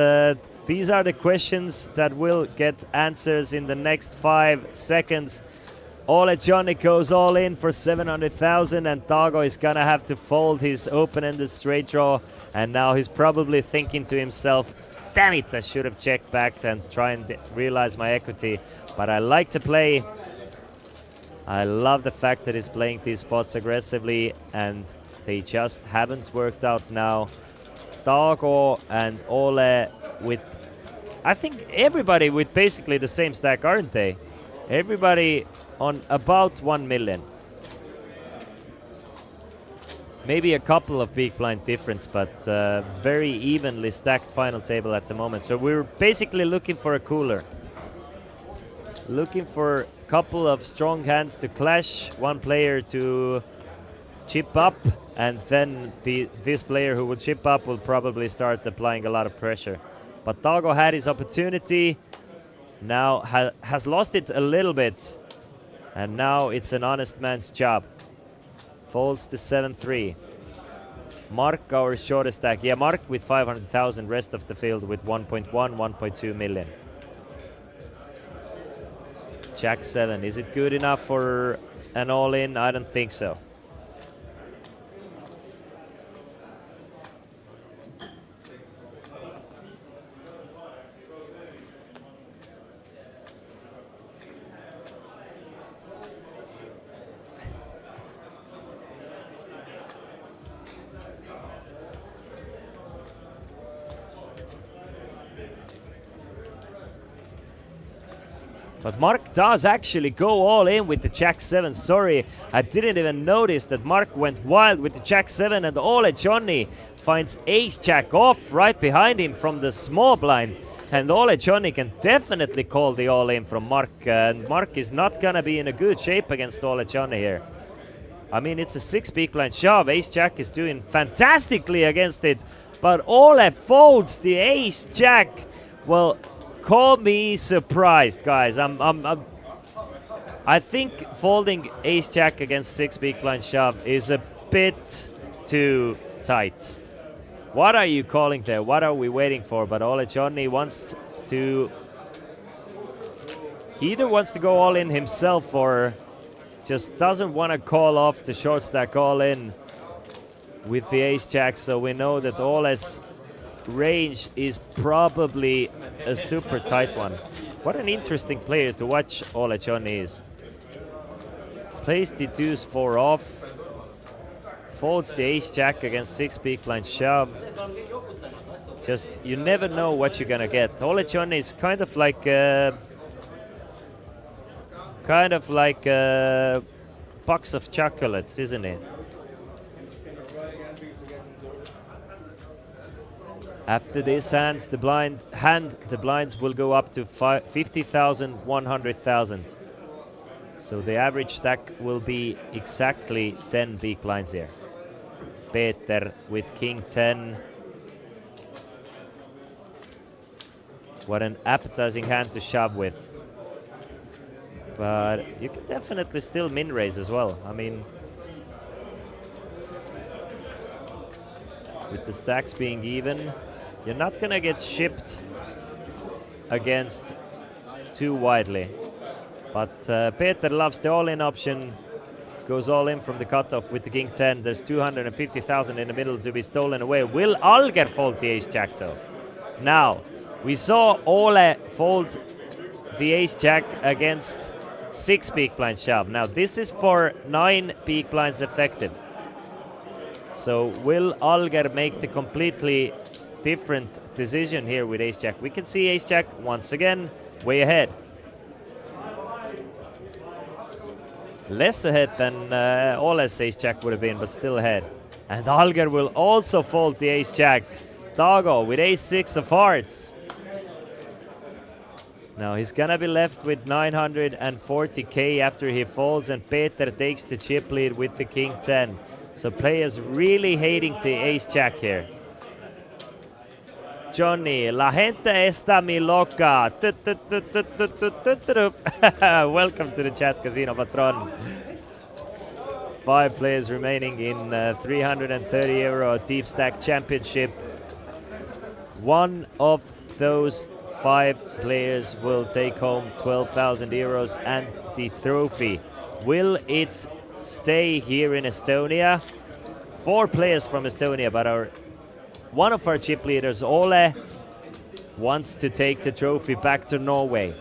these are the questions that will get answers in the next 5 seconds. Ole Johnny goes all in for 700,000, and Tago is gonna have to fold his open-ended straight draw. And now he's probably thinking to himself, damn it, I should have checked back and try and realize my equity. But I like to play. I love the fact that he's playing these spots aggressively, and they just haven't worked out now. Tago and Ole with, I think everybody with basically the same stack, aren't they? Everybody on about 1 million. Maybe a couple of big blind difference, but very evenly stacked final table at the moment. So we're basically looking for a cooler. Looking for a couple of strong hands to clash, one player to chip up, and then this player who will chip up will probably start applying a lot of pressure. But Tago had his opportunity, now has lost it a little bit, and now it's an honest man's job. Folds the 7-3. Mark, our shortest stack. Yeah, Mark with 500,000, rest of the field with 1.1, 1.2 million. Jack 7, is it good enough for an all-in? I don't think so. But Mark does actually go all in with the Jack 7. Sorry, I didn't even notice that Mark went wild with the Jack 7, and Ole Johnny finds Ace Jack off right behind him from the small blind. And Ole Johnny can definitely call the all in from Mark. And Mark is not gonna be in a good shape against Ole Johnny here. I mean, it's a 6 big blind shove. Ace Jack is doing fantastically against it, but Ole folds the Ace Jack. Well, call me surprised, guys. I think folding Ace Jack against 6 big blind shove is a bit too tight. What are you calling there? What are we waiting for? But Ole Johnny wants to, he either wants to go all in himself or just doesn't want to call off the short stack all in with the Ace Jack. So we know that Ole's range is probably a super tight one. What an interesting player to watch Ole Johnny is. Plays the deuce 4 off, folds the Ace Jack against 6 big blind shove. Just, you never know what you're gonna get. Ole Johnny is kind of like box of chocolates, isn't it? After this the blinds will go up to 50,000, 100,000. So the average stack will be exactly 10 big blinds here. Peter with King 10. What an appetizing hand to shove with. But you can definitely still min raise as well. I mean, with the stacks being even, you're not gonna get shipped against too widely. But Peter loves the all-in option, goes all in from the cutoff with the king 10. There's 250,000 in the middle to be stolen away. Will Alger fold the ace jack though? Now, we saw Ole fold the ace jack against 6 big blind shove. Now this is for 9 big blinds effective. So will Alger make the completely different decision here with ace jack? We can see ace jack once again way ahead. Less ahead than Ole's ace jack would have been, but still ahead. And Alger will also fold the ace jack. Dago with ace 6 of hearts. Now he's gonna be left with 940k after he folds, and Peter takes the chip lead with the king 10. So players really hating the ace jack here. Johnny, la gente está mi loca. Welcome to the chat, Casino Patron. 5 players remaining in 330 euro Deepstack Championship. One of those 5 players will take home 12,000 euros and the trophy. Will it stay here in Estonia? 4 players from Estonia, but one of our chip leaders, Ole, wants to take the trophy back to Norway.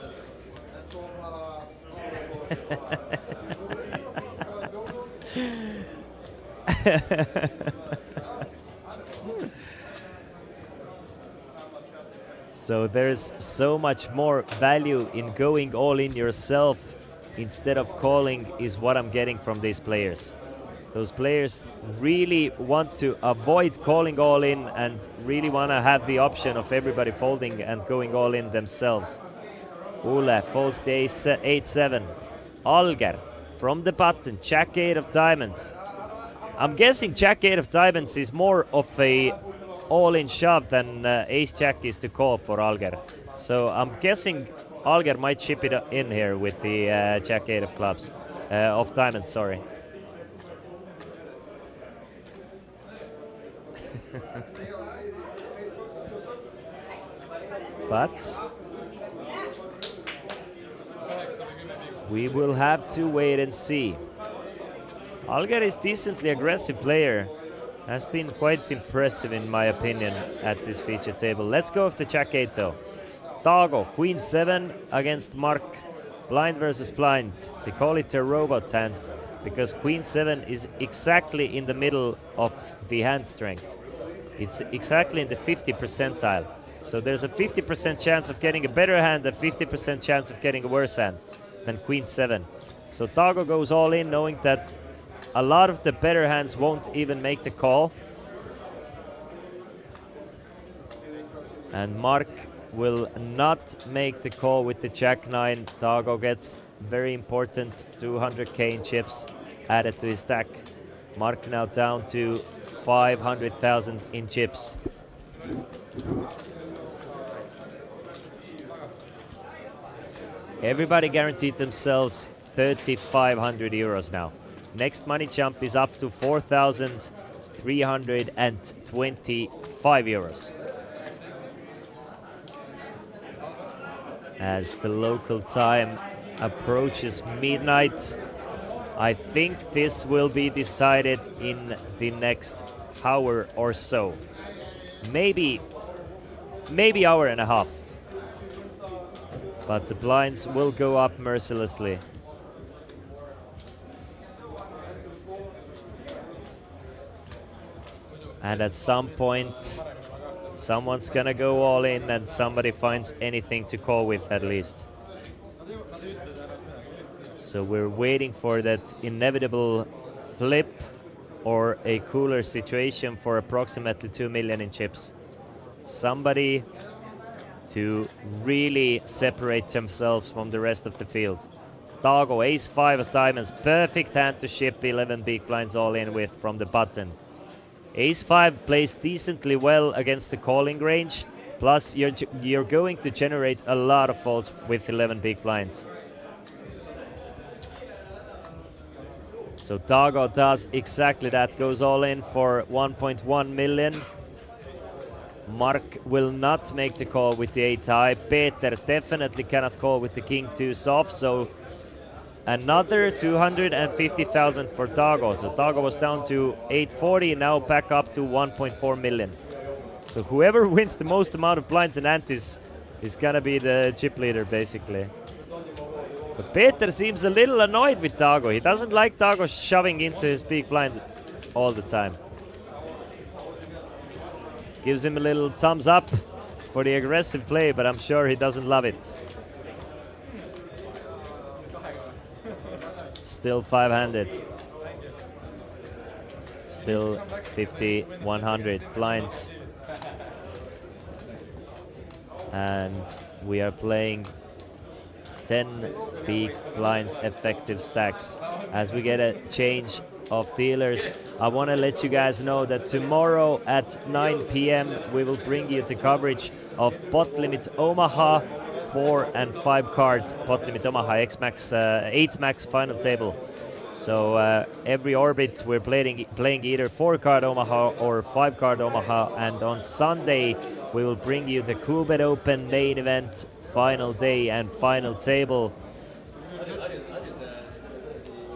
So there's so much more value in going all in yourself instead of calling, is what I'm getting from these players. Those players really want to avoid calling all in and really want to have the option of everybody folding and going all in themselves. Ole folds the ace 8-7. Alger from the button, jack 8 of diamonds. I'm guessing jack 8 of diamonds is more of a all-in shove than ace jack is to call for Alger. So I'm guessing Alger might chip it in here with the jack 8 of clubs, of diamonds, sorry. But we will have to wait and see. Alger is decently aggressive player. Has been quite impressive in my opinion at this feature table. Let's go with the jack 8 though. Dago, queen 7 against Mark. Blind versus blind. They call it a robot hand because queen 7 is exactly in the middle of the hand strength. It's exactly in the 50th percentile. So there's a 50% chance of getting a better hand, a 50% chance of getting a worse hand than queen 7. So Dago goes all in knowing that a lot of the better hands won't even make the call. And Mark will not make the call with the jack 9. Dago gets very important 200k in chips added to his stack. Mark now down to 500,000 in chips. Everybody guaranteed themselves 3,500 euros now. Next money jump is up to 4,325 euros. As the local time approaches midnight, I think this will be decided in the next hour or so. Maybe hour and a half. But the blinds will go up mercilessly. And at some point, someone's gonna go all in and somebody finds anything to call with at least. So we're waiting for that inevitable flip or a cooler situation for approximately 2 million in chips. Somebody to really separate themselves from the rest of the field. Dago, ace 5 of diamonds, perfect hand to ship 11 big blinds all in with from the button. Ace 5 plays decently well against the calling range, Plus, you're going to generate a lot of folds with 11 big blinds. So Dago does exactly that, goes all in for 1.1 million. Mark will not make the call with the 8 high. Peter definitely cannot call with the king 2 soft, so another 250,000 for Dago. So Dago was down to 840, now back up to 1.4 million. So whoever wins the most amount of blinds and antes is gonna be the chip leader, basically. But Peter seems a little annoyed with Dago. He doesn't like Dago shoving into his big blind all the time. Gives him a little thumbs up for the aggressive play, but I'm sure he doesn't love it. Still 5-handed. Still 50, 100 blinds. And we are playing 10 big blinds effective stacks. As we get a change of dealers, I want to let you guys know that tomorrow at 9 p.m. we will bring you the coverage of Pot Limit Omaha 4 and 5 cards, Pot Limit Omaha X Max 8 Max final table. So every orbit we're playing either 4 card Omaha or 5 card Omaha, and on Sunday we will bring you the Coolbet Open main event, final day and final table.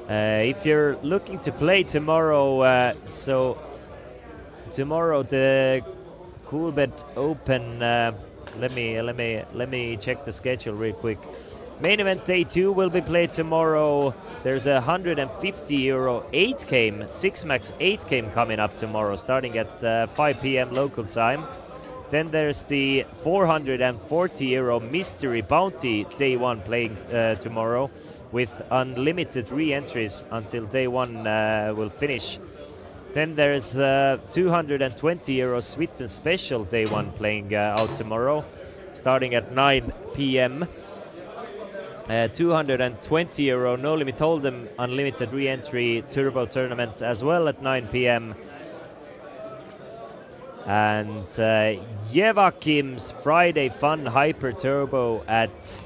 If you're looking to play tomorrow, so tomorrow the Coolbet Open, let me check the schedule real quick. Main event day 2 will be played tomorrow. There's a €150 8 game, 6 max 8 game coming up tomorrow, starting at 5 p.m. local time. Then there's the €440 mystery bounty day 1 playing tomorrow, with unlimited re-entries until day 1 will finish. Then there's €220 Sweden special day 1 playing out tomorrow, starting at 9 p.m. €220 No Limit Hold'em unlimited re-entry turbo tournament as well at 9 p.m. And Jevakim's Friday Fun Hyper Turbo at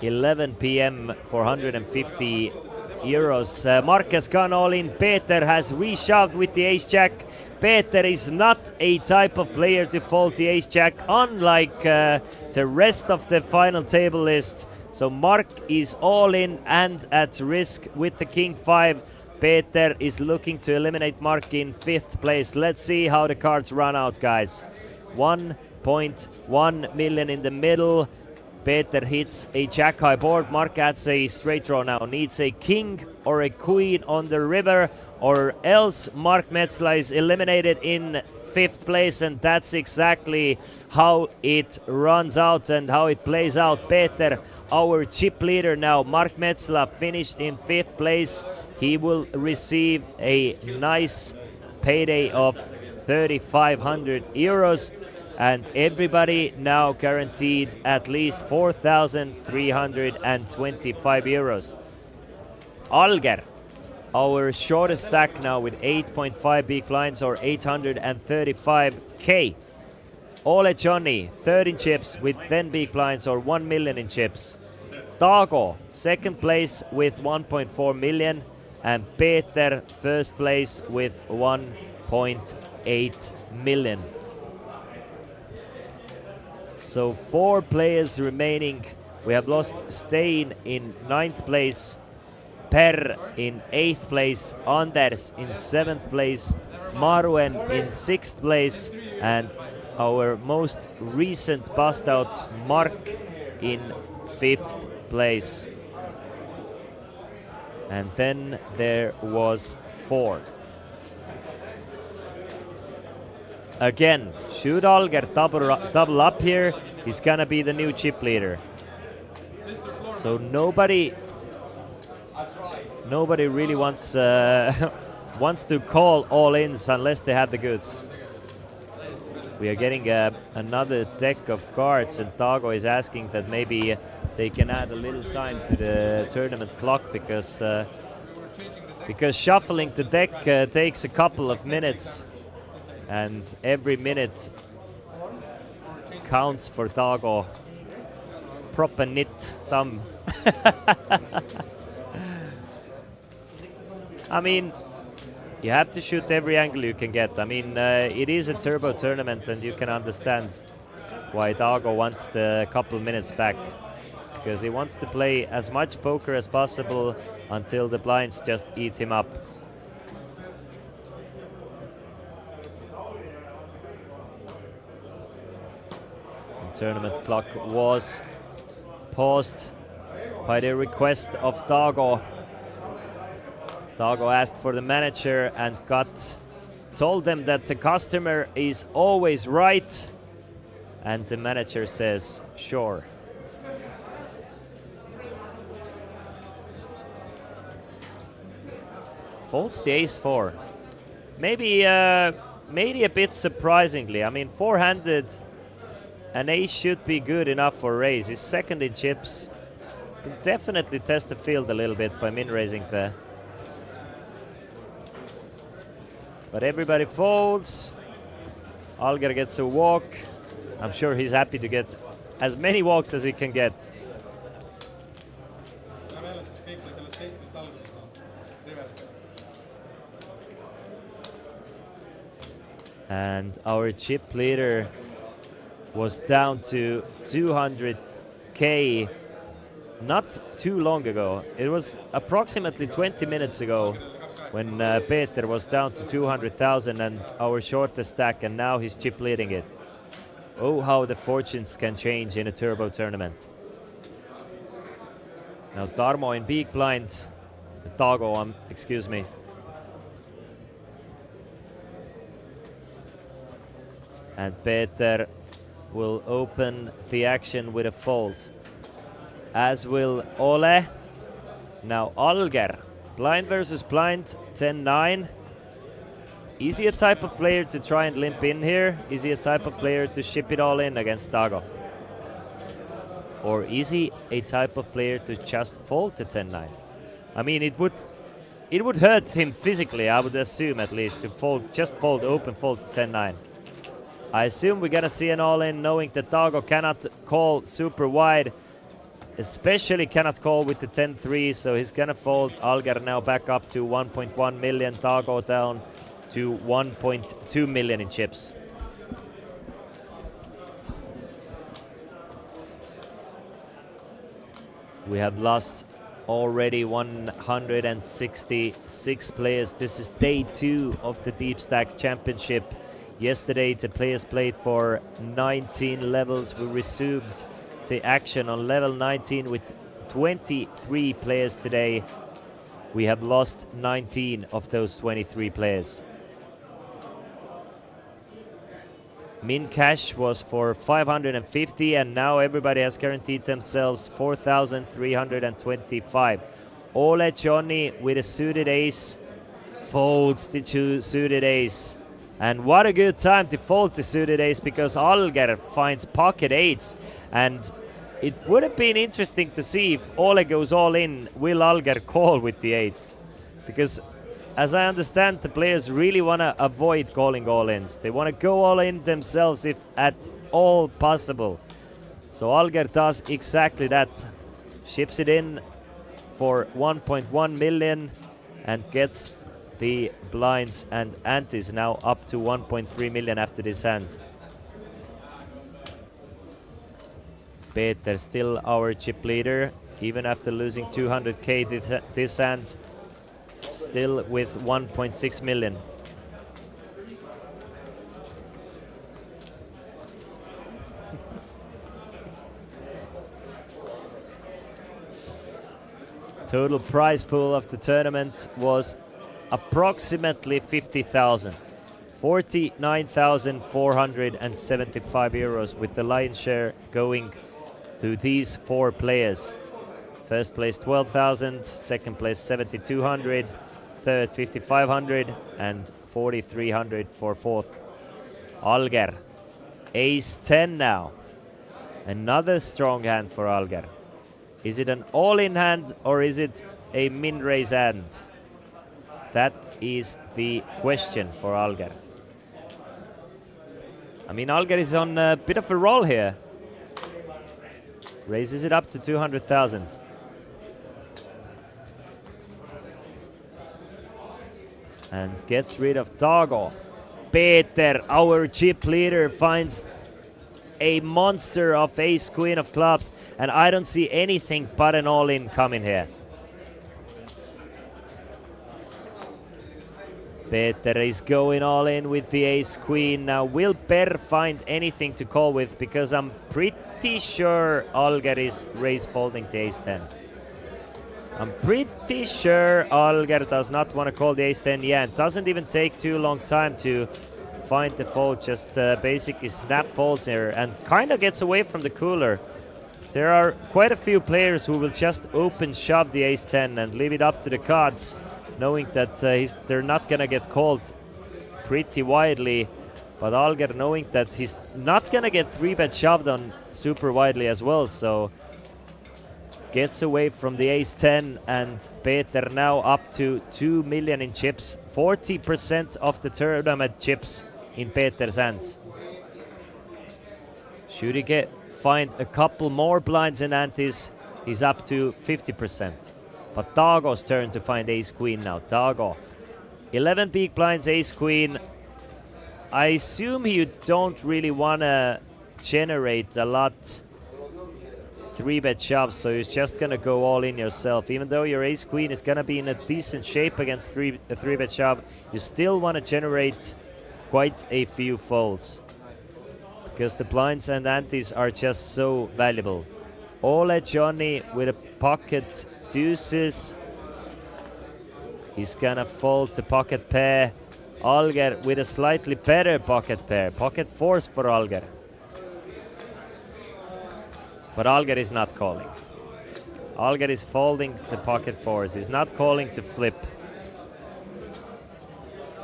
11 p.m. for €150. Mark has gone all in. Peter has reshoved with the ace-jack. Peter is not a type of player to fold the ace-jack, unlike the rest of the final table list. So Mark is all in and at risk with the king 5. Peter is looking to eliminate Mark in 5th place. Let's see how the cards run out, guys. 1.1 million in the middle. Peter hits a jack high board. Mark adds a straight draw now. Needs a king or a queen on the river, or else Mark Metzla is eliminated in 5th place, and that's exactly how it runs out and how it plays out. Peter, our chip leader now. Mark Metzla finished in 5th place. He will receive a nice payday of €3,500, and everybody now guaranteed at least €4,325. Alger, our shortest stack now with 8.5 big blinds or 835k. Ole Johnny, 13 chips with 10 big blinds or 1 million in chips. Dago, second place with 1.4 million. And Peter, first place with 1.8 million. So 4 players remaining. We have lost Stein in 9th place, Per in 8th place, Anders in 7th place, Marwen in 6th place, and our most recent bust out, Mark, in 5th place. And then there was 4. Again, should Alger double up here, he's gonna be the new chip leader. So nobody really wants wants to call all-ins unless they have the goods. We are getting another deck of cards, and Dago is asking that maybe they can add a little time to the tournament clock, because shuffling the deck takes a couple of minutes, and every minute counts for Dago. Proper knit thumb. I mean, you have to shoot every angle you can get. I mean, it is a turbo tournament, and you can understand why Dago wants the couple minutes back. Because he wants to play as much poker as possible until the blinds just eat him up. The tournament clock was paused by the request of Dago. Dago asked for the manager and told them that the customer is always right, and the manager says sure. Folds the ace-4. Maybe a bit surprisingly. I mean, four-handed, an ace should be good enough for raise. He's second in chips. Can definitely test the field a little bit by min-raising there. But everybody folds. Alger gets a walk. I'm sure he's happy to get as many walks as he can get. And our chip leader was down to 200k not too long ago. It was approximately 20 minutes ago when Peter was down to 200,000 and our shortest stack, and now he's chip leading it. Oh, how the fortunes can change in a turbo tournament. Now Tarmo in big blind. Dago, excuse me. And Peter will open the action with a fold, as will Ole. Now Alger, blind versus blind, 10-9. Is he a type of player to try and limp in here? Is he a type of player to ship it all in against Dago? Or is he a type of player to just fold to 10-9? I mean, it would hurt him physically, I would assume, at least, to fold open fold to 10-9. I assume we're gonna see an all-in, knowing that Dago cannot call super wide, especially cannot call with the 10-3, so he's gonna fold. Alger now back up to 1.1 million, Dago down to 1.2 million in chips. We have lost already 166 players. This is day 2 of the Deepstack Championship. Yesterday the players played for 19 levels. We resumed the action on level 19 with 23 players today. We have lost 19 of those 23 players. Min cash was for 550, and now everybody has guaranteed themselves 4,325. Ole Johnny with a suited ace folds the suited ace. And what a good time to fold the suited ace, because Alger finds pocket eights. And it would have been interesting to see if Ole goes all in, will Alger call with the eights? Because as I understand, the players really want to avoid calling all-ins. They want to go all in themselves if at all possible. So Alger does exactly that. Ships it in for 1.1 million and gets the blinds and antes now up to 1.3 million after this hand. Peter still our chip leader, even after losing 200k this hand, still with 1.6 million. Total prize pool of the tournament was approximately 50,000. 49,475 euros, with the lion's share going to these 4 players. First place 12,000, second place 7,200, third 5,500, and 4,300 for fourth. Alger, ace 10 now. Another strong hand for Alger. Is it an all-in hand or is it a min-raise hand? That is the question for Alger. I mean, Alger is on a bit of a roll here. Raises it up to 200,000. And gets rid of Dago. Peter, our chip leader, finds a monster of ace queen of clubs, and I don't see anything but an all-in coming here. Peter is going all in with the ace queen. Now will Per find anything to call with, because I'm pretty sure Alger is raise folding the ace 10. I'm pretty sure Alger does not want to call the ace 10. Yeah, it doesn't even take too long time to find the fold, just basically snap folds here and kind of gets away from the cooler. There are quite a few players who will just open shove the ace 10 and leave it up to the cards, knowing that they're not gonna get called pretty widely. But Alger, knowing that he's not gonna get 3-bet shoved on super widely as well, so gets away from the ace 10, and Peter now up to 2 million in chips. 40% of the tournament chips in Peter's hands. Should he find a couple more blinds in antes, he's up to 50%. But Dago's turn to find ace queen now. Dago, 11 big blinds, ace queen. I assume you don't really want to generate a lot 3-bet shoves, so you're just gonna go all in yourself. Even though your ace queen is gonna be in a decent shape against a 3-bet shove, you still want to generate quite a few folds, because the blinds and antes are just so valuable. Ole Johnny with a pocket deuces. He's gonna fold the pocket pair. Alger with a slightly better pocket pair. Pocket fours for Alger. But Alger is not calling. Alger is folding the pocket fours. He's not calling to flip.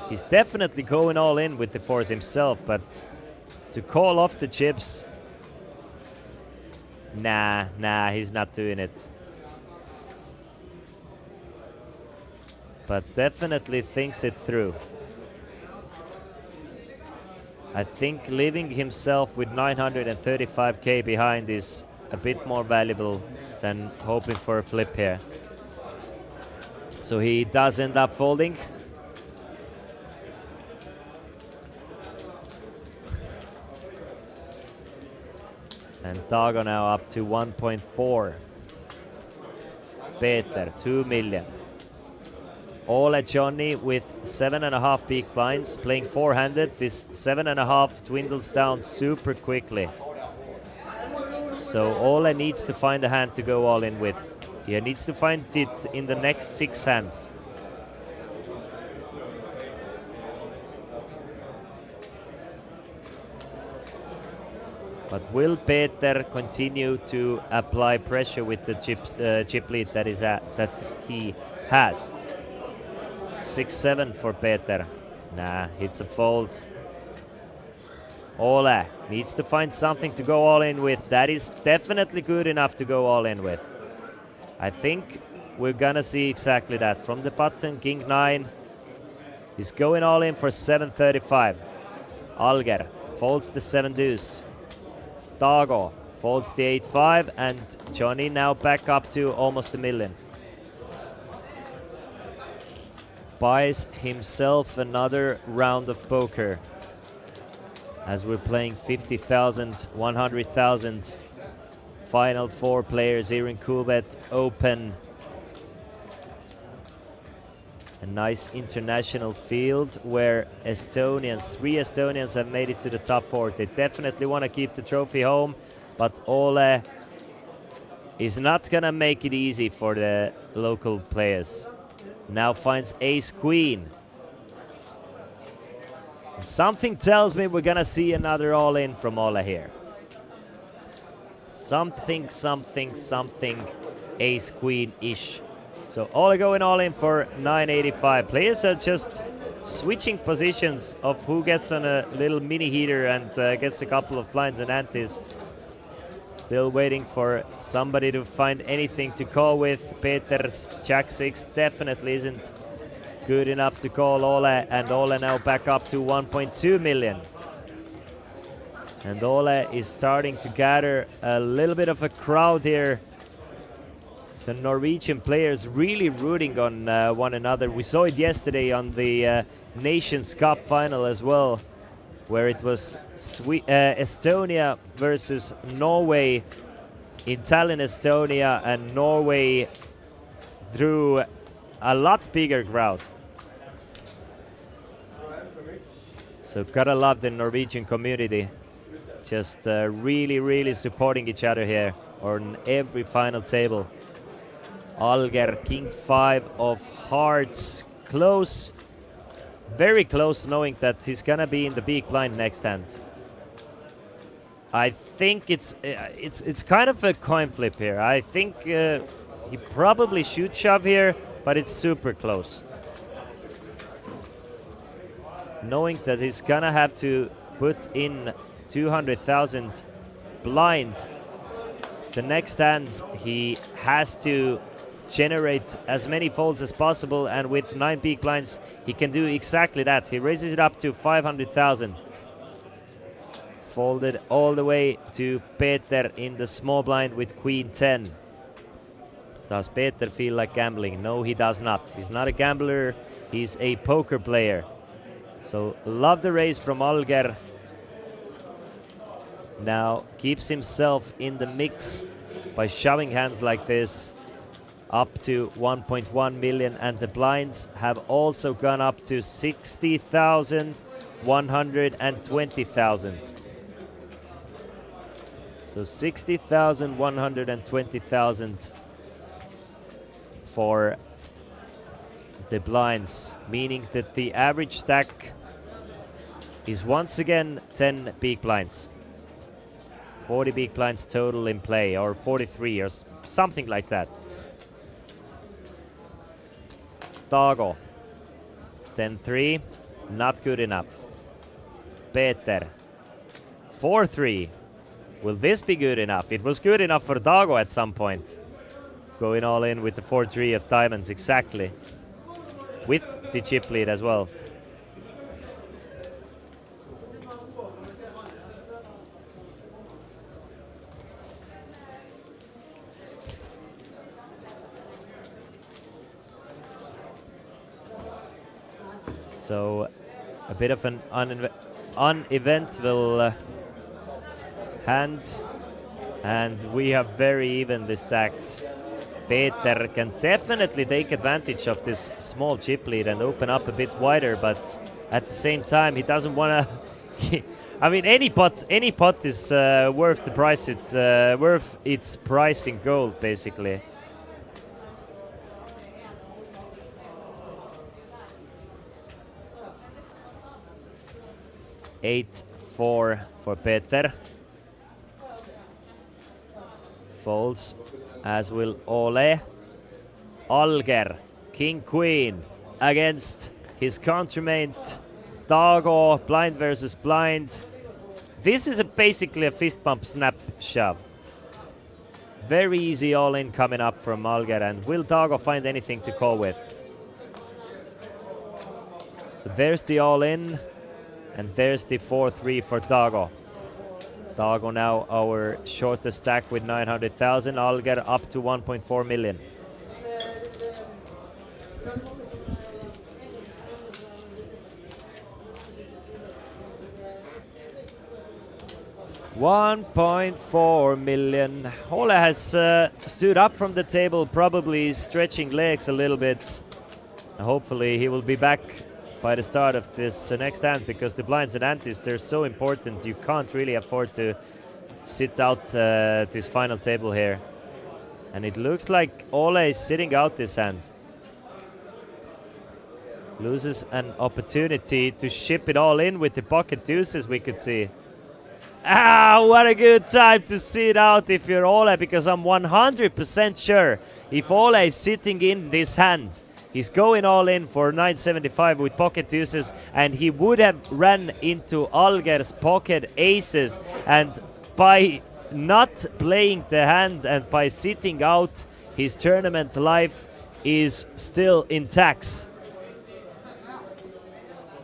He's definitely going all in with the fours himself, but to call off the chips, nah, he's not doing it. But definitely thinks it through. I think leaving himself with 935k behind is a bit more valuable than hoping for a flip here. So he does end up folding. And Dago now up to 1.4. Peter, 2 million. Ole Johnny with 7.5 big blinds, playing 4-handed. This 7.5 dwindles down super quickly. So Ole needs to find a hand to go all in with. He needs to find it in the next 6 hands. But will Peter continue to apply pressure with the chip lead that he has? 6-7 for Peter. Nah, it's a fold. Ole needs to find something to go all in with. That is definitely good enough to go all in with. I think we're gonna see exactly that. From the button, King 9. He's going all in for 735. Alger folds the 7 deuce. Dago folds the 8-5, and Johnny now back up to almost 1 million. Buys himself another round of poker, as we're playing 50,000, 100,000. Final 4 players here in Coolbet Open. A nice international field where Estonians, 3 Estonians have made it to the top 4. They definitely want to keep the trophy home, but Ole is not gonna make it easy for the local players. Now finds ace queen. And something tells me we're gonna see another all in from Ole here. Something ace queen-ish. So Ole going all in for 985. Players are just switching positions of who gets on a little mini heater and gets a couple of blinds and antes. Still waiting for somebody to find anything to call with. Peter's Jack 6 definitely isn't good enough to call Ole, and Ole now back up to 1.2 million. And Ole is starting to gather a little bit of a crowd here. The Norwegian players really rooting on one another. We saw it yesterday on the Nations Cup final as well, where it was Estonia versus Norway in Tallinn, Estonia, and Norway drew a lot bigger crowd. So gotta love the Norwegian community. Just really supporting each other here on every final table. Alger, King 5 of hearts, close, very close, knowing that he's gonna be in the big blind next hand. I think it's kind of a coin flip here. I think he probably should shove here, but it's super close. Knowing that he's gonna have to put in 200,000 blind the next hand, he has to generate as many folds as possible, and with 9 big blinds he can do exactly that. He raises it up to 500,000. Folded all the way to Peter in the small blind with Queen 10. Does Peter feel like gambling? No, he does not. He's not a gambler, he's a poker player. So love the raise from Alger. Now keeps himself in the mix by shoving hands like this up to 1.1 million, and the blinds have also gone up to 60,000, 120,000. So 60,000, 120,000 for the blinds, meaning that the average stack is once again 10 big blinds. 40 big blinds total in play, or 43 or something like that. Dago, 10-3, not good enough. Peter, 4-3. Will this be good enough? It was good enough for Dago at some point. Going all in with the 4-3 of diamonds, exactly. With the chip lead as well. So a bit of an uneventful hand, and we are very evenly stacked. Peter can definitely take advantage of this small chip lead and open up a bit wider, but at the same time he doesn't want to. I mean, any pot is worth the price. It's worth its price in gold, basically. Eight, 4 for Peter. Folds, as will Ole. Alger, King Queen against his countermate Dago, blind versus blind. This is basically a fist bump snap shove. Very easy all in coming up from Alger, and will Dago find anything to call with? So there's the all in. And there's the 4-3 for Dago. Dago now our shortest stack with 900,000. Alger up to 1.4 million. $1.4 million. Ole has stood up from the table, probably stretching legs a little bit. Hopefully he will be back by the start of this next hand, because the blinds and antes, they're so important. You can't really afford to sit out this final table here. And it looks like Ole is sitting out this hand. Loses an opportunity to ship it all in with the pocket deuces, we could see. Ah, what a good time to sit out if you're Ole, because I'm 100% sure if Ole is sitting in this hand, he's going all in for 975 with pocket deuces, and he would have ran into Alger's pocket aces, and by not playing the hand and by sitting out, his tournament life is still intact.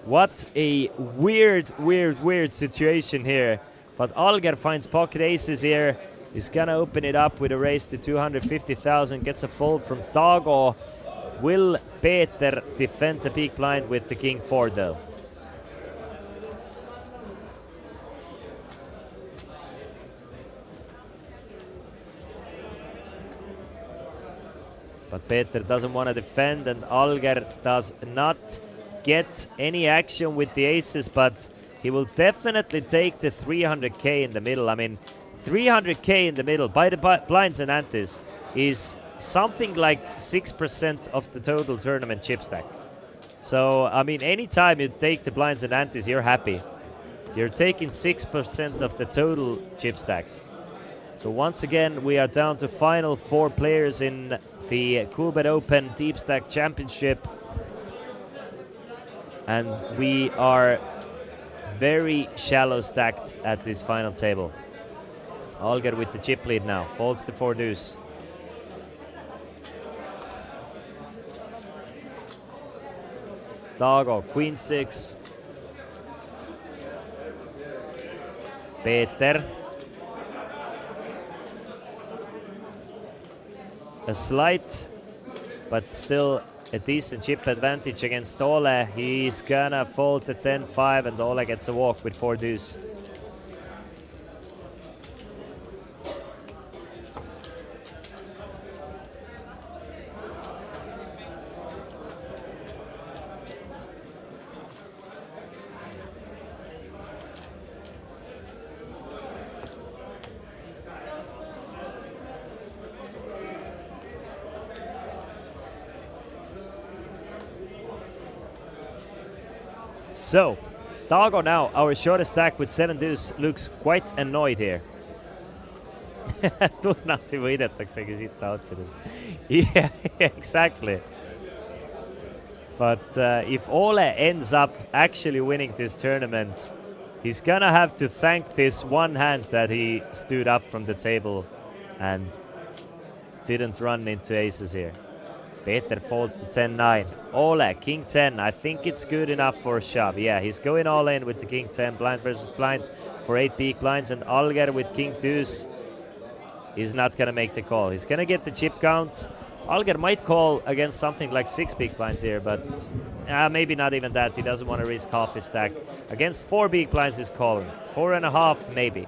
What a weird situation here But Alger finds pocket aces here. He's gonna open it up with a raise to 250,000. Gets a fold from Tago. Will Peter defend the big blind with the king 4 though? But Peter doesn't want to defend, and Alger does not get any action with the aces, but he will definitely take the 300k in the middle. I mean, 300k in the middle by the blinds and antes is something like 6% of the total tournament chip stack. So, I mean, anytime you take the blinds and antes, you're happy. You're taking 6% of the total chip stacks. So once again, we are down to final 4 players in the Coolbet Open Deepstack Championship. And we are very shallow stacked at this final table. Alger with the chip lead now, folds the 4 deuce. Tago, queen 6. Peter. A slight, but still a decent chip advantage against Ole. He's gonna fold the 10-5 and Ole gets a walk with 4 deuce. So, Tago now, our shortest stack with 7 deuce, looks quite annoyed here. Turnasi võidetaksegi siit outfit'is. Yeah, exactly. But if Ole ends up actually winning this tournament, he's gonna have to thank this one hand that he stood up from the table and didn't run into aces here. Peter folds the 10-9. Ole, king 10. I think it's good enough for a shove. Yeah, he's going all in with the king 10, blind versus blind for 8 big blinds, and Alger with king deuce is not gonna make the call. He's gonna get the chip count. Alger might call against something like 6 big blinds here, but maybe not even that. He doesn't want to risk half his stack. Against 4 big blinds he's calling. 4.5 maybe.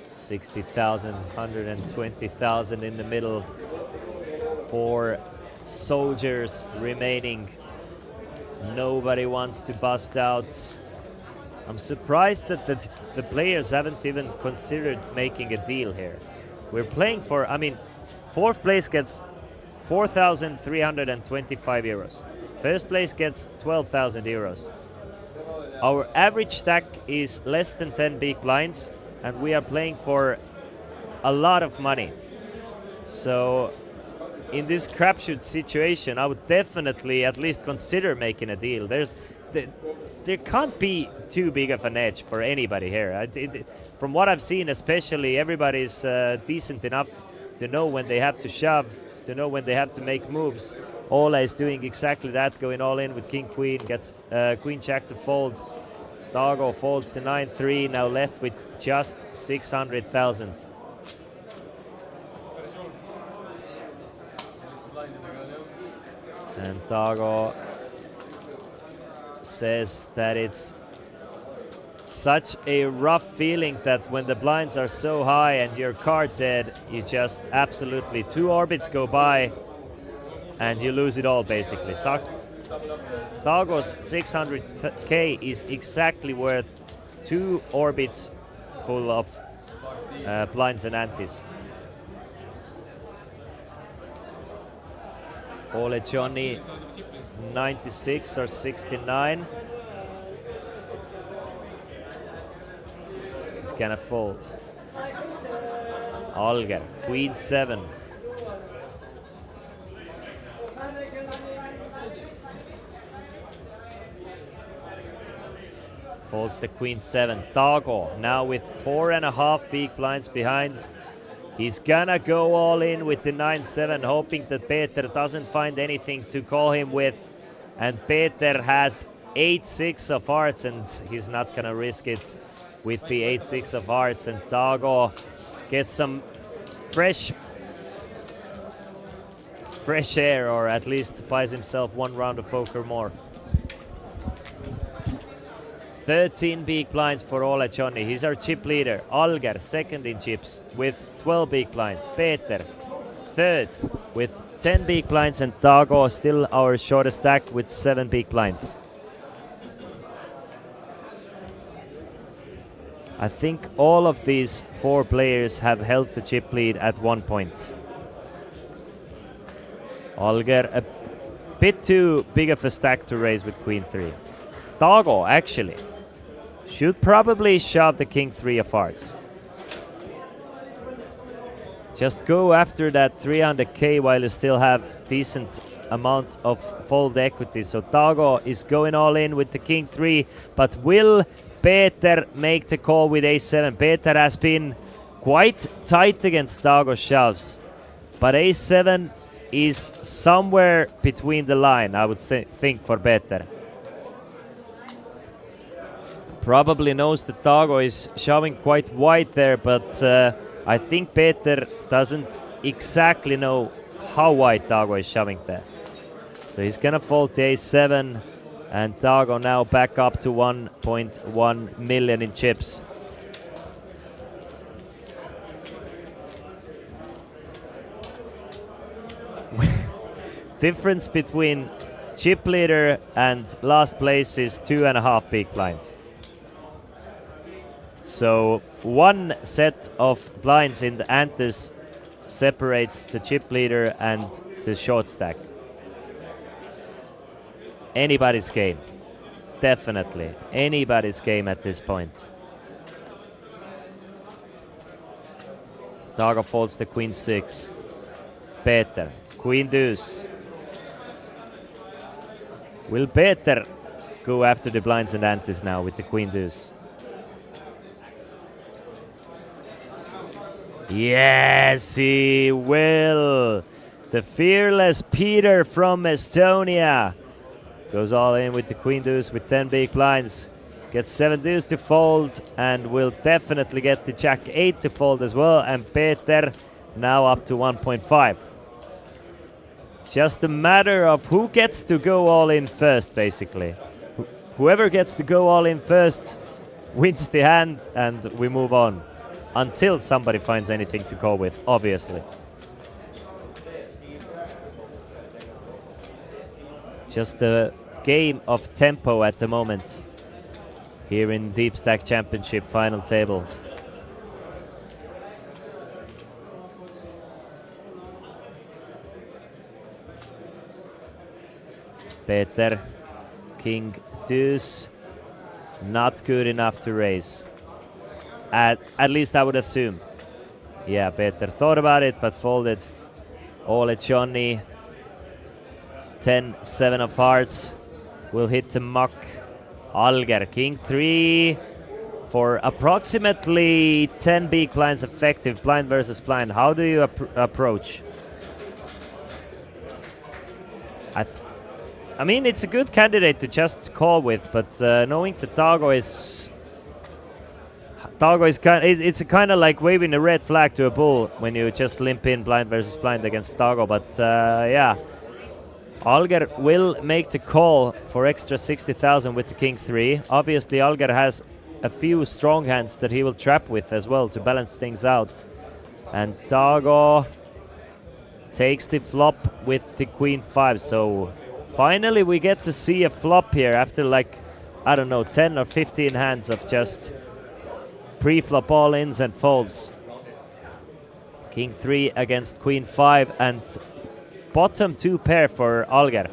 $60,000, $120,000 in the middle. 4 soldiers remaining. Nobody wants to bust out. I'm surprised that the players haven't even considered making a deal here. We're playing for, I mean, 4th place gets 4,325 euros. 1st place gets 12,000 euros. Our average stack is less than 10 big blinds, and we are playing for a lot of money. So in this crapshoot situation, I would definitely at least consider making a deal. There can't be too big of an edge for anybody here. From what I've seen, especially, everybody's decent enough to know when they have to shove, to know when they have to make moves. Ola is doing exactly that, going all in with king queen, gets queen jack to fold. Tago folds to 9-3, now left with just 600,000. And Tago says that it's such a rough feeling that when the blinds are so high and you're card dead, you just absolutely 2 orbits go by and you lose it all basically. Tago's 600k is exactly worth 2 orbits full of blinds and antes. Ole Johnny 96 or 69. He's gonna fold. Alger, queen 7. Folds the queen 7. Tago now with 4.5 big blinds behind. He's gonna go all in with the 9-7, hoping that Peter doesn't find anything to call him with. And Peter has 8-6 of hearts, and he's not gonna risk it with the 8-6 of hearts. And Tago gets some fresh air, or at least buys himself one round of poker more. 13 big blinds for Ole Johnny. He's our chip leader. Alger second in chips with 12 big blinds. Peter third with 10 big blinds, and Tago still our shortest stack with 7 big blinds. I think all of these 4 players have held the chip lead at one point. Alger a bit too big of a stack to raise with Queen 3. Tago actually should probably shove the King 3 of hearts. Just go after that 300k while you still have decent amount of fold equity. So Tago is going all in with the King 3, but will Peter make the call with Ace-7? Peter has been quite tight against Tago's shoves, but Ace-7 is somewhere between the line, I would think, for Peter. Probably knows that Tago is shoving quite wide there, but I think Peter doesn't exactly know how wide Tago is shoving there. So he's gonna fold the Ace-7, and Tago now back up to 1.1 million in chips. Difference between chip leader and last place is 2.5 big blinds. So one set of blinds in the antes separates the chip leader and the short stack. Anybody's game. Definitely anybody's game at this point. Tago folds the Queen 6. Peter, Queen deuce. Will Peter go after the blinds and antes now with the Queen deuce? Yes, he will. The fearless Peter from Estonia goes all in with the Queen deuce with 10 big blinds. Gets 7 deuce to fold, and will definitely get the Jack 8 to fold as well. And Peter now up to 1.5. Just a matter of who gets to go all in first, basically. Whoever gets to go all in first wins the hand, and we move on. Until somebody finds anything to call with, obviously. Just a game of tempo at the moment here in Deepstack Championship final table. Peter, King deuce, not good enough to raise. At least I would assume. Yeah, Peter thought about it but folded. Ole Johnny, 10-7 of hearts, will hit the muck. Alger, King 3 for approximately 10 big blinds effective, blind versus blind. How do you approach? I mean, it's a good candidate to just call with, but knowing that Tago is it's a kind of like waving a red flag to a bull when you just limp in blind versus blind against Tago. But yeah, Alger will make the call for extra 60,000 with the King 3. Obviously, Alger has a few strong hands that he will trap with as well to balance things out. And Tago takes the flop with the Queen 5. So finally we get to see a flop here after, like, I don't know, 10 or 15 hands of just pre-flop all-ins and folds. King 3 against Queen 5 and bottom 2 pair for Alger.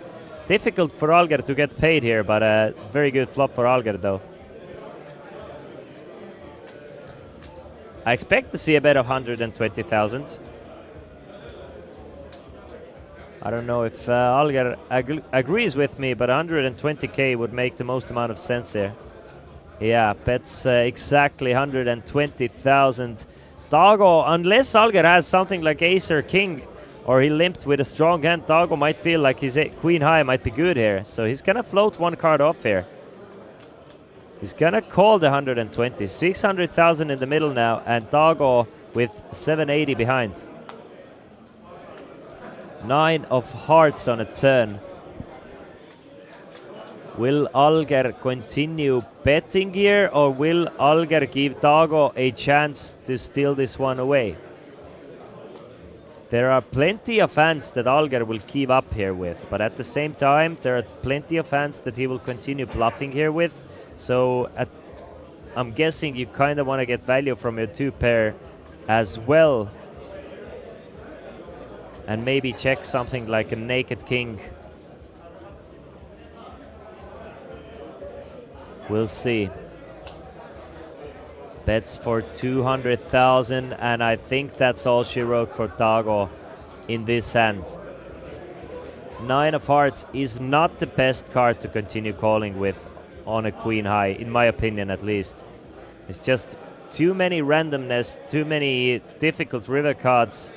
Difficult for Alger to get paid here, but a very good flop for Alger though. I expect to see a bet of 120,000. I don't know if Alger agrees with me, but 120k would make the most amount of sense here. Yeah, bets exactly 120,000. Tago, unless Alger has something like ace or king or he limped with a strong hand. Dago might feel like his queen high might be good here, so he's gonna float one card off here. He's gonna call the 120, 600,000 in the middle now, and Dago with 780 behind. 9 of hearts on a turn. Will Alger continue betting here, or will Alger give Dago a chance to steal this one away? There are plenty of hands that Alger will keep up here with, but at the same time, there are plenty of hands that he will continue bluffing here with. So I'm guessing you kind of want to get value from your 2-pair as well. And maybe check something like a naked king. We'll see. Bets for 200,000, and I think that's all she wrote for Dago in this hand. 9 of hearts is not the best card to continue calling with on a queen high, in my opinion at least. It's just too many randomness, too many difficult river cards,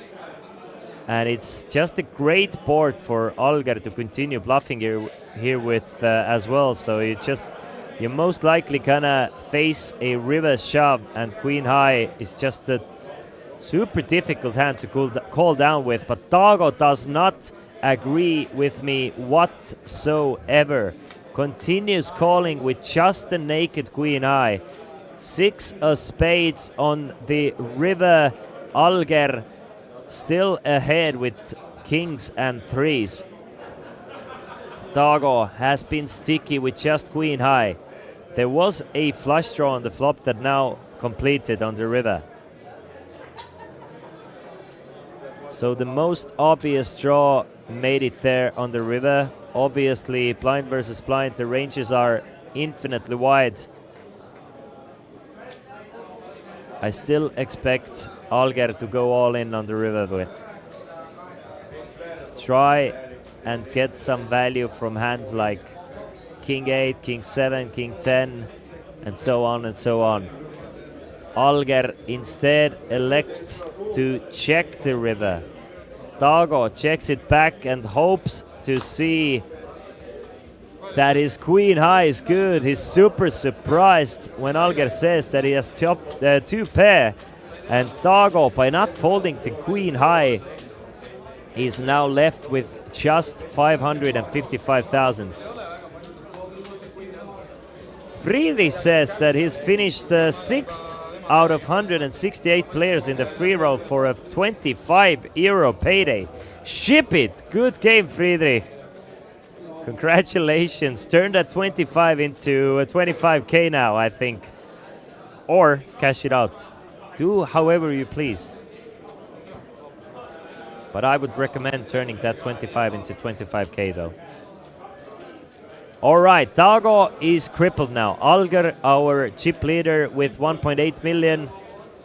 and it's just a great board for Alger to continue bluffing here with as well. So you're most likely gonna face a river shove, and queen high is just a super difficult hand to call down with. But Dago does not agree with me whatsoever. Continues calling with just a naked queen high. 6 of spades on the river. Alger still ahead with kings and 3s. Dago has been sticky with just queen high. There was a flush draw on the flop that now completed on the river. So the most obvious draw made it there on the river. Obviously, blind versus blind, the ranges are infinitely wide. I still expect Alger to go all in on the river with. Try and get some value from hands like King 8, King 7, King 10, and so on and so on. Alger instead elects to check the river. Dago checks it back and hopes to see that his queen high is good. He's super surprised when Alger says that he has 2-pair, and Dago, by not folding the queen high, is now left with just 555,000. Friedrich says that he's finished 6th out of 168 players in the free roll for a 25 euro payday. Ship it! Good game, Friedrich. Congratulations. Turn that 25 into a 25k now, I think. Or cash it out. Do however you please. But I would recommend turning that 25 into 25k though. All right, Dago is crippled now. Alger, our chip leader with 1.8 million.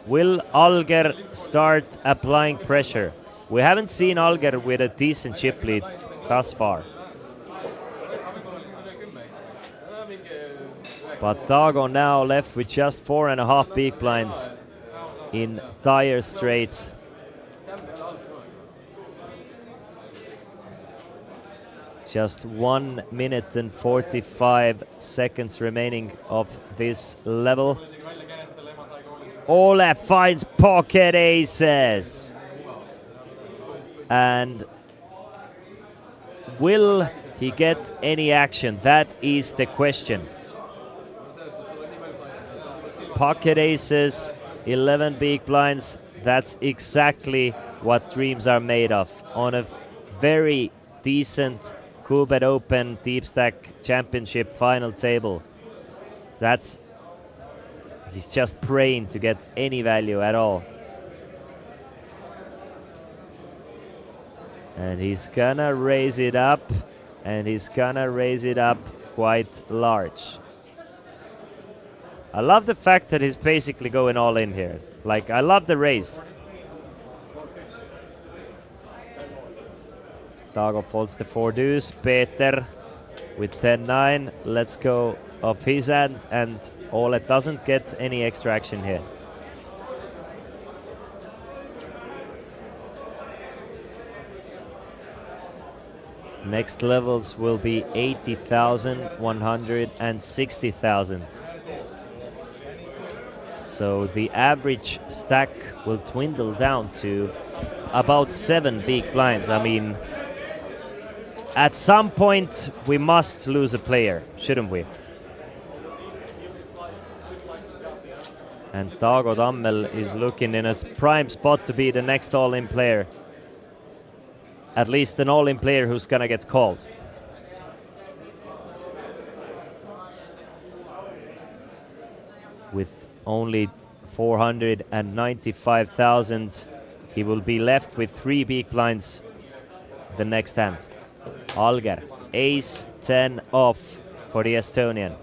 Will Alger start applying pressure? We haven't seen Alger with a decent chip lead thus far. But Dago now left with just 4.5 big blinds in dire straits. Just 1 minute and 45 seconds remaining of this level. Ole finds pocket aces. And will he get any action? That is the question. Pocket aces, 11 big blinds. That's exactly what dreams are made of on a very decent Coolbet Open Deepstack Championship final table. He's just praying to get any value at all. And he's gonna raise it up, and he's gonna raise it up quite large. I love the fact that he's basically going all in here. Like, I love the raise. Dago folds the 4 deuce. Peter with 10-9. Let's go of his hand, and Ole doesn't get any extra action here. Next levels will be 80,000, 100, and 60,000. So the average stack will dwindle down to about 7 big blinds. I mean, at some point we must lose a player, shouldn't we? And Tago Tammel is looking in a prime spot to be the next all-in player. At least an all-in player who's gonna get called. With only 495,000, he will be left with 3 big blinds the next hand. Alger, ace 10 off for the Estonian.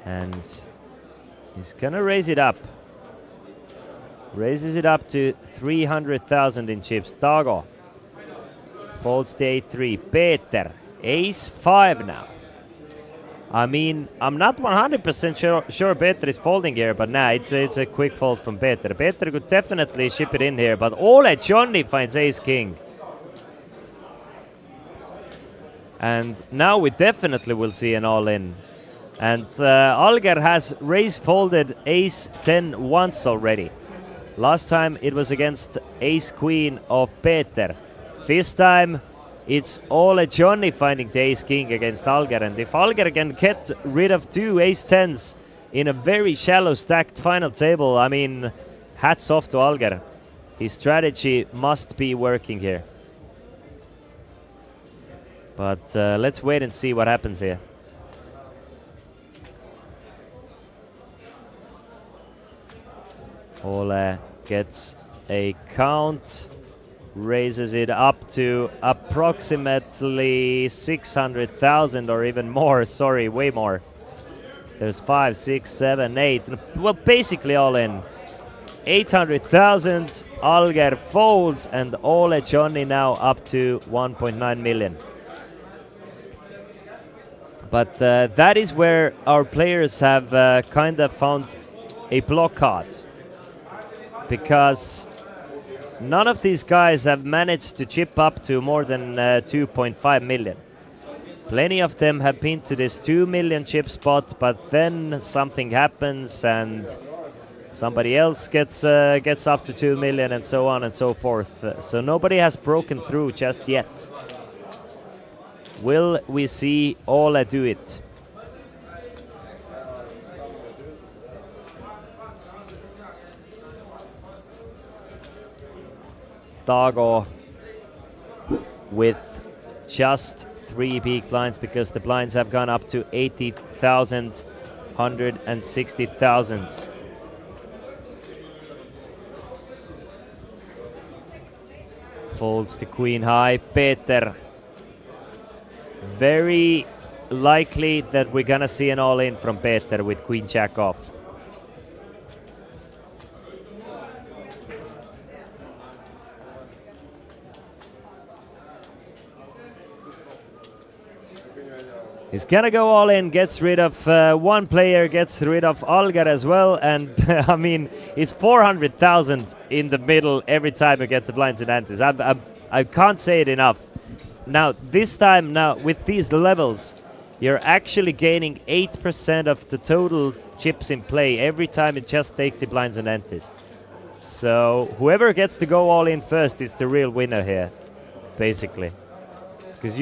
And he's gonna raise it up. Raises it up to 300,000 in chips. Tago folds the A3. Peter, ace 5 now. I mean, I'm not 100% sure Peter is folding here, but nah, it's a quick fold from Peter. Peter could definitely ship it in here, but Ole Johnny finds ace king. And now we definitely will see an all-in. And Alger has raise folded ace 10 once already. Last time it was against ace queen of Peter. This time it's Ole Johnny finding the ace king against Alger. And if Alger can get rid of 2 ace 10s in a very shallow stacked final table, I mean, hats off to Alger. His strategy must be working here. But let's wait and see what happens here. Ole gets a count, raises it up to approximately 600,000 or even more. Sorry, way more. There's 5, 6, 7, 8. Well, basically all in. 800,000. Alger folds, and Ole Johnny now up to 1.9 million. But that is where our players have kind of found a blockade. Because none of these guys have managed to chip up to more than 2.5 million. Plenty of them have been to this 2 million chip spot, but then something happens and somebody else gets up to 2 million and so on and so forth. So nobody has broken through just yet. Will we see Ole do it? Tago with just 3 big blinds because the blinds have gone up to 80,000, 160,000. Folds the queen high. Peter. Very likely that we're gonna see an all-in from Peter with queen jack off. He's gonna go all in, gets rid of one player, gets rid of Alger as well, and I mean, it's 400,000 in the middle every time you get the blinds and antes. I can't say it enough. Now, this time, with these levels, you're actually gaining 8% of the total chips in play every time you just take the blinds and antes. So whoever gets to go all in first is the real winner here, basically. Because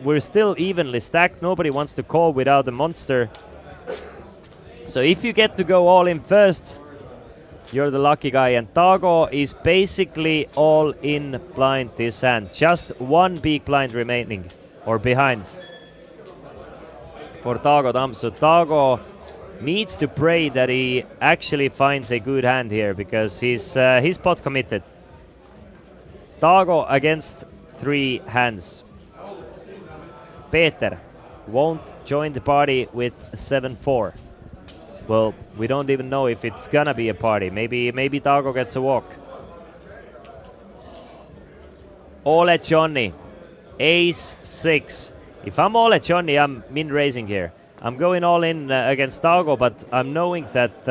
we're still evenly stacked. Nobody wants to call without a monster. So if you get to go all in first, you're the lucky guy. And Tago is basically all in blind this hand. Just 1 big blind remaining, or behind, for Tago Tamm. So Tago needs to pray that he actually finds a good hand here, because he's spot committed. Tago against 3 hands. Peter won't join the party with 7-4. Well, we don't even know if it's gonna be a party. Maybe Tago gets a walk. Ole Johnny, ace 6. If I'm Ole Johnny, I'm min raising here. I'm going all in against Tago, but I'm knowing that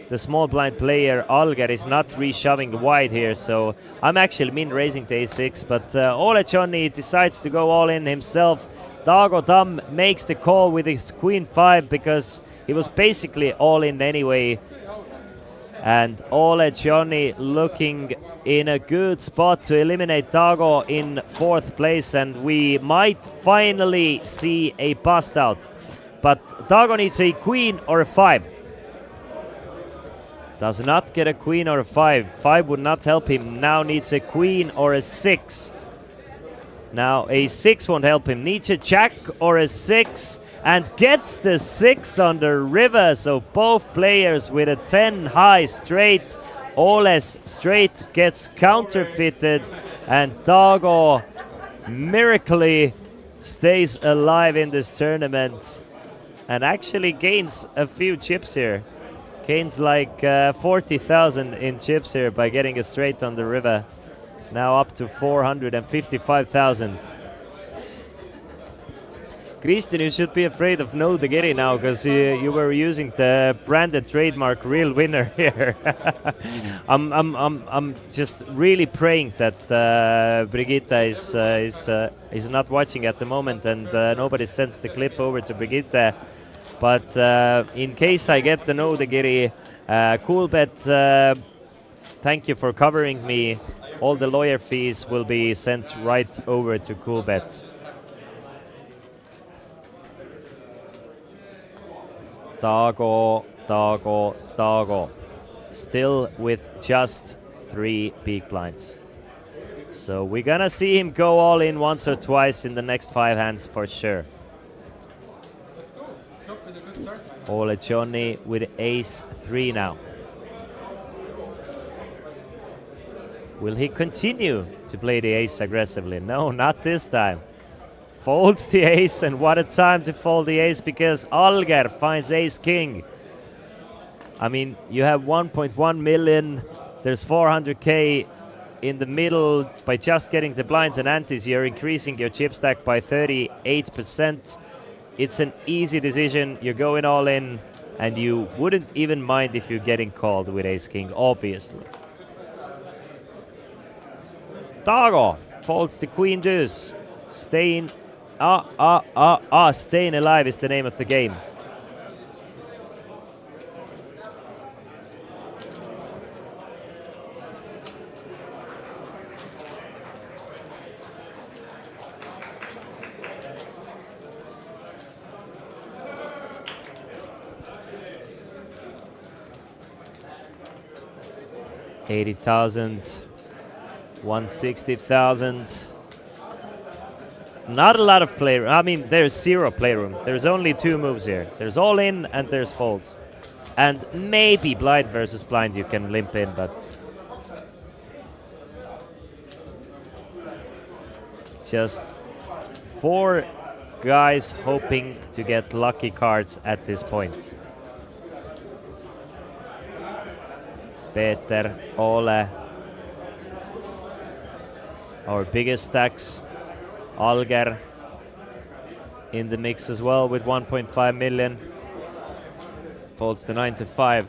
the small blind player Alger is not reshoving wide here, so I'm actually min raising to a6, but Ole Johnny decides to go all in himself. Dago Dam makes the call with his queen 5 because he was basically all in anyway. And Ole Johnny looking in a good spot to eliminate Dago in 4th place, and we might finally see a bust out. But Dago needs a queen or a 5. Does not get a queen or a 5. 5 would not help him. Now needs a queen or a 6. Now a 6 won't help him. Needs a jack or a 6 and gets the 6 on the river. So both players with a 10 high straight. Ole's straight gets counterfeited and Dago miraculously stays alive in this tournament and actually gains a few chips here. Gains like 40,000 in chips here by getting a straight on the river. Now up to 455,000. Christian, you should be afraid of no Degiri now, because you were using the branded trademark real winner here. I'm just really praying that Brigitte is not watching at the moment, and nobody sends the clip over to Brigitte. But in case I get the no Degiri, Coolbet, thank you for covering me. All the lawyer fees will be sent right over to Coolbet. Dago, Dago, Dago. Still with just 3 big blinds. So we're gonna see him go all in once or twice in the next 5 hands for sure. Ole Johnny with ace 3 now. Will he continue to play the ace aggressively? No, not this time. Folds the ace, and what a time to fold the ace, because Alger finds ace king. I mean, you have 1.1 million, there's 400k in the middle. By just getting the blinds and antes, you're increasing your chip stack by 38%. It's an easy decision, you're going all in, and you wouldn't even mind if you're getting called with ace king, obviously. Dago folds the queen deuce. Staying staying alive is the name of the game. $80,000, 160,000. Not a lot of playroom. I mean, there's 0 playroom. There's only 2 moves here. There's all in and there's folds. And maybe blind versus blind you can limp in, but just 4 guys hoping to get lucky cards at this point. Peter, Ole, our biggest stacks. Alger in the mix as well with 1.5 million. Folds the 9 to 5.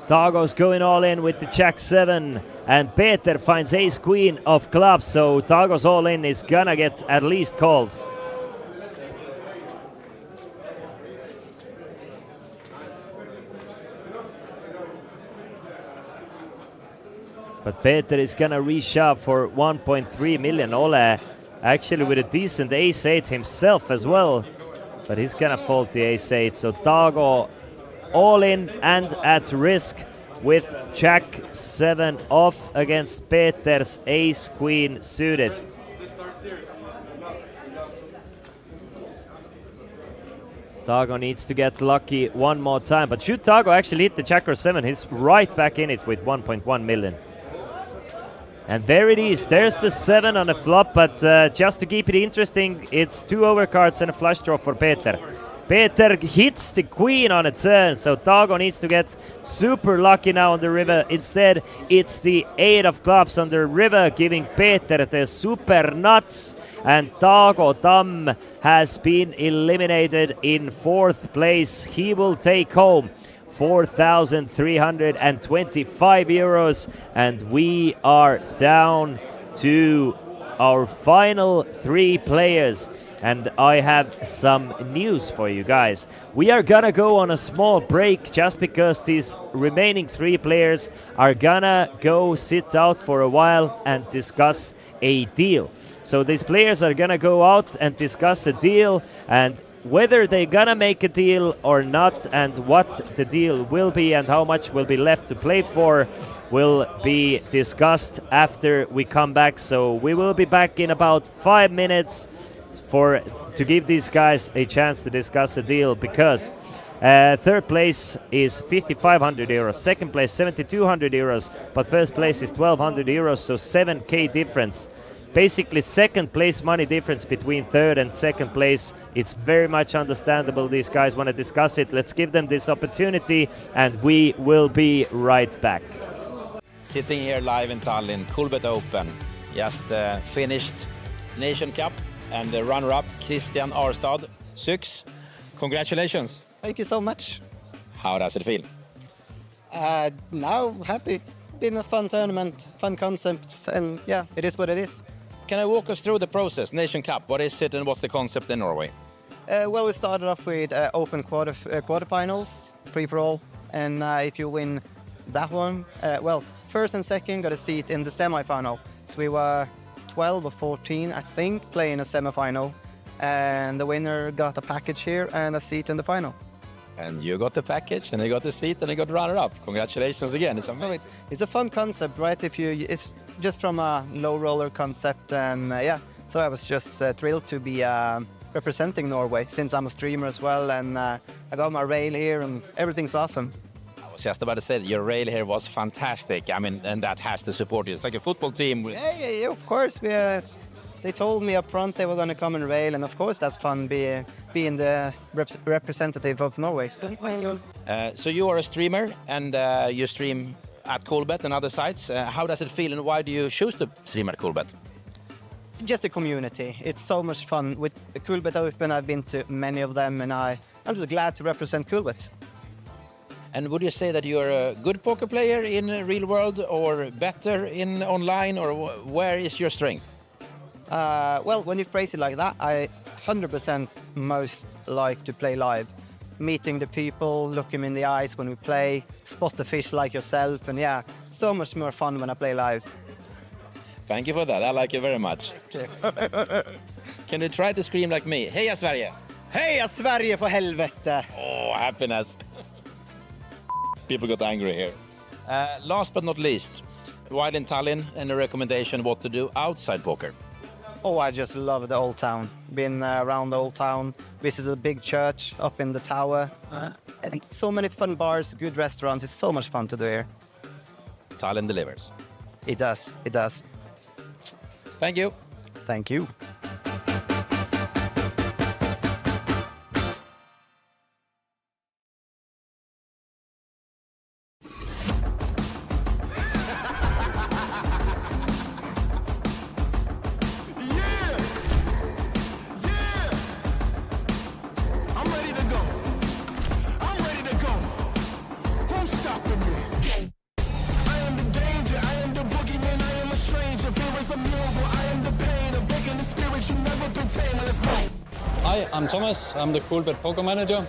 Dago's going all in with the jack 7, and Peter finds ace queen of clubs, so Dago's all in is gonna get at least called. But Peter is gonna reshove for 1.3 million. Ole actually with a decent ace 8 himself as well, but he's gonna fold the ace 8, so Dago all in and at risk with jack 7 off against Peter's ace queen suited. Dago needs to get lucky one more time, but should Dago actually hit the jack or 7, he's right back in it with 1.1 million. And there it is. There's the 7 on the flop, but just to keep it interesting, it's 2 overcards and a flush draw for Peter. Peter hits the queen on a turn, so Tago needs to get super lucky now on the river. Instead, it's the 8 of clubs on the river, giving Peter the super nuts. And Tago Tam has been eliminated in 4th place. He will take home 4,325 euros, and we are down to our final 3 players. And I have some news for you guys. We are gonna go on a small break just because these remaining 3 players are gonna go sit out for a while and discuss a deal. So these players are gonna go out and discuss a deal, and whether they're gonna make a deal or not, and what the deal will be and how much will be left to play for, will be discussed after we come back. So we will be back in about 5 minutes to give these guys a chance to discuss a deal, because 3rd place is 5,500 euros, 2nd place 7,200 euros, but 1st place is 1,200 euros, so 7k difference. Basically 2nd place money difference between 3rd and 2nd place. It's very much understandable these guys want to discuss it. Let's give them this opportunity, and we will be right back. Sitting here live in Tallinn, Coolbet Open, just finished Nation Cup, and the runner-up, Christian Arstad, Syx. Congratulations. Thank you so much. How does it feel? Now happy. Been a fun tournament, fun concepts, and yeah, it is what it is. Can I walk us through the process? Nation Cup, what is it and what's the concept in Norway? Well, we started off with open quarterfinals, free-for-all, and if you win that one, well, 1st and 2nd got a seat in the semi-final. So we were 12 or 14, I think, playing a semi-final, and the winner got a package here and a seat in the final. And you got the package, and you got the seat, and you got runner-up. Congratulations again, it's amazing. So it's a fun concept, right? It's just from a low roller concept, and yeah, so I was just thrilled to be representing Norway, since I'm a streamer as well, and I got my rail here, and everything's awesome. I was just about to say that your rail here was fantastic. I mean, and that has to support you. It's like a football team. Yeah, of course. They told me up front they were going to come and rail, and of course that's fun being the representative of Norway. So you are a streamer, and you stream at Coolbet and other sites. How does it feel, and why do you choose to stream at Coolbet? Just the community. It's so much fun. With the Coolbet Open, I've been to many of them, and I'm just glad to represent Coolbet. And would you say that you're a good poker player in the real world, or better in online, or where is your strength? Well, when you phrase it like that, I 100% most like to play live. Meeting the people, look them in the eyes when we play, spot the fish like yourself, and yeah, so much more fun when I play live. Thank you for that, I like you very much. Can you try to scream like me? Heja Sverige! Heja Sverige för helvete! Oh, happiness! People got angry here. Last but not least, while in Tallinn, any recommendation what to do outside poker? Oh, I just love the old town. Been around the old town, visited a big church up in the tower. I think so many fun bars, good restaurants. It's so much fun to do here. Tallinn delivers. It does, it does. Thank you. Thank you. Hi, I'm Thomas. I'm the Coolbet Poker Manager.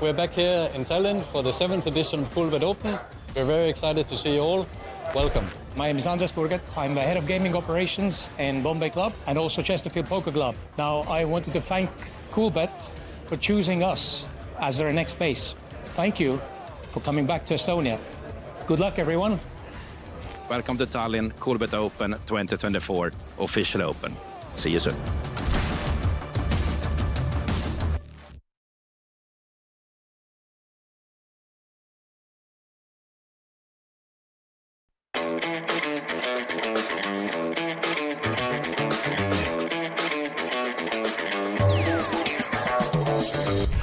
We're back here in Tallinn for the 7th edition of Coolbet Open. We're very excited to see you all. Welcome. My name is Anders Burget. I'm the head of gaming operations in Bombay Club and also Chesterfield Poker Club. Now, I wanted to thank Coolbet for choosing us as their next base. Thank you for coming back to Estonia. Good luck, everyone. Welcome to Tallinn, Coolbet Open 2024, official open. See you soon.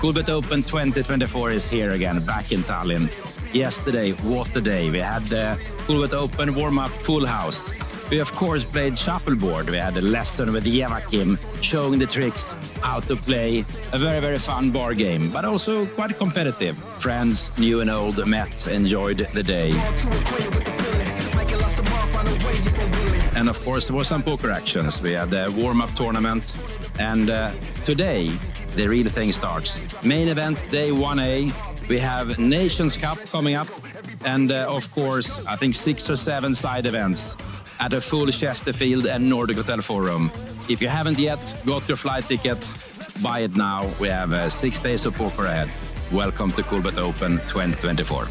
Coolbet Open 2024 is here again, back in Tallinn. Yesterday, what a day. We had the Coolbet Open warm-up full house. We of course played shuffleboard. We had a lesson with Kim showing the tricks, how to play a very, very fun bar game, but also quite competitive. Friends, new and old, met, enjoyed the day. And of course, there were some poker actions. We had a warm-up tournament, and today, the real thing starts. Main event, day 1A. We have Nations Cup coming up, and of course, I think 6 or 7 side events at a full Chesterfield and Nordic Hotel Forum. If you haven't yet got your flight ticket, buy it now. We have 6 days of poker ahead. Welcome to Coolbet Open 2024.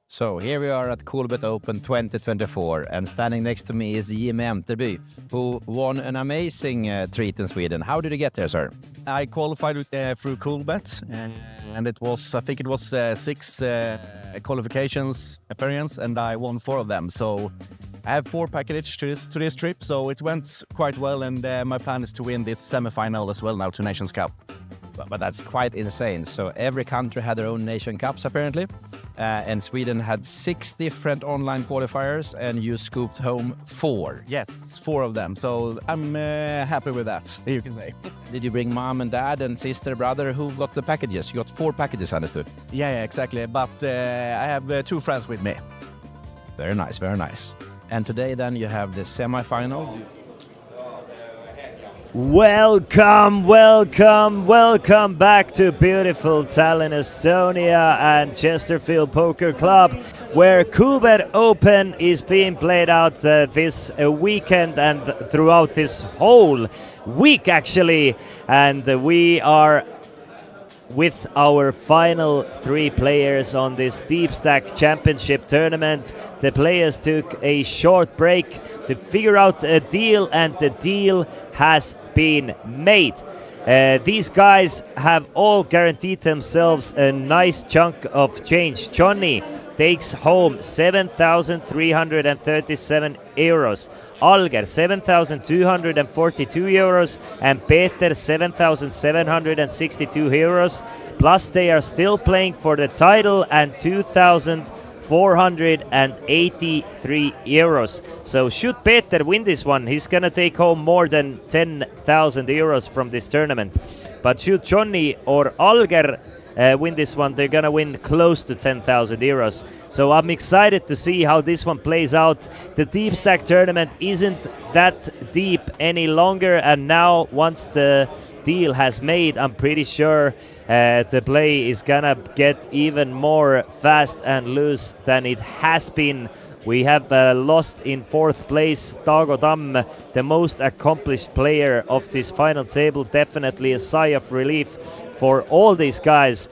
So here we are at Coolbet Open 2024, and standing next to me is Jimmy Enterby, who won an amazing treat in Sweden. How did you get there, sir? I qualified through Coolbet, and it was, I think it was 6 qualifications appearance, and I won 4 of them. So I have 4 packages to this trip, so it went quite well, and my plan is to win this semi-final as well now to Nations Cup. But that's quite insane. So every country had their own Nation Cups, apparently. And Sweden had 6 different online qualifiers, and you scooped home 4. Yes, 4 of them. So I'm happy with that, you can say. Did you bring mom and dad and sister, brother? Who got the packages? You got 4 packages, I understood. Yeah, exactly. But I have 2 friends with me. Very nice, very nice. And today then you have the semi-final. Welcome, welcome, welcome back to beautiful Tallinn, Estonia and Chesterfield Poker Club, where Coolbet Open is being played out this weekend and throughout this whole week actually. And we are with our final 3 players on this Deepstack Championship tournament. The players took a short break to figure out a deal, and the deal has been made. These guys have all guaranteed themselves a nice chunk of change. Johnny takes home 7,337 euros. Alger 7,242 euros, and Peter 7,762 euros. Plus they are still playing for the title, and 2,483 euros. So should Peter win this one, he's gonna take home more than 10,000 euros from this tournament. But should Johnny or Alger win this one, they're gonna win close to 10,000 euros. So I'm excited to see how this one plays out. The Deepstack tournament isn't that deep any longer, and now once the deal has made, I'm pretty sure the play is gonna get even more fast and loose than it has been. We have lost in 4th place Tago Tamm, the most accomplished player of this final table. Definitely a sigh of relief for all these guys.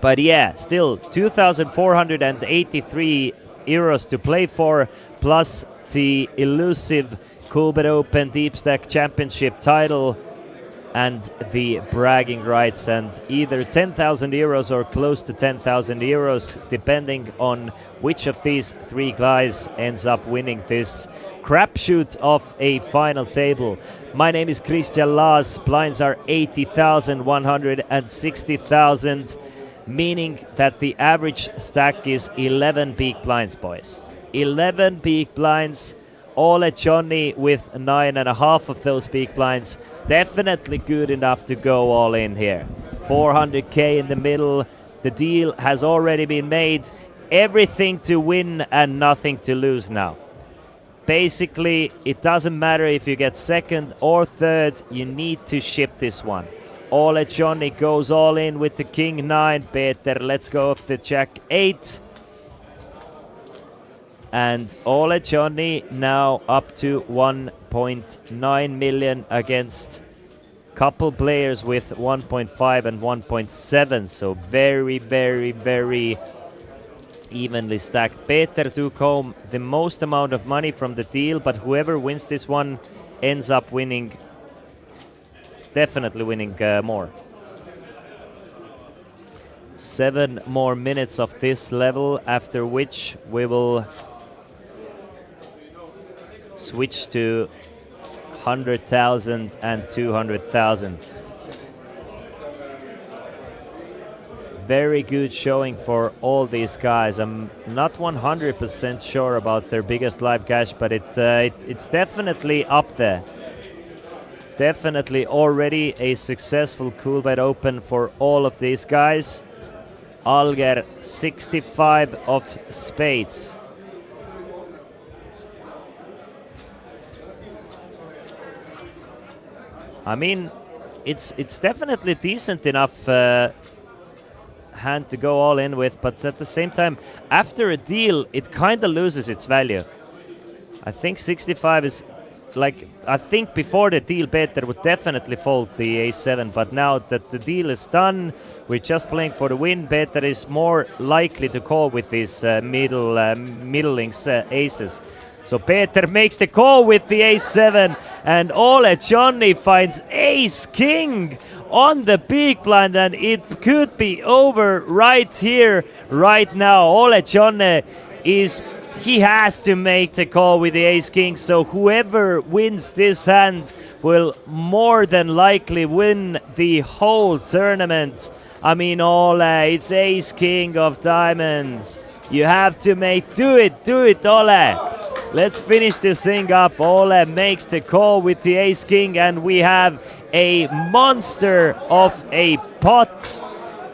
But yeah, still 2,483 euros to play for, plus the elusive Coolbet Open Deepstack Championship title and the bragging rights, and either 10,000 euros or close to 10,000 euros, depending on which of these 3 guys ends up winning this crapshoot of a final table. My name is Christian Laas. Blinds are 80,000, 160,000, meaning that the average stack is 11 big blinds, boys. 11 big blinds. All at Johnny with 9.5 of those big blinds. Definitely good enough to go all in here. 400k in the middle. The deal has already been made. Everything to win and nothing to lose now. Basically, it doesn't matter if you get 2nd or 3rd, you need to ship this one. All at Johnny goes all in with the King 9. Peter, let's go off the Jack 8. And all at Johnny now up to 1.9 million against couple players with 1.5 and 1.7. So very, very, very evenly stacked. Peter took home the most amount of money from the deal, but whoever wins this one ends up winning, definitely winning more. 7 more minutes of this level, after which we will switch to 100,000 and 200,000. Very good showing for all these guys. I'm not 100% sure about their biggest live cash, but it's definitely up there. Definitely already a successful Coolbet Open for all of these guys. Alger, 65 of spades. I mean, it's definitely decent enough hand to go all in with, but at the same time, after a deal, it kind of loses its value. I think 65 is like, I think before the deal, Peter would definitely fold the ace-7, but now that the deal is done, we're just playing for the win. Peter is more likely to call with these middling aces. So Peter makes the call with the ace-7, and Ole Johnny finds ace-king on the big blind, and it could be over right here, right now. Ole Johnny he has to make the call with the ace-king, so whoever wins this hand will more than likely win the whole tournament. I mean, Ole, it's ace-king of diamonds. You have to do it, Ole. Let's finish this thing up. Ole makes the call with the ace-king, and we have a monster of a pot.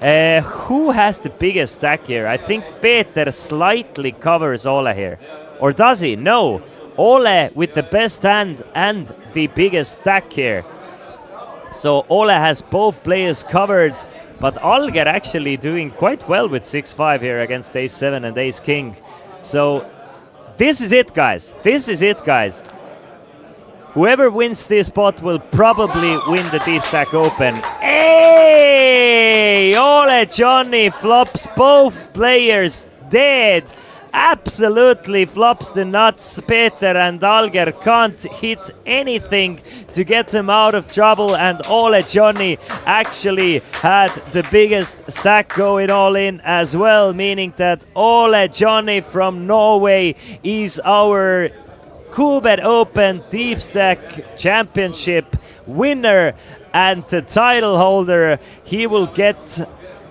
Who has the biggest stack here? I think Peter slightly covers Ole here. Or does he? No. Ole with the best hand and the biggest stack here. So Ole has both players covered, but Alger actually doing quite well with 6-5 here against ace-7 and ace-king. So this is it, guys. This is it, guys. Whoever wins this pot will probably win the Deepstack Open. Hey! Ole Johnny flops both players dead. Absolutely flops the nuts. Peter and Alger can't hit anything to get him out of trouble, and Ole Johnny actually had the biggest stack going all in as well, meaning that Ole Johnny from Norway is our Coolbet Open Deepstack Championship winner and the title holder. He will get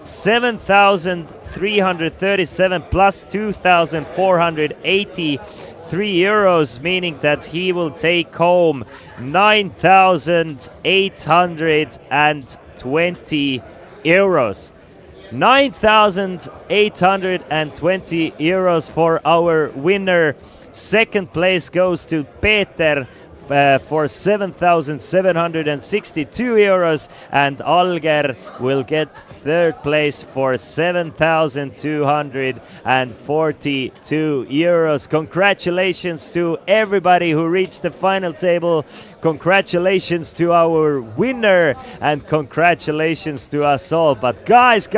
7,337 plus 2,483 euros, meaning that he will take home 9,820 euros. 9,820 euros for our winner. Second place goes to Peter for 7,762 euros, and Alger will get third place for 7,242 euros. Congratulations to everybody who reached the final table. Congratulations to our winner, and congratulations to us all. But guys,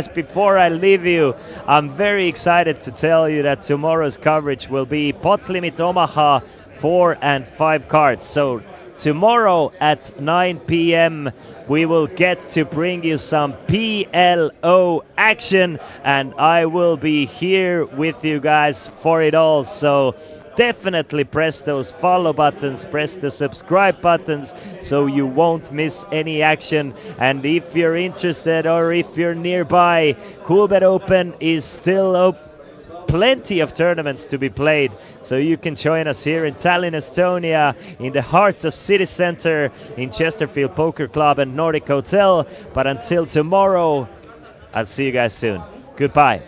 before I leave you, I'm very excited to tell you that tomorrow's coverage will be pot limit Omaha 4 and 5 cards. So tomorrow at 9 p.m. we will get to bring you some PLO action, and I will be here with you guys for it all. So definitely press those follow buttons, press the subscribe buttons so you won't miss any action. And if you're interested or if you're nearby, Coolbet Open is still open. Plenty of tournaments to be played, so you can join us here in Tallinn, Estonia, in the heart of city center, in Chesterfield Poker Club and Nordic Hotel. But until tomorrow, I'll see you guys soon. Goodbye.